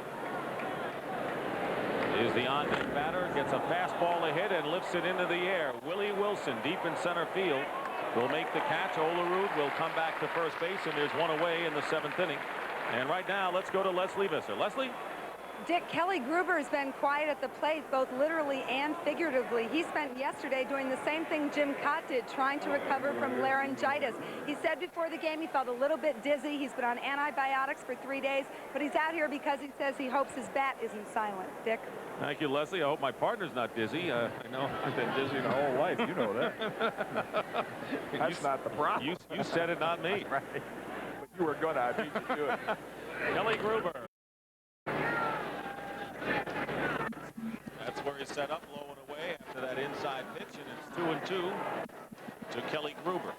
is the on-deck batter, gets a fastball to hit and lifts it into the air. Willie Wilson deep in center field will make the catch. Olerud will come back to first base, and there's 1 away in the 7th inning. And right now, let's go to Leslie Visser. Leslie? Dick, Kelly Gruber has been quiet at the plate, both literally and figuratively. He spent yesterday doing the same thing Jim Cott did, trying to recover from laryngitis. He said before the game he felt a little bit dizzy. He's been on antibiotics for 3 days, but he's out here because he says he hopes his bat isn't silent. Dick? Thank you, Leslie. I hope my partner's not dizzy. I know I've been dizzy my whole life. You know that. That's not the problem. You said it, not me. Right. But you were going to. I beat you to it. Kelly Gruber. That's where he set up, low and away after that inside pitch, and it's 2-2 to Kelly Gruber.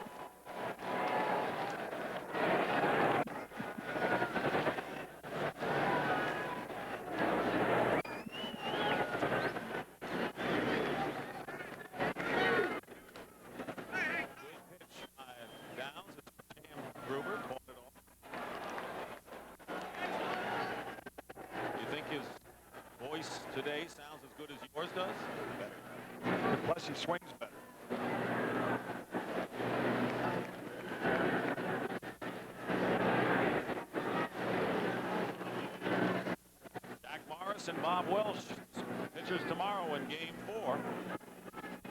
Today sounds as good as yours does. Better. Plus he swings better. Jack Morris and Bob Welsh, pitchers tomorrow in Game 4.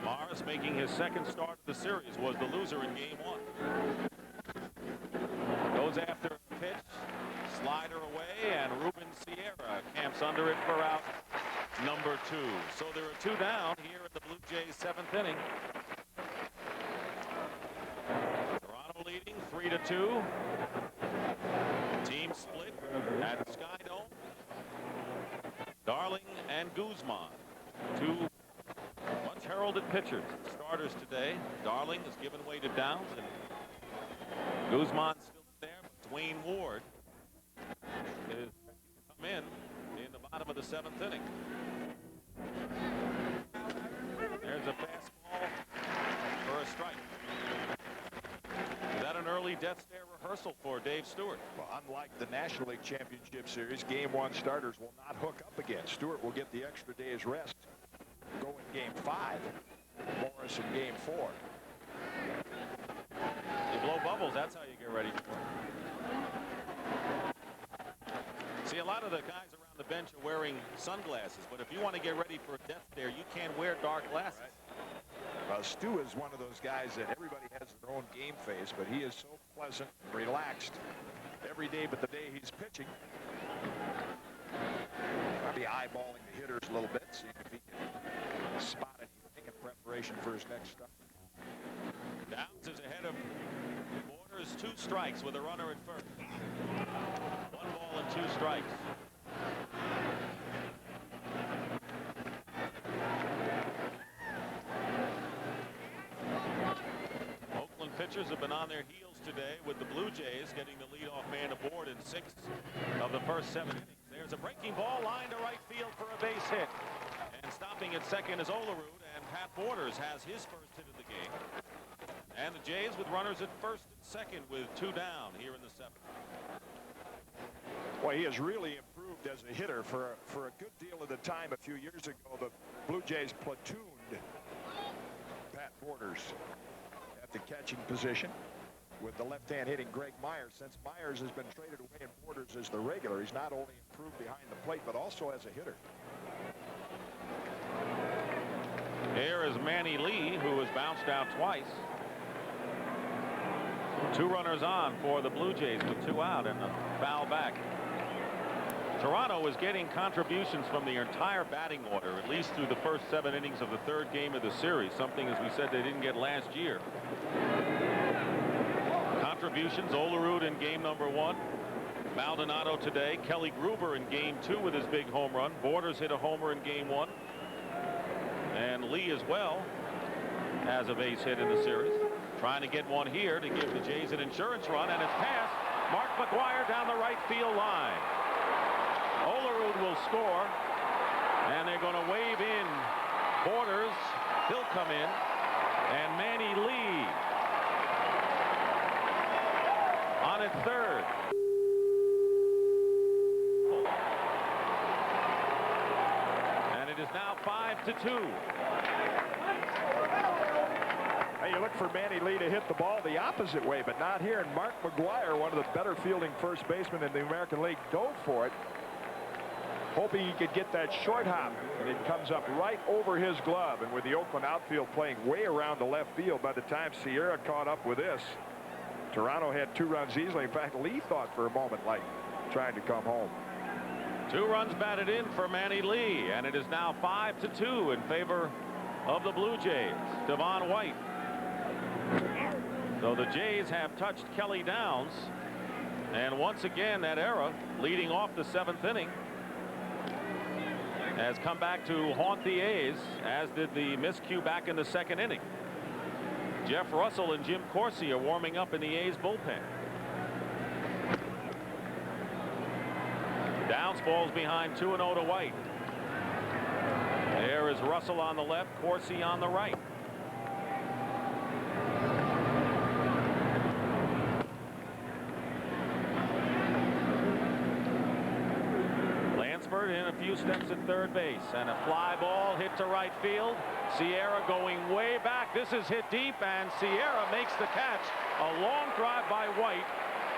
Morris, making his second start of the series, was the loser in Game 1. Goes after a pitch, slider away, and Ruben Sierra camps under it for out number 2. So there are 2 down here in the Blue Jays' 7th inning. Toronto leading 3-2. Team split at Skydome. Darling and Guzman, 2 much heralded pitchers, starters today. Darling has given way to Downs, and Guzman's still there, but Dwayne Ward is come in the bottom of the 7th inning. There's a fastball for a strike. Is that an early death stare rehearsal for Dave Stewart? Well, unlike the National League Championship Series, Game 1 starters will not hook up again. Stewart will get the extra day's rest. Go in Game 5. Morris in Game 4. You blow bubbles, that's how you get ready for it. See, a lot of the guys around the bench are wearing sunglasses, but if you want to get ready for a death stare, you can't wear dark glasses. Right. Well, Stu is one of those guys that everybody has their own game face, but he is so pleasant, relaxed every day but the day he's pitching. I'll be eyeballing the hitters a little bit, seeing if he can spot anything in preparation for his next start. Downs is ahead of Borders, 2 strikes with a runner at first. 1 ball and 2 strikes. Oakland pitchers have been on their heels today, with the Blue Jays getting the leadoff man aboard in 6 of the first 7 innings. There's a breaking ball, line to right field for a base hit. And stopping at second is Olerud, and Pat Borders has his first hit of the game. And the Jays with runners at first and second with 2 down here in the 7th. Well, he has really improved as a hitter. For a good deal of the time a few years ago, the Blue Jays platooned Pat Borders at the catching position with the left-hand hitting Greg Myers. Since Myers has been traded away and Borders is the regular, he's not only improved behind the plate but also as a hitter. Here is Manny Lee, who has bounced out twice. 2 runners on for the Blue Jays with 2 out and a foul back. Toronto is getting contributions from the entire batting order, at least through the first 7 innings of the 3rd game of the series, something, as we said, they didn't get last year. Contributions: Olerud in game number 1, Maldonado today, Kelly Gruber in game 2 with his big home run, Borders hit a homer in game 1, and Lee as well has a base hit in the series. Trying to get one here to give the Jays an insurance run, and it's passed. Mark McGwire down the right field line. Olerud will score, and they're going to wave in Borders. He'll come in, and Manny Lee on at 3rd. And it is now 5-2. Hey, you look for Manny Lee to hit the ball the opposite way, but not here. And Mark McGwire, one of the better fielding first basemen in the American League, dove for it. hoping he could get that short hop, and it comes up right over his glove. And with the Oakland outfield playing way around the left field, by the time Sierra caught up with this, Toronto had 2 runs easily. In fact, Lee thought for a moment like trying to come home. 2 runs batted in for Manny Lee, and it is now 5-2 in favor of the Blue Jays. Devon White. So the Jays have touched Kelly Downs, and once again that era leading off the 7th inning has come back to haunt the A's, as did the miscue back in the 2nd inning. Jeff Russell and Jim Corsi are warming up in the A's bullpen. Downs falls behind 2-0 to White. There is Russell on the left, Corsi on the right. Lansford in a few steps at third base, and a fly ball hit to right field. Sierra going way back. This is hit deep, and Sierra makes the catch. A long drive by White,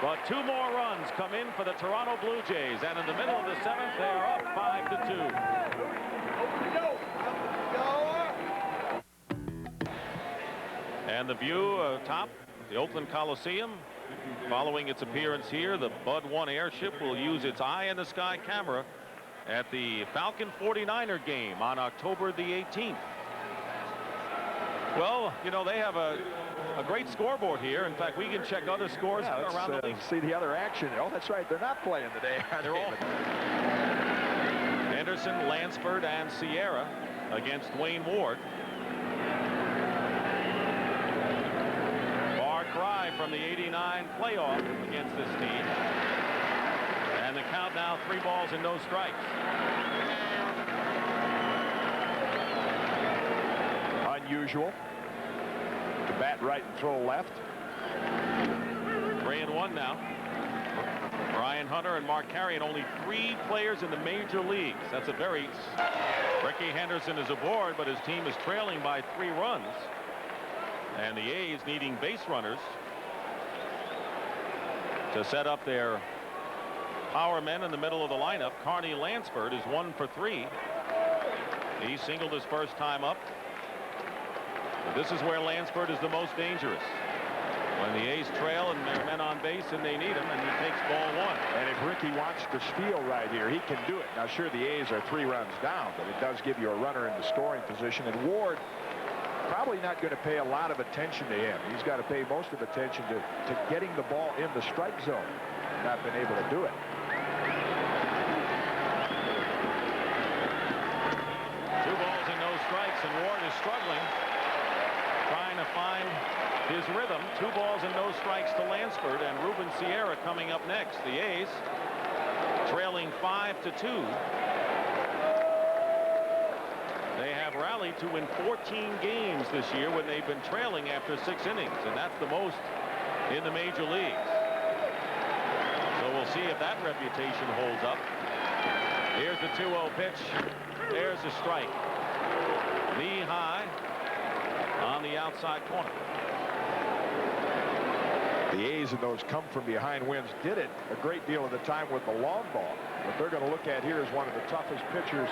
but 2 more runs come in for the Toronto Blue Jays, and in the middle of the 7th they are up 5-2. And the view atop the Oakland Coliseum following its appearance here, the Bud 1 airship will use its eye in the sky camera at the Falcon 49er game on October the 18th. Well, you know, they have a great scoreboard here. In fact, we can check other scores around the league. See the other action. Oh, that's right. They're not playing today. They're all Henderson, Lansford, and Sierra against Wayne Ward. Far cry from the '89 playoff against this team. And the count now 3 balls and no strikes. Unusual to bat right and throw left. 3-1 now. Brian Hunter and Mark Carrion, only 3 players in the major leagues. That's a very... Ricky Henderson is aboard, but his team is trailing by 3 runs. And the A's needing base runners to set up their power men in the middle of the lineup. Carney Lansford is 1 for 3. He singled his first time up. But this is where Lansford is the most dangerous. When the A's trail and there are men on base and they need him, and he takes ball 1. And if Ricky wants to steal right here, he can do it. Now, sure, the A's are 3 runs down, but it does give you a runner in the scoring position. And Ward probably not going to pay a lot of attention to him. He's got to pay most of attention to getting the ball in the strike zone. Not been able to do it. 2 balls and no strikes, and Ward is struggling, trying to find his rhythm. 2 balls and no strikes to Lansford, and Ruben Sierra coming up next. The A's trailing 5-2. They have rallied to win 14 games this year when they've been trailing after 6 innings, and that's the most in the major leagues. So we'll see if that reputation holds up. Here's the 2-0 pitch. There's a strike. Knee high on the outside corner. The A's in those come from behind wins did it a great deal of the time with the long ball. What they're going to look at here is one of the toughest pitchers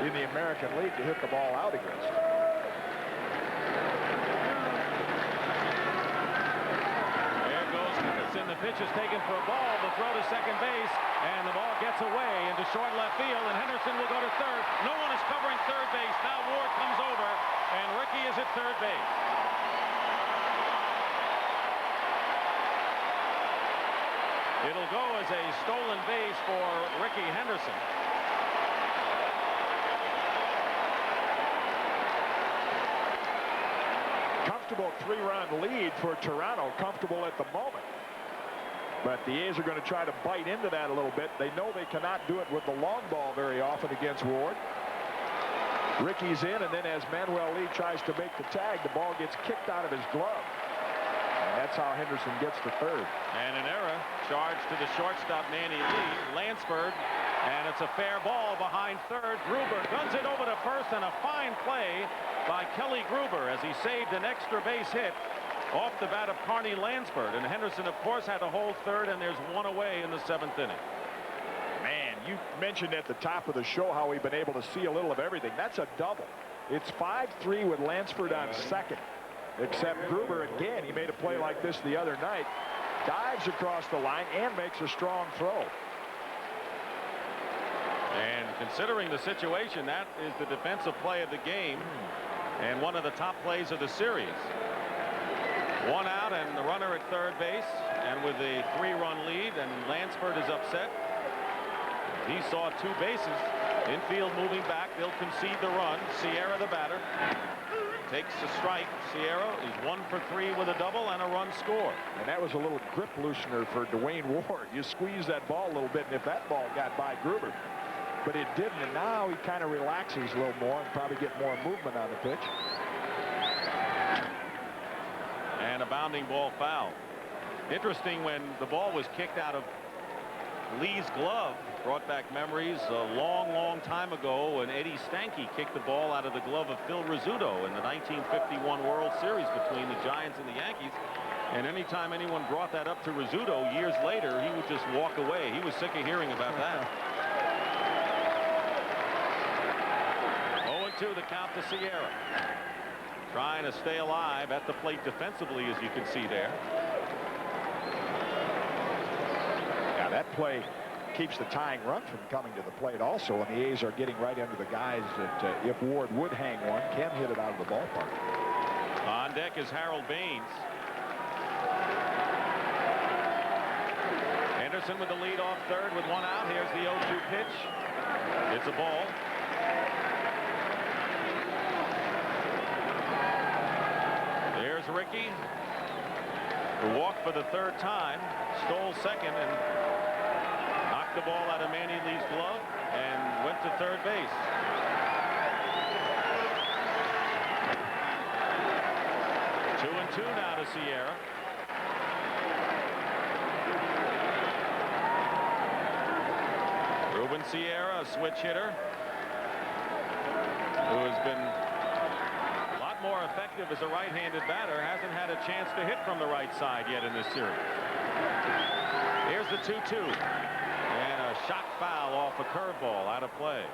in the American League to hit the ball out against. There goes Henderson. The pitch is taken for a ball. The throw to second base, and the ball gets away into short left field, and Henderson will go to third. No one is covering third base. Now Ward comes over, and Ricky is at third base. It'll go as a stolen base for Ricky Henderson. Comfortable 3-run lead for Toronto. Comfortable at the moment. But the A's are going to try to bite into that a little bit. They know they cannot do it with the long ball very often against Ward. Ricky's in, and then as Manuel Lee tries to make the tag, the ball gets kicked out of his glove. And that's how Henderson gets to third. And an error charged to the shortstop, Manny Lee. Lansford, and it's a fair ball behind third. Gruber guns it over to first, and a fine play by Kelly Gruber as he saved an extra base hit off the bat of Carney Lansford. And Henderson, of course, had to hold third, and there's 1 away in the 7th inning. Man, You mentioned at the top of the show how we've been able to see a little of everything. That's a double. It's 5-3 with Lansford on second. Except Gruber, again, he made a play like this the other night. Dives across the line and makes a strong throw. And considering the situation, that is the defensive play of the game and one of the top plays of the series. One out and the runner at third base, and with a 3-run lead, and Lansford is upset. He saw 2 bases. Infield moving back. They'll concede the run. Sierra, the batter, takes a strike. Sierra is 1 for 3 with a double and a run scored. And that was a little grip loosener for Dwayne Ward. You squeeze that ball a little bit, and if that ball got by Gruber. But it didn't, and now he kind of relaxes a little more and probably get more movement on the pitch. And a bounding ball foul. Interesting, when the ball was kicked out of Lee's glove, brought back memories a long time ago when Eddie Stanky kicked the ball out of the glove of Phil Rizzuto in the 1951 World Series between the Giants and the Yankees. And anytime anyone brought that up to Rizzuto years later, he would just walk away. He was sick of hearing about that. 0-2 the count to Sierra. Trying to stay alive at the plate defensively, as you can see there. Yeah, that play keeps the tying run from coming to the plate also, and the A's are getting right under the guys that if Ward would hang one, can hit it out of the ballpark. On deck is Harold Baines. Henderson with the lead off third with 1 out. Here's the 0-2 pitch. It's a ball. There's Ricky, who walked for the 3rd time, stole second, and knocked the ball out of Manny Lee's glove and went to third base. Two and two now to Sierra. Ruben Sierra, a switch hitter, who has been a lot more effective as a right-handed batter, hasn't had a chance to hit from the right side yet in this series. Here's the 2-2. And a shot foul off a curveball, out of play.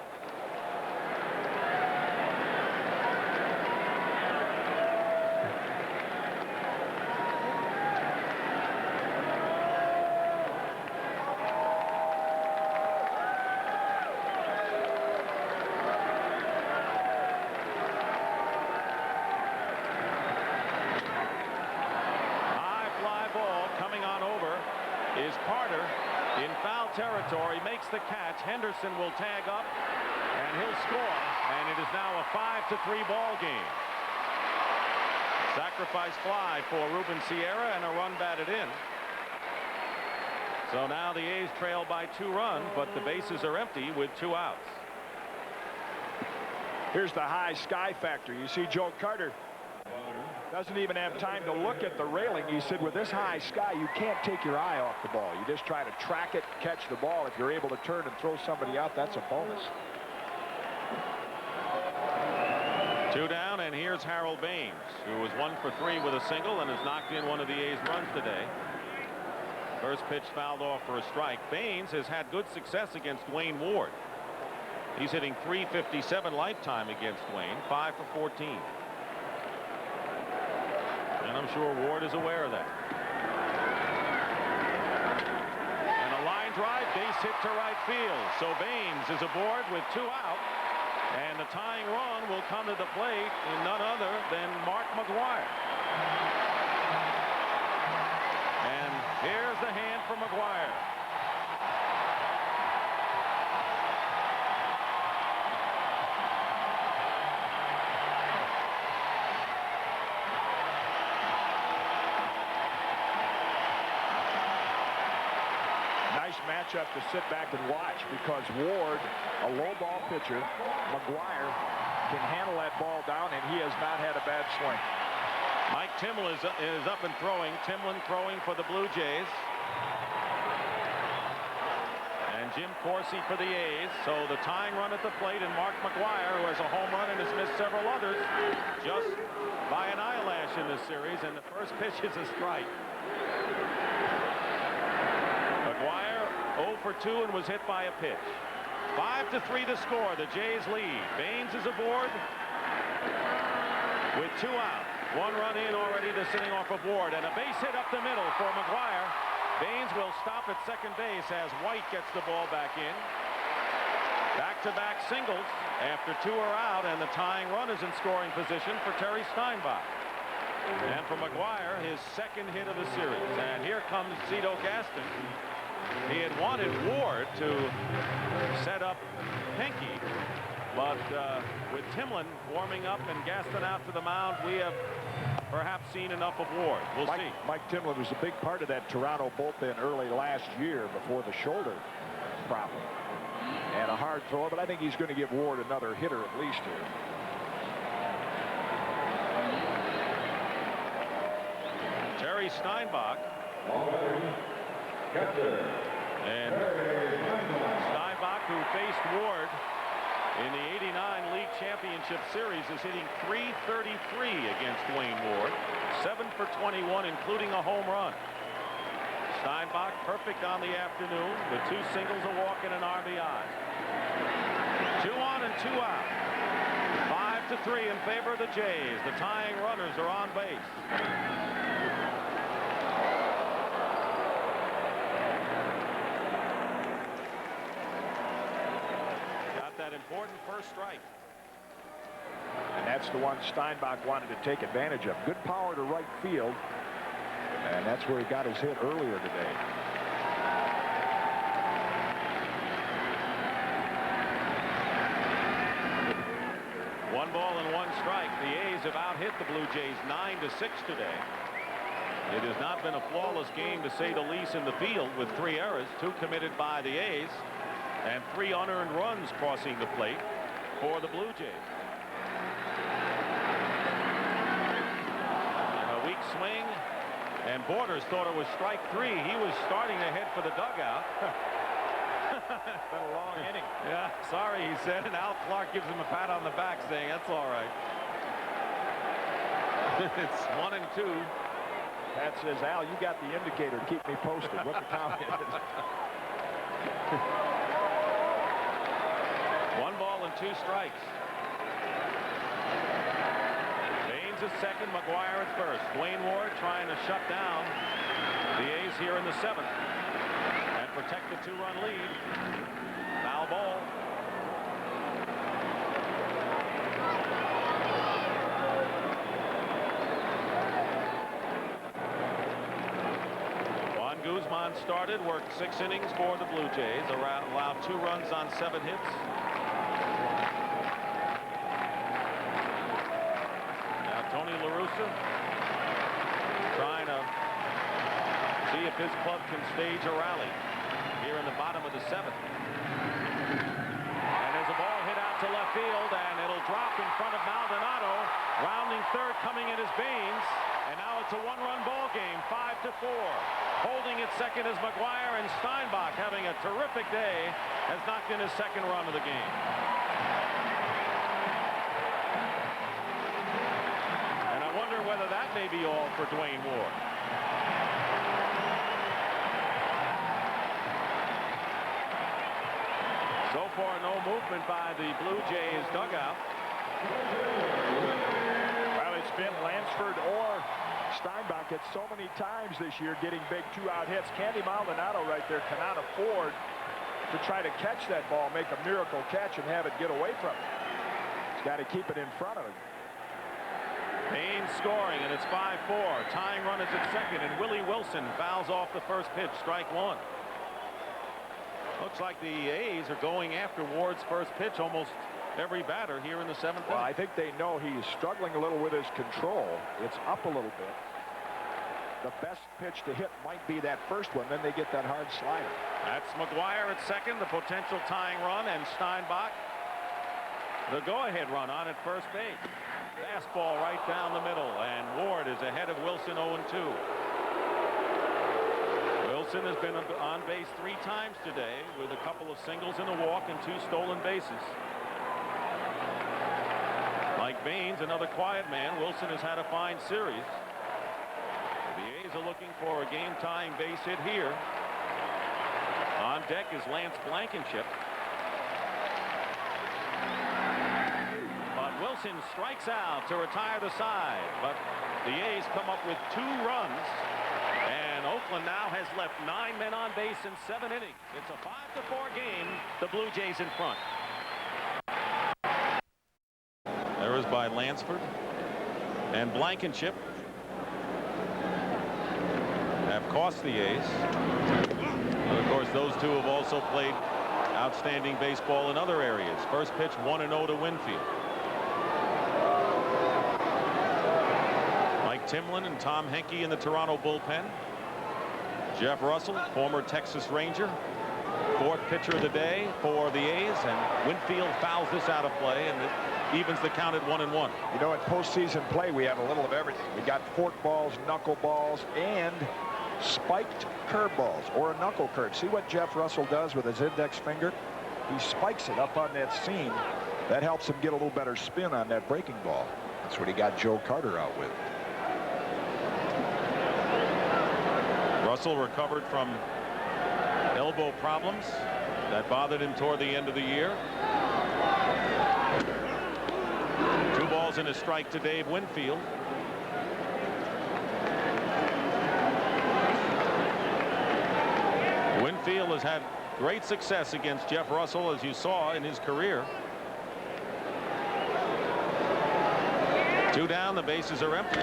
Territory, makes the catch. Henderson will tag up and he'll score, and it is now a 5-3 ball game. Sacrifice fly for Ruben Sierra and a run batted in. So now the A's trail by 2 runs, but the bases are empty with 2 outs. Here's the high sky factor. You see Joe Carter doesn't even have time to look at the railing. He said with this high sky, you can't take your eye off the ball. You just try to track it, catch the ball. If you're able to turn and throw somebody out, that's a bonus. 2 down, and here's Harold Baines, who was 1 for 3 with a single and has knocked in one of the A's runs today. First pitch fouled off for a strike. Baines has had good success against Dwayne Ward. He's hitting .357 lifetime against Wayne, 5 for 14. And I'm sure Ward is aware of that. And a line drive, base hit to right field. So Baines is aboard with 2 out. And the tying run will come to the plate in none other than Mark McGwire. And here's the hand for McGwire. Matchup to sit back and watch, because Ward, a low ball pitcher, McGwire can handle that ball down, and he has not had a bad swing. Mike Timlin is up and throwing. Timlin throwing for the Blue Jays. And Jim Corsi for the A's. So the tying run at the plate, and Mark McGwire, who has a home run and has missed several others, just by an eyelash in this series, and the first pitch is a strike. McGwire 0 for 2 and was hit by a pitch. 5-3 the score. The Jays lead. Baines is aboard with 2 out. 1 run in already to sitting off of Ward, and a base hit up the middle for McGuire. Baines will stop at second base as White gets the ball back in. Back-to-back singles after 2 are out, and the tying run is in scoring position for Terry Steinbach. And for McGuire, his second hit of the series. And here comes Cito Gaston. He had wanted Ward to set up Pinky, but with Timlin warming up and Gaston out to the mound, we have perhaps seen enough of Ward. We'll see. Mike Timlin was a big part of that Toronto bullpen early last year before the shoulder problem. And a hard throw, but I think he's going to give Ward another hitter at least here. Terry Steinbach. And Steinbach, who faced Ward in the '89 League Championship Series, is hitting .333 against Dwayne Ward. 7 for 21, including a home run. Steinbach perfect on the afternoon with 2 singles, a walk, and an RBI. 2 on and 2 out. 5-3 in favor of the Jays. The tying runners are on base. Got that important first strike. And that's the one Steinbach wanted to take advantage of. Good power to right field. And that's where he got his hit earlier today. One ball and 1 strike. The A's have out-hit the Blue Jays 9-6 today. It has not been a flawless game, to say the least, in the field, with 3 errors, 2 committed by the A's, and 3 unearned runs crossing the plate for the Blue Jays. A weak swing, and Borders thought it was strike 3. He was starting to head for the dugout. It's been a long inning. Yeah, sorry, he said, and Al Clark gives him a pat on the back saying, that's all right. It's 1 and 2. Pat says, Al, you got the indicator. Keep me posted. What the count is. 1 ball and 2 strikes. Baines is second, McGuire at first. Dwayne Ward trying to shut down the A's here in the 7th and protect the 2-run lead. Foul ball. Juan Guzman started, worked 6 innings for the Blue Jays, allowed 2 runs on 7 hits. Tony La Russa trying to see if his club can stage a rally here in the bottom of the 7th. And there's a ball hit out to left field, and it'll drop in front of Maldonado. Rounding third coming in is Baines. And now it's a 1-run ball game, 5-4. Holding at second is McGuire, and Steinbach, having a terrific day, has knocked in his 2nd run of the game. Whether that may be all for Dwayne Ward. So far, no movement by the Blue Jays dugout. Well, it's been Lansford or Steinbach at so many times this year getting big 2-out hits. Candy Maldonado right there cannot afford to try to catch that ball, make a miracle catch, and have it get away from him. He's got to keep it in front of him. Baines scoring, and it's 5-4. Tying run is at second, and Willie Wilson fouls off the first pitch, strike 1. Looks like the A's are going after Ward's first pitch almost every batter here in the 7th Well, inning. I think they know he's struggling a little with his control. It's up a little bit. The best pitch to hit might be that first one, then they get that hard slider. That's McGuire at second, the potential tying run, and Steinbach the go-ahead run on at first base. Fastball right down the middle, and Ward is ahead of Wilson 0-2. Wilson has been on base 3 times today with a couple of singles and a walk and 2 stolen bases. Like Baines, another quiet man, Wilson has had a fine series. The A's are looking for a game-tying base hit here. On deck is Lance Blankenship. But Wilson strikes out to retire the side. But the A's come up with 2 runs. And Oakland now has left 9 men on base in 7 innings. It's a 5-4 game. The Blue Jays in front. Errors by Lansford and Blankenship have cost the A's. And of course, those two have also played outstanding baseball in other areas. First pitch 1-0 to Winfield. Mike Timlin and Tom Henke in the Toronto bullpen. Jeff Russell, former Texas Ranger, 4th pitcher of the day for the A's, and Winfield fouls this out of play, and it evens the count at 1-1. You know, in postseason play, we have a little of everything. We got fork balls, knuckle balls, and spiked curveballs, or a knuckle curve. See what Jeff Russell does with his index finger? He spikes it up on that seam. That helps him get a little better spin on that breaking ball. That's what he got Joe Carter out with. Russell recovered from elbow problems that bothered him toward the end of the year. 2 balls and a strike to Dave Winfield. Winfield has had great success against Jeff Russell, as you saw in his career. 2 down, the bases are empty.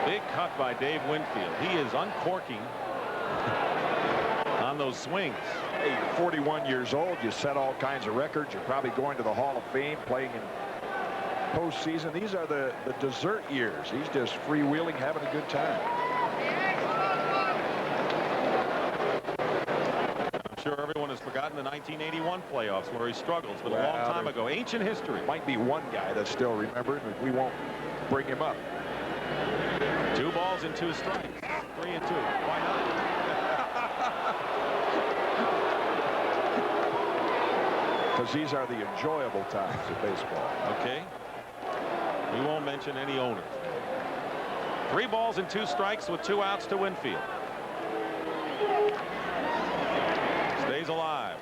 Big cut by Dave Winfield. He is uncorking on those swings. Hey, you're 41 years old. You set all kinds of records. You're probably going to the Hall of Fame, playing in postseason. These are the dessert years. He's just freewheeling, having a good time. I'm sure everyone has forgotten the 1981 playoffs where he struggles, but a long time ago. Ancient history. Might be one guy that's still remembered, but we won't bring him up. 2 balls and 2 strikes. 3-2. Why not? Because these are the enjoyable times of baseball. Okay. We won't mention any owner. 3 balls and 2 strikes with 2 outs to Winfield. Stays alive.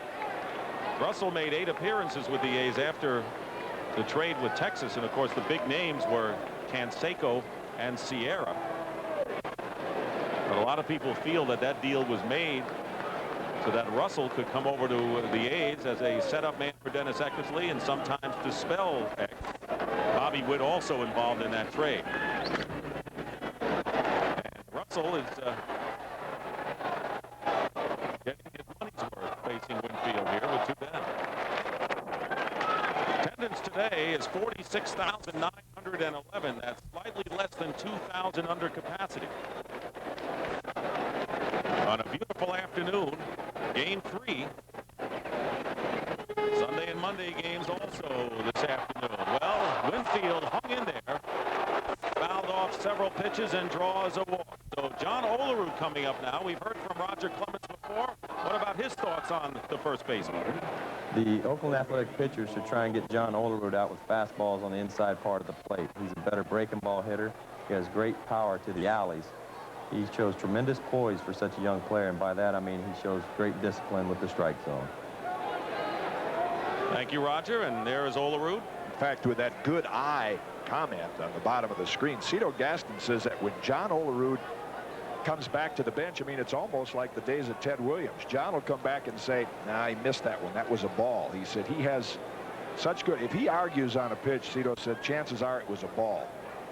Russell made 8 appearances with the A's after the trade with Texas, and of course the big names were Canseco and Sierra. But a lot of people feel that that deal was made so that Russell could come over to the A's as a setup man for Dennis Eckersley and sometimes dispel X. Bobby Witt also involved in that trade. And Russell is getting his money's worth facing Winfield here with 2 down. Attendance today is 46,911. That's slightly less than 2,000 under capacity. On a beautiful afternoon, game 3. Sunday and Monday games also this afternoon. Well, Winfield hung in there, fouled off several pitches and draws a walk. So John Olerud coming up now. We've heard from Roger Clemens before. What about his thoughts on the first baseman? The Oakland Athletic pitchers should try and get John Olerud out with fastballs on the inside part of the plate. He's a better breaking ball hitter. He has great power to the alleys. He shows tremendous poise for such a young player, and by that I mean he shows great discipline with the strike zone. Thank you, Roger. And there is Olerud. In fact, with that good eye comment on the bottom of the screen, Cito Gaston says that when John Olerud comes back to the bench, I mean, it's almost like the days of Ted Williams. John will come back and say, nah, he missed that one. That was a ball. He said he has such good, if he argues on a pitch, Cito said, chances are it was a ball.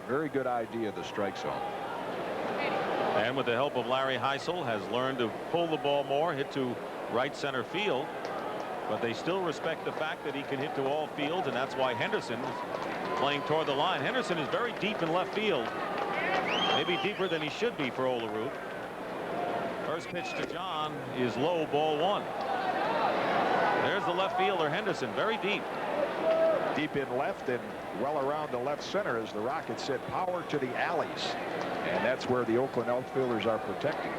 Very good idea of the strike zone. And with the help of Larry Heisel, has learned to pull the ball more, hit to right center field. But they still respect the fact that he can hit to all fields, and that's why Henderson is playing toward the line. Henderson is very deep in left field. Maybe deeper than he should be for Olerud. First pitch to John is low, ball 1. There's the left fielder, Henderson, very deep. Deep in left and well around the left center as the Rockets hit power to the alleys. And that's where the Oakland outfielders are protecting.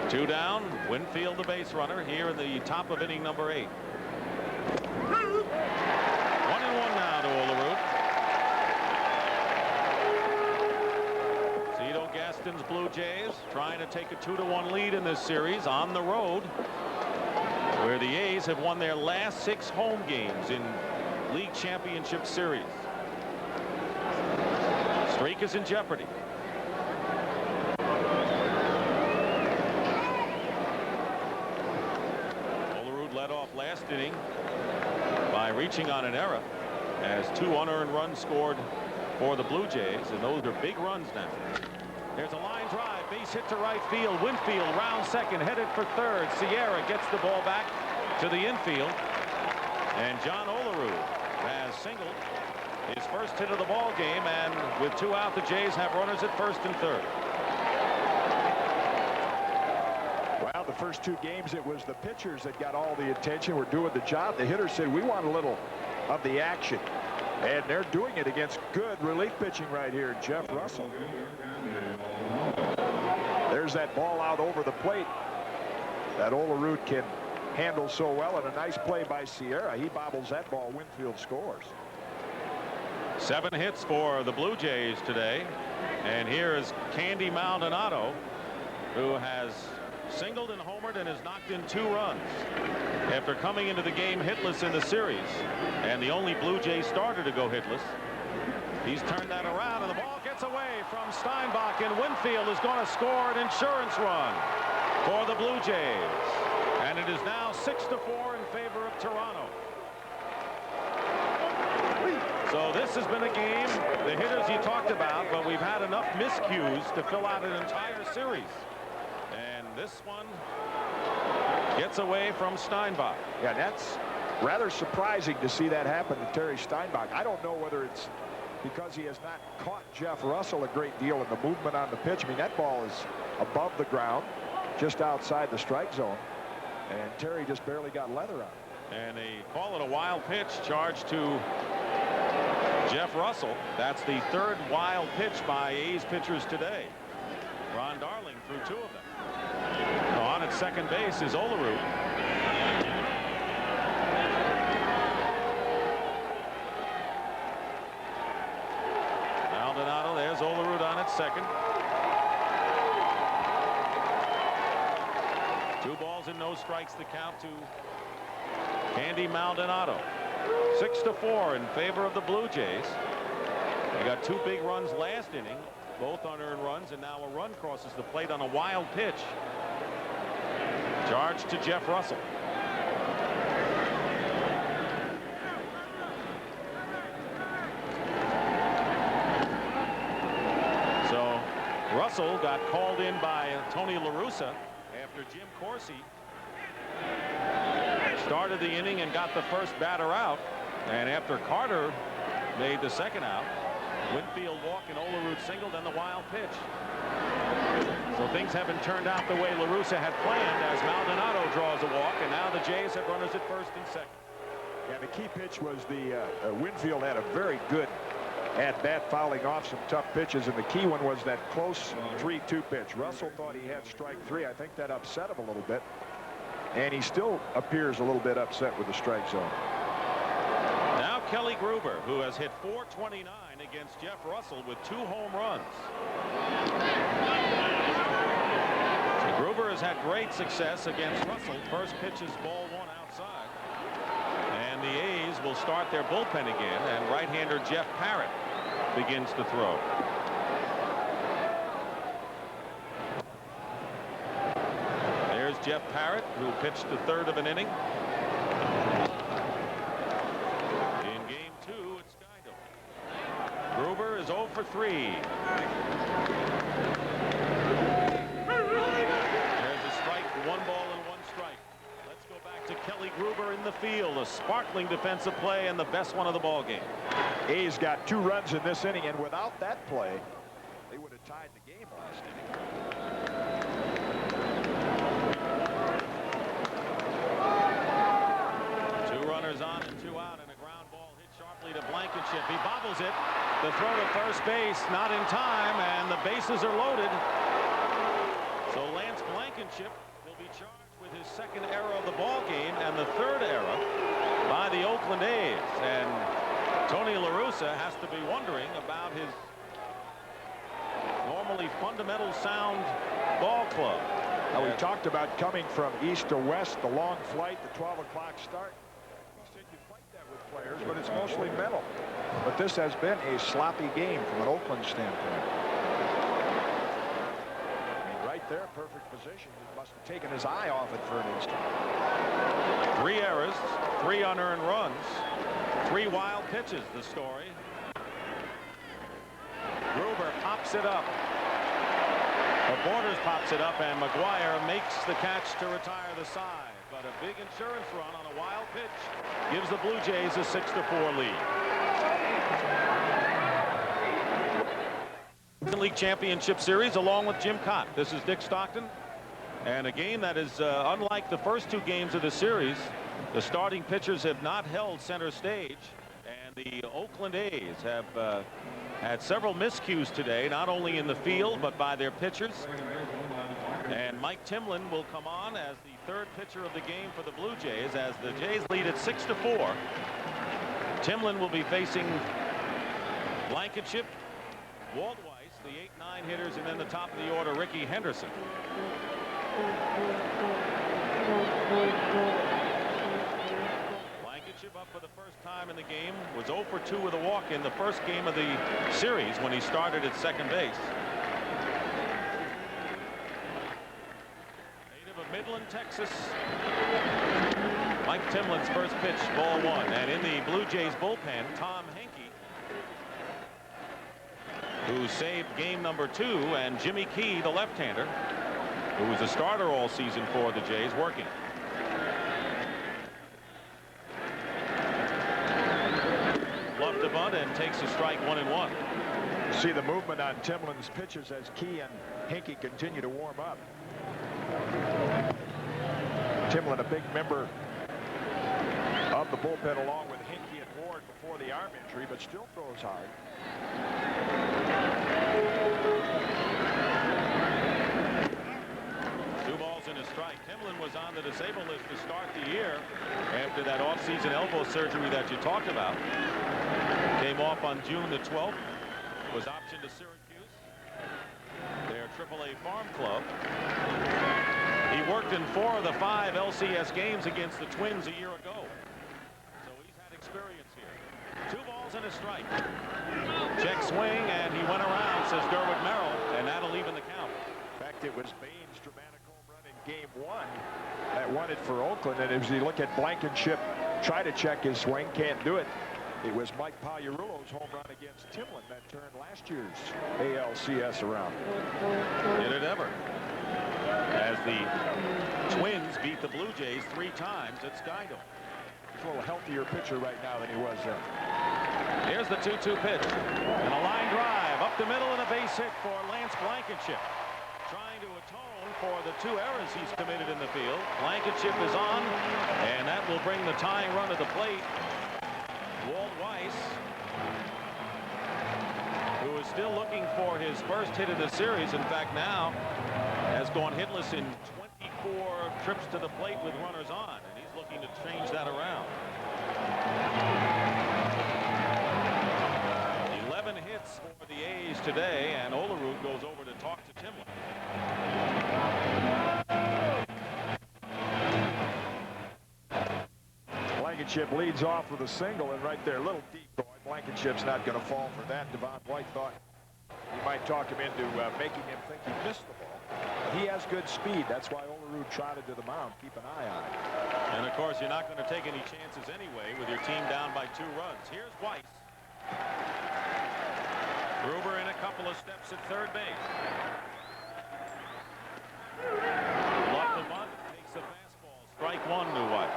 2 down, Winfield the base runner here in the top of inning number 8. 1-1 now to Olerud. Cito Gaston's Blue Jays trying to take a 2-1 lead in this series on the road, where the A's have won their last 6 home games in league championship series. Streak is in jeopardy. Olerud led off last inning by reaching on an error, as 2 unearned runs scored for the Blue Jays, and those are big runs now. There's a line drive, base hit to right field. Winfield round second, headed for third. Sierra gets the ball back to the infield, and John Olerud has singled his first hit of the ball game, and with 2 out, the Jays have runners at first and third. Well, the first 2 games, it was the pitchers that got all the attention, were doing the job. The hitters said, we want a little of the action, and they're doing it against good relief pitching right here. Jeff Russell. There's that ball out over the plate that Olerud can handle so well, and a nice play by Sierra. He bobbles that ball. Winfield scores. 7 hits for the Blue Jays today, and here is Candy Maldonado, who has singled and homered and has knocked in 2 runs after coming into the game hitless in the series, and the only Blue Jay starter to go hitless. He's turned that around, and the ball gets away from Steinbach, and Winfield is going to score an insurance run for the Blue Jays, and it is now 6-4 in favor of Toronto. So this has been a game, the hitters you talked about, but we've had enough miscues to fill out an entire series. And this one gets away from Steinbach. Yeah, that's rather surprising to see that happen to Terry Steinbach. I don't know whether it's because he has not caught Jeff Russell a great deal in the movement on the pitch. I mean, that ball is above the ground, just outside the strike zone, and Terry just barely got leather on it. And they call it a wild pitch, charged to Jeff Russell. That's the 3rd wild pitch by A's pitchers today. Ron Darling threw 2 of them. On at second base is Olerud. Maldonado, there's Olerud on at second. 2 balls and no strikes, the count to Candy Maldonado. 6-4 in favor of the Blue Jays. They got 2 big runs last inning, both unearned runs, and now a run crosses the plate on a wild pitch. Charge to Jeff Russell. So Russell got called in by Tony La Russa after Jim Corsi started the inning and got the first batter out, and after Carter made the second out, Winfield walked and Olerud singled, and the wild pitch. So things haven't turned out the way La Russa had planned, as Maldonado draws a walk, and now the Jays have runners at first and second. Yeah, the key pitch was the Winfield had a very good at-bat, fouling off some tough pitches, and the key one was that close 3-2 pitch. Russell thought he had strike 3. I think that upset him a little bit, and he still appears a little bit upset with the strike zone. Now Kelly Gruber, who has hit .429 against Jeff Russell with 2 home runs. So Gruber has had great success against Russell. First pitch is ball 1 outside, and the A's will start their bullpen again, and right-hander Jeff Parrott begins to throw. There's Jeff Parrott, who pitched the 3rd of an inning. In game 2, it's Geigel. Gruber is 0 for 3. There's a strike, 1 ball and 1 strike. Let's go back to Kelly Gruber in the field. A sparkling defensive play and the best one of the ball game. A's got 2 runs in this inning, and without that play, they would have tied the game last inning. On and 2 out, and a ground ball hit sharply to Blankenship. He bobbles it. The throw to first base, not in time, and the bases are loaded. So Lance Blankenship will be charged with his 2nd error of the ball game and the 3rd error by the Oakland A's. And Tony La Russa has to be wondering about his normal fairly fundamental sound ball club. Now, we talked about coming from east to west, the long flight, the 12 o'clock start. We said you fight that with players, but it's mostly mental. But this has been a sloppy game from an Oakland standpoint. I mean, right there, perfect position. He must have taken his eye off it for an instant. 3 errors, 3 unearned runs, 3 wild pitches, the story. Gruber pops it up. Borders pops it up, and McGuire makes the catch to retire the side. But a big insurance run on a wild pitch gives the Blue Jays a 6-4 lead. League Championship Series along with Jim Cott. This is Dick Stockton. And a game that is unlike the first 2 games of the series. The starting pitchers have not held center stage. And the Oakland A's have had several miscues today, not only in the field, but by their pitchers. And Mike Timlin will come on as the 3rd pitcher of the game for the Blue Jays as the Jays lead at 6-4. Timlin will be facing Blankenship, Walt Weiss, the 8-9 hitters, and then the top of the order, Ricky Henderson. Blankenship up for the first time in the game, was 0 for 2 with a walk in the first game of the series when he started at second base. Native of Midland, Texas. Mike Timlin's first pitch, ball 1. And in the Blue Jays bullpen, Tom Henke, who saved game number 2, and Jimmy Key, the left-hander, who was a starter all season for the Jays, working. Bluffed the bunt and takes a strike, 1-1. See the movement on Timlin's pitches as Key and Henke continue to warm up. Timlin, a big member of the bullpen along with Henke and Ward before the arm injury, but still throws hard. 2 balls and a strike. Timlin was on the disabled list to start the year after that offseason elbow surgery that you talked about. Came off on June the 12th. Was optioned to Syracuse, their AAA farm club. He worked in 4 of the 5 LCS games against the Twins a year ago. So he's had experience here. 2 balls and a strike. Check swing, and he went around, says Derwin Merrill, and that'll even the count. In fact, it was Bain's dramatic home run in game 1 that won it for Oakland. And as you look at Blankenship, try to check his swing, can't do it. It was Mike Pagliarulo's home run against Timlin that turned last year's ALCS around. Did it ever? As the Twins beat the Blue Jays 3 times at Skydome. He's a little healthier pitcher right now than he was then. Here's the 2-2 pitch. And a line drive up the middle and a base hit for Lance Blankenship. Trying to atone for the 2 errors he's committed in the field. Blankenship is on, and that will bring the tying run to the plate. Walt Weiss, who is still looking for his first hit of the series, in fact now has gone hitless in 24 trips to the plate with runners on, and he's looking to change that around. 11 hits for the A's today, and Olerud goes over to talk to Timlin. Blankenship leads off with a single, and right there, little decoy. Blankenship's not going to fall for that. Devon White thought he might talk him into making him think he missed the ball. He has good speed. That's why Olerud trotted to the mound. Keep an eye on it. And of course, you're not going to take any chances anyway with your team down by 2 runs. Here's Weiss. Gruber in a couple of steps at third base. Bluffed the bunt, takes the fastball. Strike 1 to Weiss.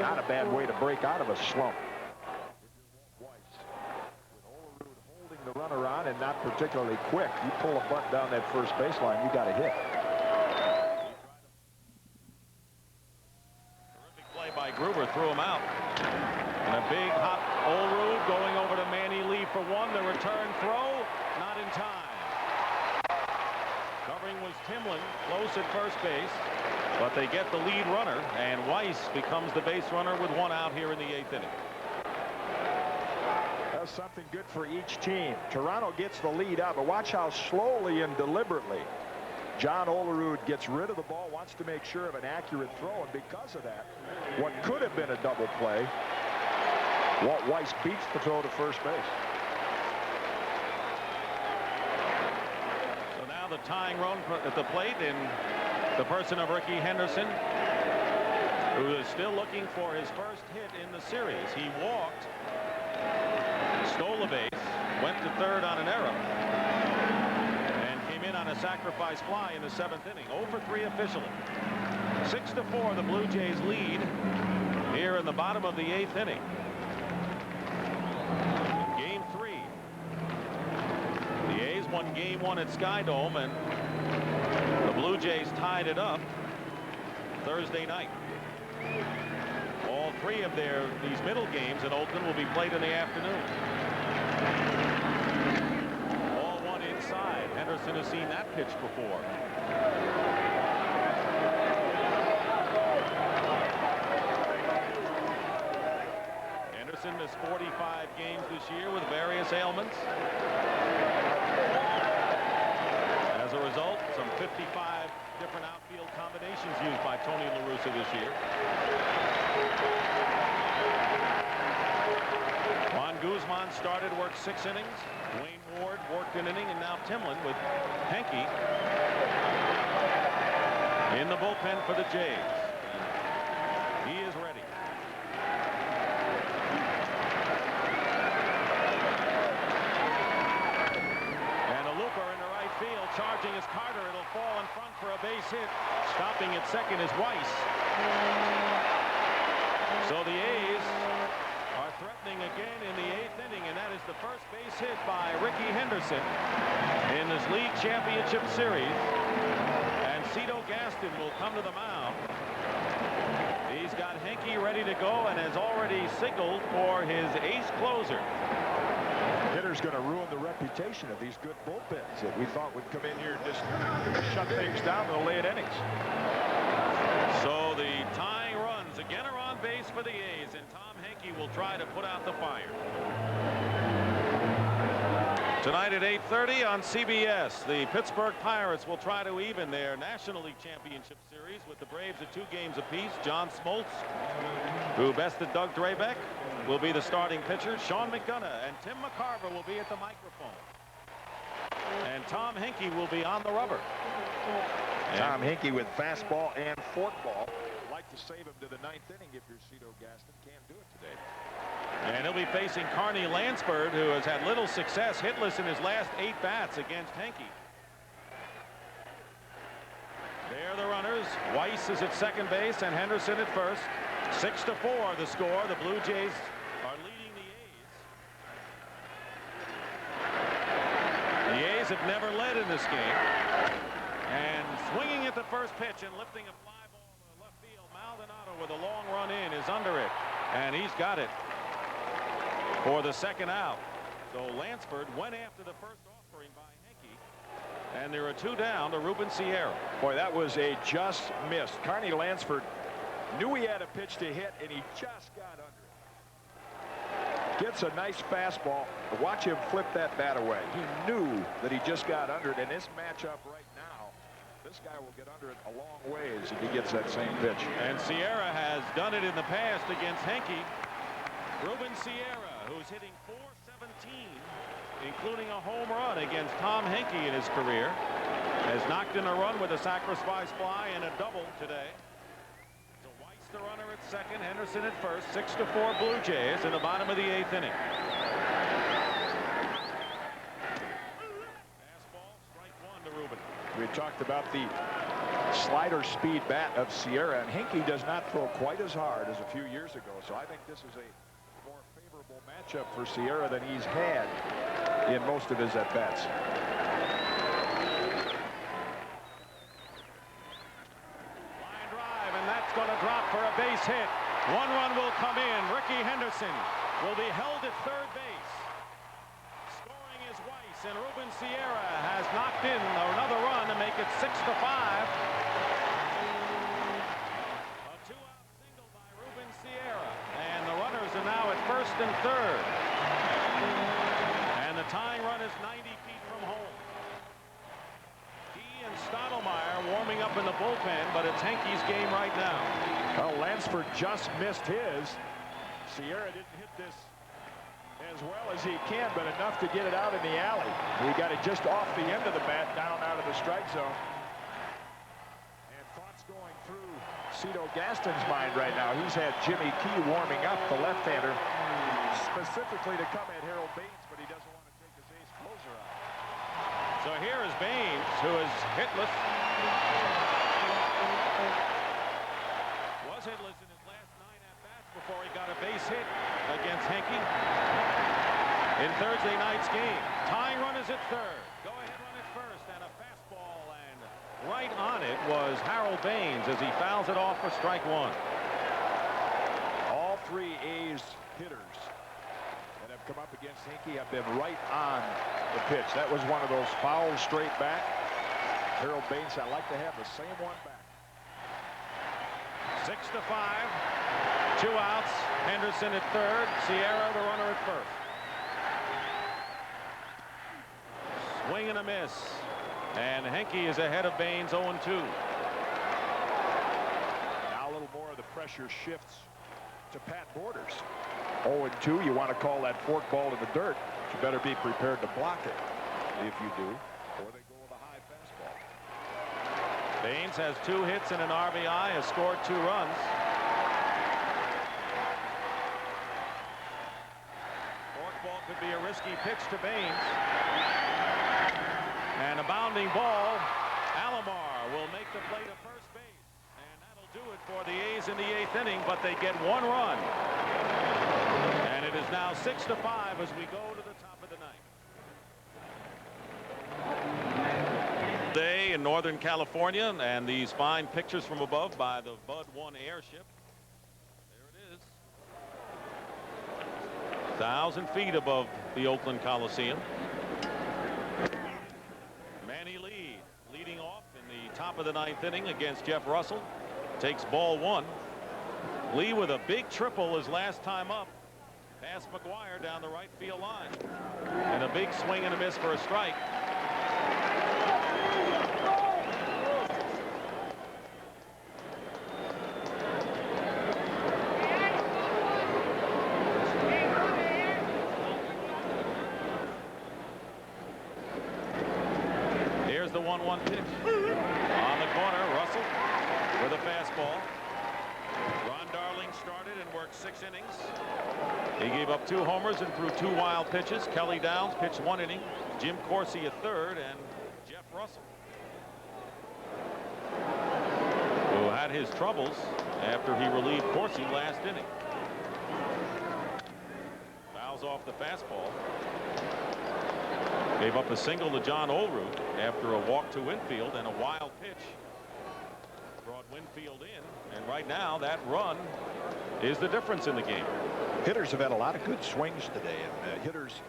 Not a bad way to break out of a slump. Weiss, with Olerud holding the runner on and not particularly quick. You pull a bunt down that first baseline, you got a hit. Terrific play by Gruber, threw him out. And a big hop Olerud going over to Manny Lee for 1. The return throw, not in time. Covering was Timlin, close at first base. But they get the lead runner, and Weiss becomes the base runner with 1 out here in the 8th inning. Well, something good for each team. Toronto gets the lead out, but watch how slowly and deliberately John Olerud gets rid of the ball, wants to make sure of an accurate throw, and because of that, what could have been a double play, Walt Weiss beats the throw to first base. So now the tying run at the plate in the person of Ricky Henderson, who is still looking for his first hit in the series. He walked, stole a base, went to third on an error, and came in on a sacrifice fly in the 7th inning. 0 for 3 officially. 6-4 the Blue Jays lead here in the bottom of the 8th inning. Game 3. The A's won game 1 at Skydome, and the Blue Jays tied it up Thursday night. All 3 of these middle games in Oakland will be played in the afternoon. All 1 inside. Henderson has seen that pitch before. Henderson missed 45 games this year with various ailments. As a result, some 55 different outfield combinations used by Tony La Russa this year. Juan Guzman started, worked 6 innings. Wayne Ward worked an inning, and now Timlin with Henke in the bullpen for the Jays. He is ready. And a looper in the right field, charging is Carter. It'll fall in front for a base hit. Stopping at second is Weiss. So the A's are threatening again in the 8th inning, and that is the first base hit by Ricky Henderson in this league championship series. And Cito Gaston will come to the mound. He's got Henke ready to go and has already signaled for his ace closer. Hitter's going to ruin the reputation of these good bullpens that we thought would come in here and just shut things down in the late innings. So the tying runs again are on base for the A's, and Tom Henke will try to put out the fire. Tonight at 8:30 on CBS, the Pittsburgh Pirates will try to even their National League Championship Series with the Braves at 2 games apiece. John Smoltz, who bested Doug Drabek, will be the starting pitcher. Sean McDonough and Tim McCarver will be at the microphone. And Tom Henke will be on the rubber. Tom Henke with fastball and forkball. Like to save him to the 9th inning if you're Cito Gaston. Can't do it today. And he'll be facing Carney Lansford, who has had little success, hitless in his last 8 bats against Henke. There are the runners. Weiss is at second base and Henderson at first. 6-4 the score. The Blue Jays are leading the A's. The A's have never led in this game. And swinging at the first pitch and lifting a fly ball to left field, Maldonado with a long run in is under it. And he's got it for the second out. So Lansford went after the first offering by Henke. And there are 2 down to Ruben Sierra. Boy, that was a just miss. Carney Lansford knew he had a pitch to hit, and he just got under it. Gets a nice fastball. Watch him flip that bat away. He knew that he just got under it. In this matchup right now, this guy will get under it a long ways if he gets that same pitch. And Sierra has done it in the past against Henke. Ruben Sierra, who's hitting .417, including a home run against Tom Henke in his career, has knocked in a run with a sacrifice fly and a double today. So Weiss the runner at second, Henderson at first. 6-4 Blue Jays in the bottom of the 8th inning. Fastball, strike 1 to Ruben. We talked about the slider speed bat of Sierra, and Henke does not throw quite as hard as a few years ago. So I think this is a more favorable matchup for Sierra than he's had in most of his at-bats. Line drive, and that's going to drop for a base hit. 1 run will come in. Ricky Henderson will be held at third base. Scoring is Weiss, and Ruben Sierra has knocked in another run to make it 6-5. A 2-out single by Ruben Sierra, and the runners are now at first and third. And the tying run is 90 feet from home. He and Stottlemyre warming up in the bullpen, but it's Henke's game right now. Well, Lansford just missed his. Sierra didn't hit this as well as he can, but enough to get it out in the alley. He got it just off the end of the bat, down out of the strike zone. And thoughts going through Cito Gaston's mind right now. He's had Jimmy Key warming up, the left-hander, specifically to come at Harold Baines, but he doesn't want to take his ace closer out. So here is Baines, who is hitless. Was hitless in his last 9 at-bats before he got a base hit against Henke in Thursday night's game. Tying run is at third. Go ahead run at first, and a fastball, and right on it was Harold Baines as he fouls it off for strike one. All 3 A's hitters that have come up against Henke have been right on the pitch. That was one of those fouls straight back. Harold Baines, I'd like to have the same one back. 6-5. 2 outs. Henderson at third. Sierra the runner at first. Swing and a miss. And Henke is ahead of Baines 0-2. Now a little more of the pressure shifts to Pat Borders. 0-2, you want to call that fork ball in the dirt. But you better be prepared to block it if you do, or they go with a high fastball. Baines has 2 hits and an RBI, has scored 2 runs. Forkball could be a risky pitch to Baines. And a bounding ball. Alomar will make the play to first base. And that'll do it for the A's in the 8th inning, but they get 1 run. And it is now 6-5 as we go to the top of the ninth. Day in Northern California, and these fine pictures from above by the Bud 1 airship. There it is. 1,000 feet above the Oakland Coliseum. Manny Lee leading off in the top of the 9th inning against Jeff Russell. Takes ball 1. Lee with a big triple his last time up. Past McGuire down the right field line. And a big swing and a miss for a strike. Here's the 1-1 pitch. On the corner, Russell with a fastball. Ron Darling started and worked 6 innings. He gave up 2 homers and threw 2 wild pitches. Kelly Downs pitched 1 inning. Jim Corsi a 3rd, and Jeff Russell, who had his troubles after he relieved Corsi last inning. Fouls off the fastball. Gave up a single to John Olerud after a walk to Winfield, and a wild pitch brought Winfield in, and right now that run is the difference in the game. Hitters have had a lot of good swings today, and hitters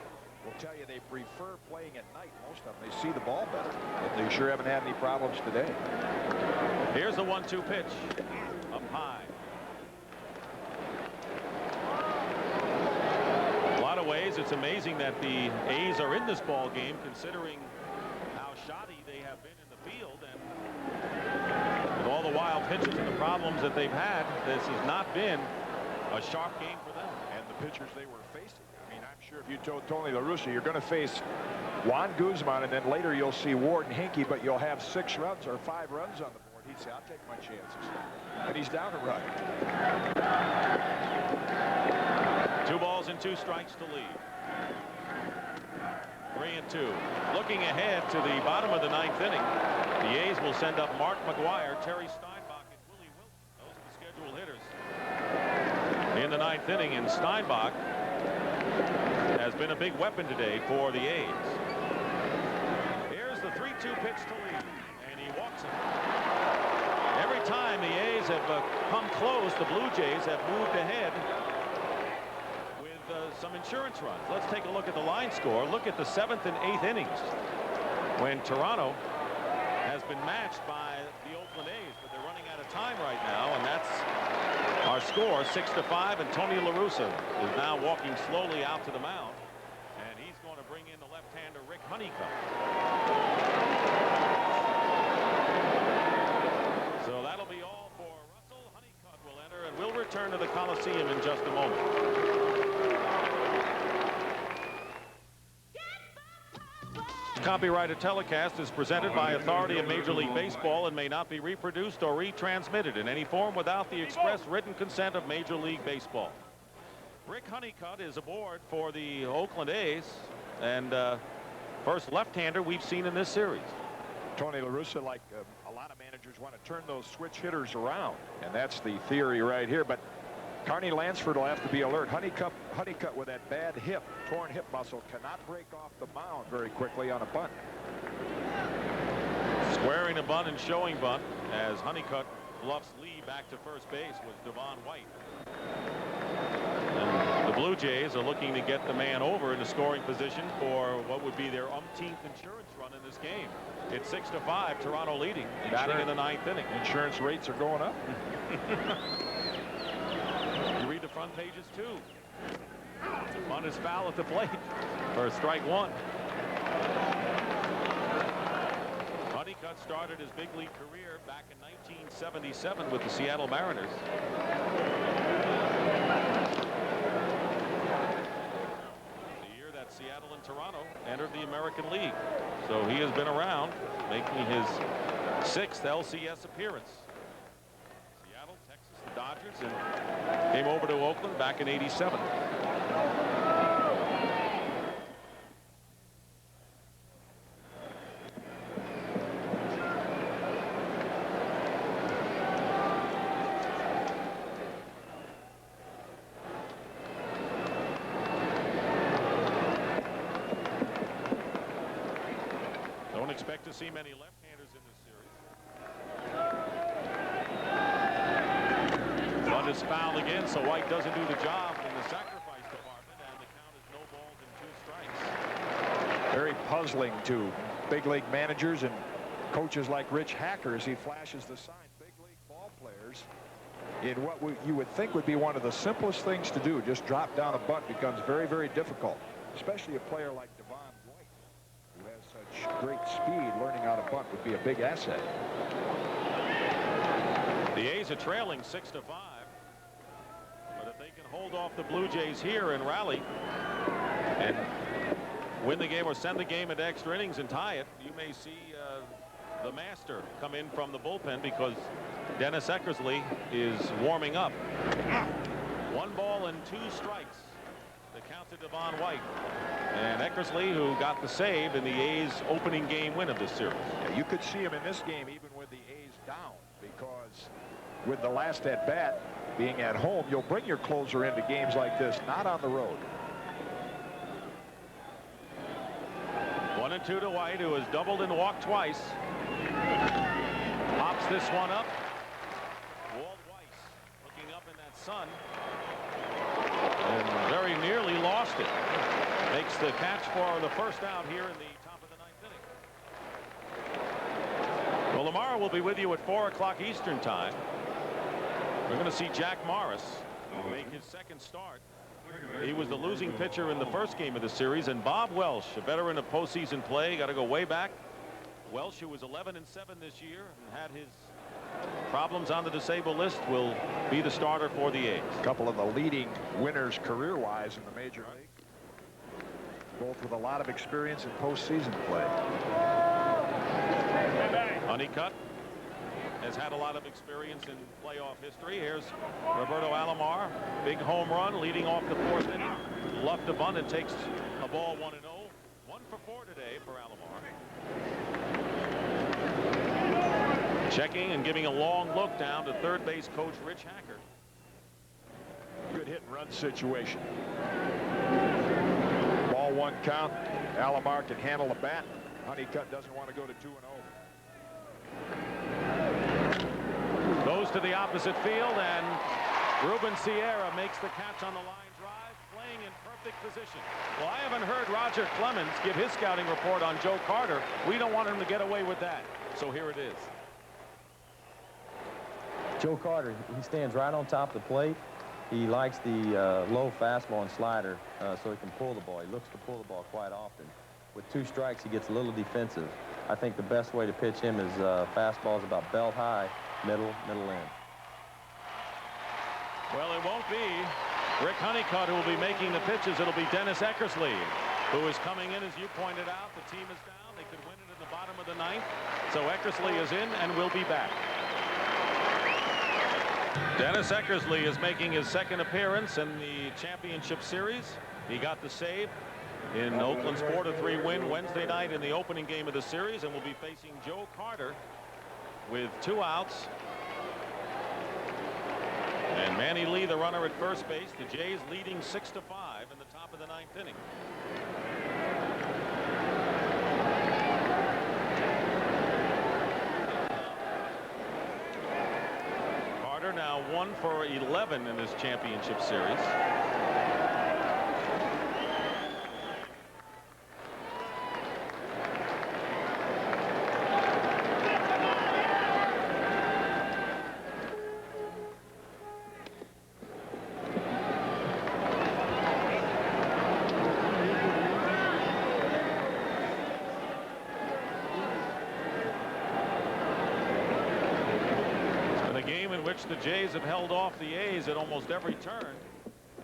will tell you they prefer playing at night. Most of them, they see the ball better, but they sure haven't had any problems today. Here's the 1-2 pitch up high. A lot of ways, it's amazing that the A's are in this ball game, considering how shoddy they have been in the field, and with all the wild pitches and the problems that they've had, this has not been a sharp game for them. And the pitchers they were facing. I mean, I'm sure if you told Tony La Russa you're going to face Juan Guzman, and then later you'll see Ward and Henke, but you'll have 6 runs or 5 runs on the board, he'd say, I'll take my chances. And he's down a run. 2 balls and 2 strikes to lead. 3-2. Looking ahead to the bottom of the 9th inning, the A's will send up Mark McGuire, Terry Steinbach, and Willie Wilson. Those are the scheduled hitters in the 9th inning, and Steinbach has been a big weapon today for the A's. Here's the 3-2 pitch to lead, and he walks it. Every time the A's have come close, the Blue Jays have moved ahead with some insurance runs. Let's take a look at the line score. Look at the 7th and 8th innings when Toronto has been matched by the Oakland A's, but they're running out of time right now, and that's our score, 6-5, and Tony La Russa is now walking slowly out to the mound. Honeycutt. So that'll be all for Russell. Honeycutt will enter, and we'll return to the Coliseum in just a moment. Copyrighted telecast is presented by authority of Major League Baseball and may not be reproduced or retransmitted in any form without the express written consent of Major League Baseball. Rick Honeycutt is aboard for the Oakland A's, and first left-hander we've seen in this series. Tony La Russa, like a lot of managers, want to turn those switch hitters around, and that's the theory right here. But Carney Lansford will have to be alert. Honeycutt with that bad hip, torn hip muscle, cannot break off the mound very quickly on a bunt. Squaring a bunt and showing bunt as Honeycutt bluffs Lee back to first base was Devon White. And the Blue Jays are looking to get the man over into scoring position for what would be their umpteenth insurance run in this game. It's 6-5, Toronto leading, batting in the 9th inning. Insurance rates are going up. You read the front pages too. Bunt is foul at the plate for strike one. Honeycutt started his big league career back in 1977 with the Seattle Mariners. The year that Seattle and Toronto entered the American League. So he has been around, making his 6th LCS appearance. Seattle, Texas, the Dodgers, and came over to Oakland back in '87. Don't expect to see many left-handers in this series. Bunt is fouled again, so White doesn't do the job in the sacrifice department, and the count is no balls and 2 strikes. Very puzzling to big league managers and coaches like Rich Hacker as he flashes the sign. Big league ball players, in what you would think would be one of the simplest things to do, just drop down a bunt, becomes very, very difficult, especially a player like Devon White, who has such great speed. Learning how to bunt would be a big asset. The A's are trailing 6-5. But if they can hold off the Blue Jays here and rally and win the game or send the game into extra innings and tie it, you may see the master come in from the bullpen because Dennis Eckersley is warming up. 1 ball and 2 strikes. The count to Devon White. And Eckersley, who got the save in the A's opening game win of this series. Yeah, you could see him in this game even with the A's down, because with the last at bat being at home, you'll bring your closer into games like this, not on the road. 1-2 to White, who has doubled and walked twice. Pops this one up. Walt Weiss looking up in that sun and very nearly lost it. Makes the catch for the first out here in the top of the 9th inning. Well, tomorrow we'll be with you at 4 o'clock Eastern time. We're going to see Jack Morris make his 2nd start. He was the losing pitcher in the first game of the series, and Bob Welsh, a veteran of postseason play, got to go way back. Welsh, who was 11-7 this year and had his problems on the disabled list, will be the starter for the A's. A couple of the leading winners career-wise in the major league, both with a lot of experience in postseason play. Honeycutt has had a lot of experience in playoff history. Here's Roberto Alomar, big home run leading off the 4th inning. Luffed a bunt and takes a ball 1-0. 1 for 4 today for Alomar. Checking and giving a long look down to third base coach Rich Hacker. Good hit and run situation. Ball 1 count. Alomar can handle the bat. Honeycutt doesn't want to go to 2-0. Goes to the opposite field, and Ruben Sierra makes the catch on the line drive, playing in perfect position. Well, I haven't heard Roger Clemens give his scouting report on Joe Carter. We don't want him to get away with that. So here it is. Joe Carter, he stands right on top of the plate. He likes the low fastball and slider so he can pull the ball. He looks to pull the ball quite often. With 2 strikes, he gets a little defensive. I think the best way to pitch him is fastballs about belt high, middle end. Well, it won't be Rick Honeycutt who will be making the pitches. It'll be Dennis Eckersley, who is coming in, as you pointed out. The team is down. They could win it in the bottom of the 9th. So Eckersley is in and will be back. Dennis Eckersley is making his 2nd appearance in the championship series. He got the save in Oakland's 4-3 win Wednesday night in the opening game of the series, and will be facing Joe Carter with 2 outs. And Manny Lee, the runner at first base. The Jays leading 6-5 in the top of the 9th inning. Carter now 1 for 11 in this championship series. The Jays have held off the A's at almost every turn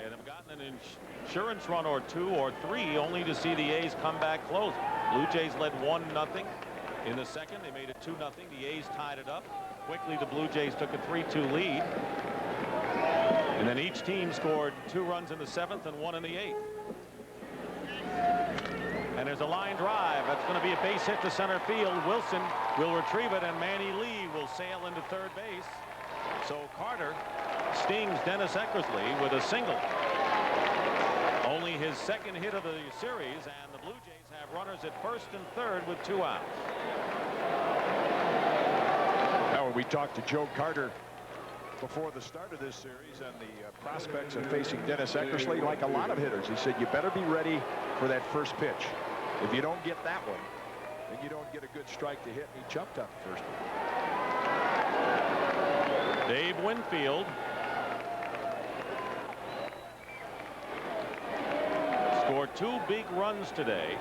and have gotten an insurance run or 2 or 3 only to see the A's come back close. Blue Jays led 1-0 in the 2nd. They made it 2-0. The A's tied it up quickly. The Blue Jays took a 3-2 lead, and then each team scored 2 runs in the 7th and 1 in the 8th. And there's a line drive. That's going to be a base hit to center field. Wilson will retrieve it, and Manny Lee will sail into third base. So Carter stings Dennis Eckersley with a single. Only his 2nd hit of the series, and the Blue Jays have runners at 1st and 3rd with 2 outs. Now, when we talked to Joe Carter before the start of this series and the prospects of facing Dennis Eckersley, like a lot of hitters, he said you better be ready for that first pitch. If you don't get that one, then you don't get a good strike to hit, and he jumped up first. Dave Winfield scored 2 big runs today.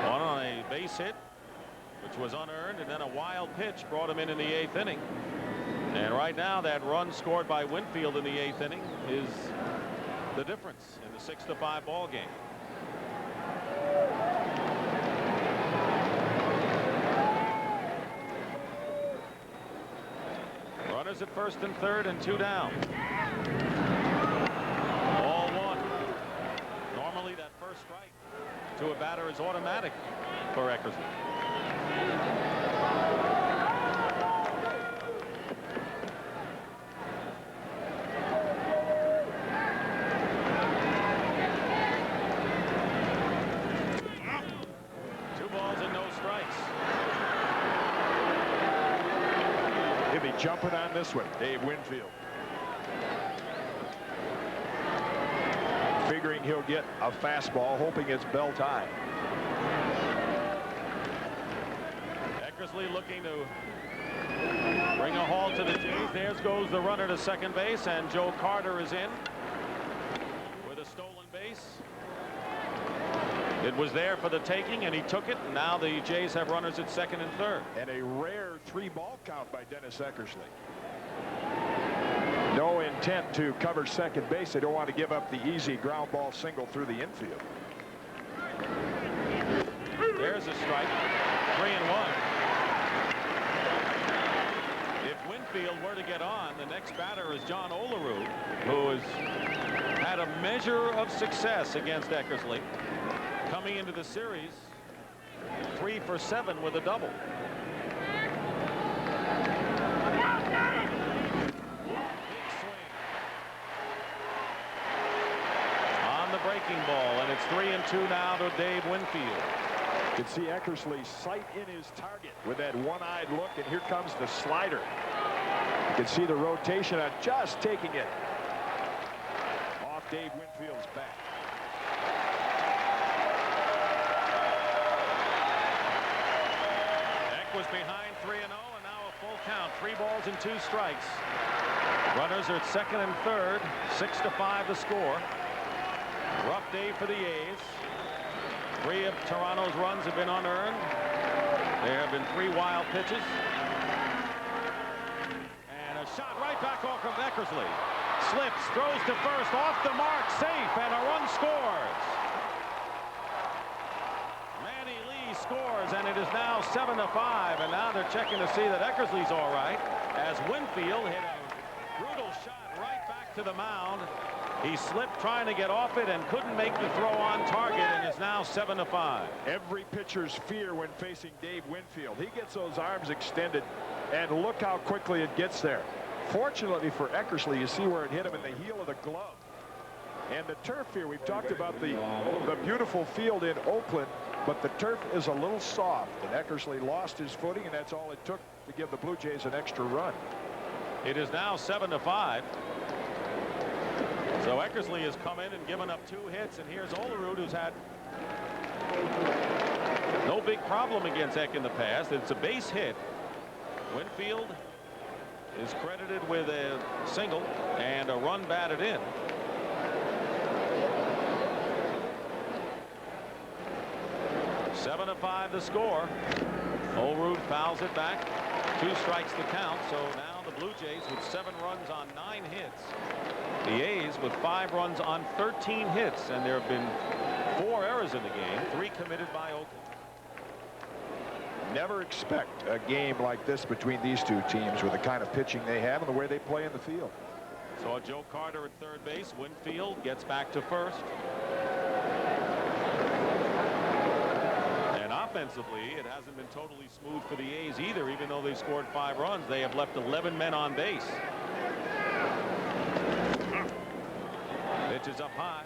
One on a base hit, which was unearned, and then a wild pitch brought him in the 8th inning. And right now, that run scored by Winfield in the 8th inning is the difference in the 6-5 ball game. Runners at 1st and 3rd and 2 down. Ball 1. Normally that first strike to a batter is automatic for Eckersley. Jumping on this one, Dave Winfield. Figuring he'll get a fastball, hoping it's belt high. Eckersley looking to bring a halt to the Jays. There goes the runner to second base, and Joe Carter is in with a stolen base. It was there for the taking, and he took it. And now the Jays have runners at 2nd and 3rd. And a rare 3-ball count by Dennis Eckersley. No intent to cover second base. They don't want to give up the easy ground ball single through the infield. There's a strike. 3-1. If Winfield were to get on, the next batter is John Olerud, who has had a measure of success against Eckersley. Coming into the series, 3 for 7 with a double. Big swing on the breaking ball, and it's 3-2 now to Dave Winfield. You can see Eckersley sight in his target with that one-eyed look, and here comes the slider. You can see the rotation on just taking it off Dave Winfield's back. Was behind 3-0, and now a full count. 3 balls and 2 strikes. Runners are at 2nd and 3rd. 6-5 the score. Rough day for the A's. 3 of Toronto's runs have been unearned. There have been 3 wild pitches. And a shot right back off from Eckersley. Slips, throws to first, off the mark, safe, and a run scores. Manny Lee scores, and it is now 7-5. And now they're checking to see that Eckersley's all right, as Winfield hit a brutal shot right back to the mound. He slipped trying to get off it and couldn't make the throw on target, and is now 7-5. Every pitcher's fear when facing Dave Winfield. He gets those arms extended, and look how quickly it gets there. Fortunately for Eckersley, you see where it hit him in the heel of the glove. And the turf here, we've talked about the beautiful field in Oakland, but the turf is a little soft, and Eckersley lost his footing, and that's all it took to give the Blue Jays an extra run. It is now 7-5. So Eckersley has come in and given up 2 hits, and here's Olerud, who's had no big problem against Eck in the past. It's a base hit. Winfield is credited with a single and a run batted in. Seven to 5 the score. Olerud fouls it back. 2 strikes the count. So now the Blue Jays with 7 runs on 9 hits. The A's with 5 runs on 13 hits, and there have been 4 errors in the game, 3 committed by Oakland. Never expect a game like this between these 2 teams with the kind of pitching they have and the way they play in the field. So Joe Carter at third base. Winfield gets back to first. And offensively, it hasn't been totally smooth for the A's either. Even though they scored 5 runs, they have left 11 men on base. Pitch is up high.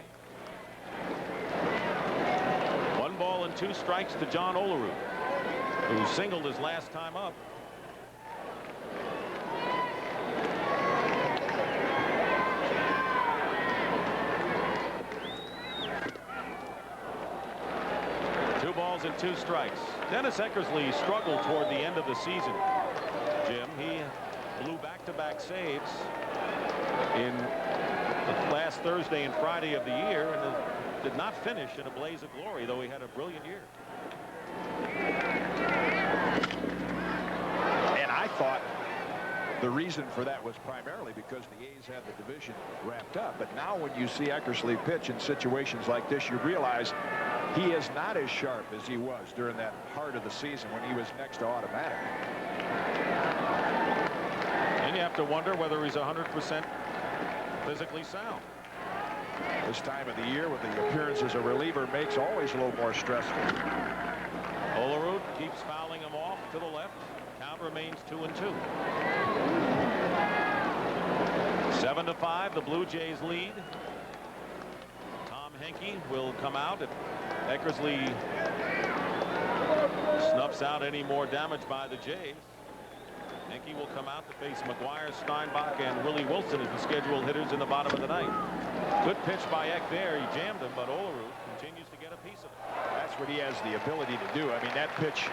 1 ball and 2 strikes to John Olerud, who singled his last time up. Two balls and 2 strikes. Dennis Eckersley struggled toward the end of the season, Jim. He blew back-to-back saves in the last Thursday and Friday of the year, and did not finish in a blaze of glory, though he had a brilliant year. And I thought the reason for that was primarily because the A's had the division wrapped up. But now when you see Eckersley pitch in situations like this, you realize he is not as sharp as he was during that heart of the season when he was next to automatic. And you have to wonder whether he's 100% physically sound. This time of the year with the appearance as a reliever makes always a little more stressful. Olerud keeps fouling him off to the left. Count remains 2-2. 7-5 the Blue Jays lead. Tom Henke will come out if Eckersley snuffs out any more damage by the Jays. Henke will come out to face McGuire, Steinbach, and Willie Wilson as the scheduled hitters in the bottom of the 9th. Good pitch by Eck there. He jammed him, but Olerud continues to get a piece of it. That's what he has the ability to do. I mean, that pitch,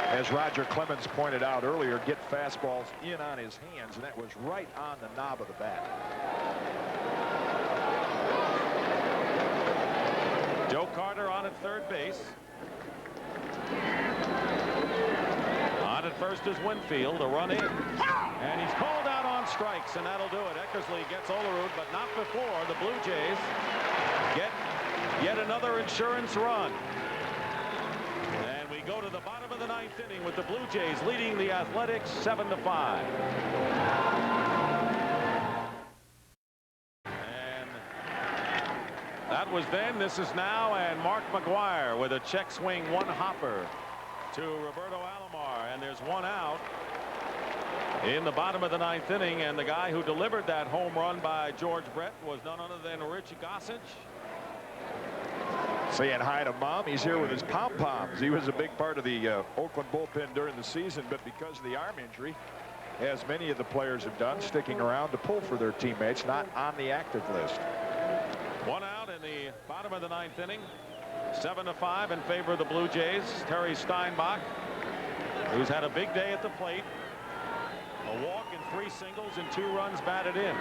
as Roger Clemens pointed out earlier, get fastballs in on his hands, and that was right on the knob of the bat. Joe Carter on at third base. On at first is Winfield, a run in. And he's called out on strikes, and that'll do it. Eckersley gets Olerud, but not before the Blue Jays get yet another insurance run. And we go to the bottom of the 9th inning with the Blue Jays leading the Athletics 7-5. And that was then, this is now, and Mark McGuire with a check swing, 1 hopper to Roberto Alomar, and there's 1 out in the bottom of the 9th inning, and the guy who delivered that home run by George Brett was none other than Rich Gossage. Saying hi to Mom. He's here with his pom-poms. He was a big part of the Oakland bullpen during the season, but because of the arm injury, as many of the players have done, sticking around to pull for their teammates, not on the active list. 1 out in the bottom of the 9th inning. 7-5 in favor of the Blue Jays. Terry Steinbach, who's had a big day at the plate. A walk and 3 singles and 2 runs batted in.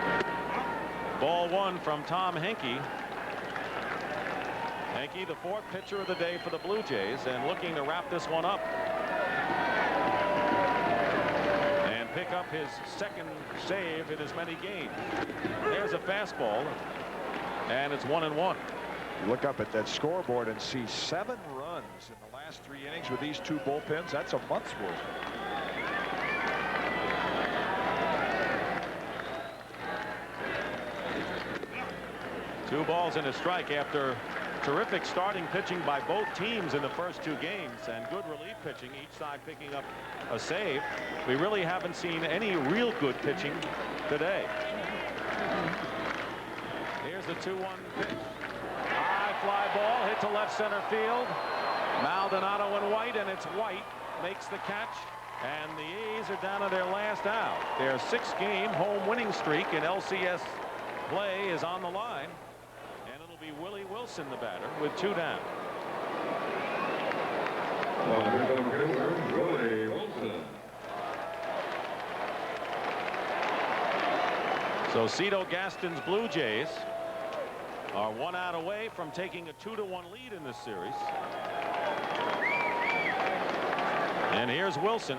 Ball 1 from Tom Henke. Hankey, the 4th pitcher of the day for the Blue Jays, and looking to wrap this one up and pick up his 2nd save in as many games. There's a fastball, and it's 1-1. You look up at that scoreboard and see 7 runs in the last 3 innings with these 2 bullpens. That's a month's worth. Two balls and a strike after terrific starting pitching by both teams in the first 2 games and good relief pitching, each side picking up a save. We really haven't seen any real good pitching today. Here's the 2-1 pitch. High fly ball hit to left center field. Maldonado and White, and it's White makes the catch, and the A's are down to their last out. Their 6-game home winning streak in LCS play is on the line. Be Willie Wilson, the batter, with 2 down. Willie Wilson. So Cito Gaston's Blue Jays are 1 out away from taking a 2-1 lead in this series. And here's Wilson.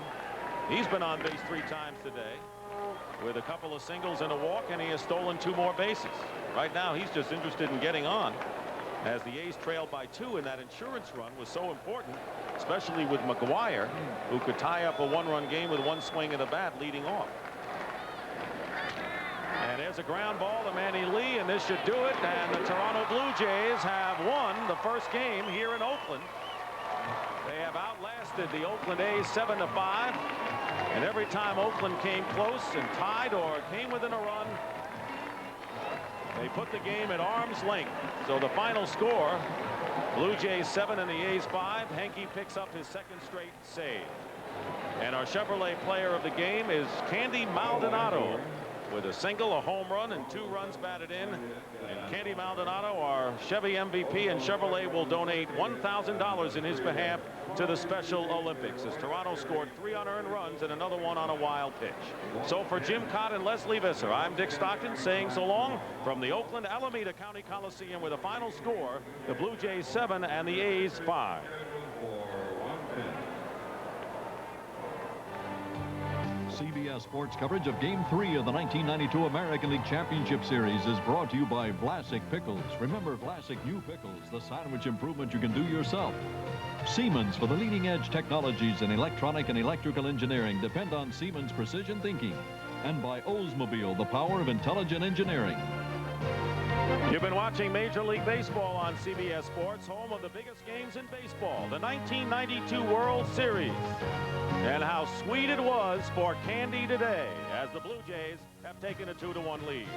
He's been on base 3 times today with a couple of singles and a walk, and he has stolen 2 more bases. Right now he's just interested in getting on, as the A's trailed by 2, and that insurance run was so important, especially with McGuire, who could tie up a 1-run game with 1 swing of the bat leading off. And there's a ground ball to Manny Lee, and this should do it, and the Toronto Blue Jays have won the first game here in Oakland. They have outlasted the Oakland A's 7-5, and every time Oakland came close and tied or came within a run, they put the game at arm's length. So the final score, Blue Jays 7 and the A's 5. Hankey picks up his 2nd straight save. And our Chevrolet player of the game is Candy Maldonado, with a single, a home run, and 2 runs batted in. And Candy Maldonado, our Chevy MVP, and Chevrolet will donate $1,000 in his behalf to the Special Olympics, as Toronto scored 3 unearned runs and another 1 on a wild pitch. So for Jim Cott and Leslie Visser, I'm Dick Stockton saying so long from the Oakland Alameda County Coliseum, with a final score, the Blue Jays 7 and the A's 5. CBS Sports coverage of Game 3 of the 1992 American League Championship Series is brought to you by Vlasic Pickles. Remember Vlasic New Pickles, the sandwich improvement you can do yourself. Siemens, for the leading-edge technologies in electronic and electrical engineering. Depend on Siemens precision thinking. And by Oldsmobile, the power of intelligent engineering. You've been watching Major League Baseball on CBS Sports, home of the biggest games in baseball, the 1992 World Series. And how sweet it was for Candy today, as the Blue Jays have taken a 2-1 lead.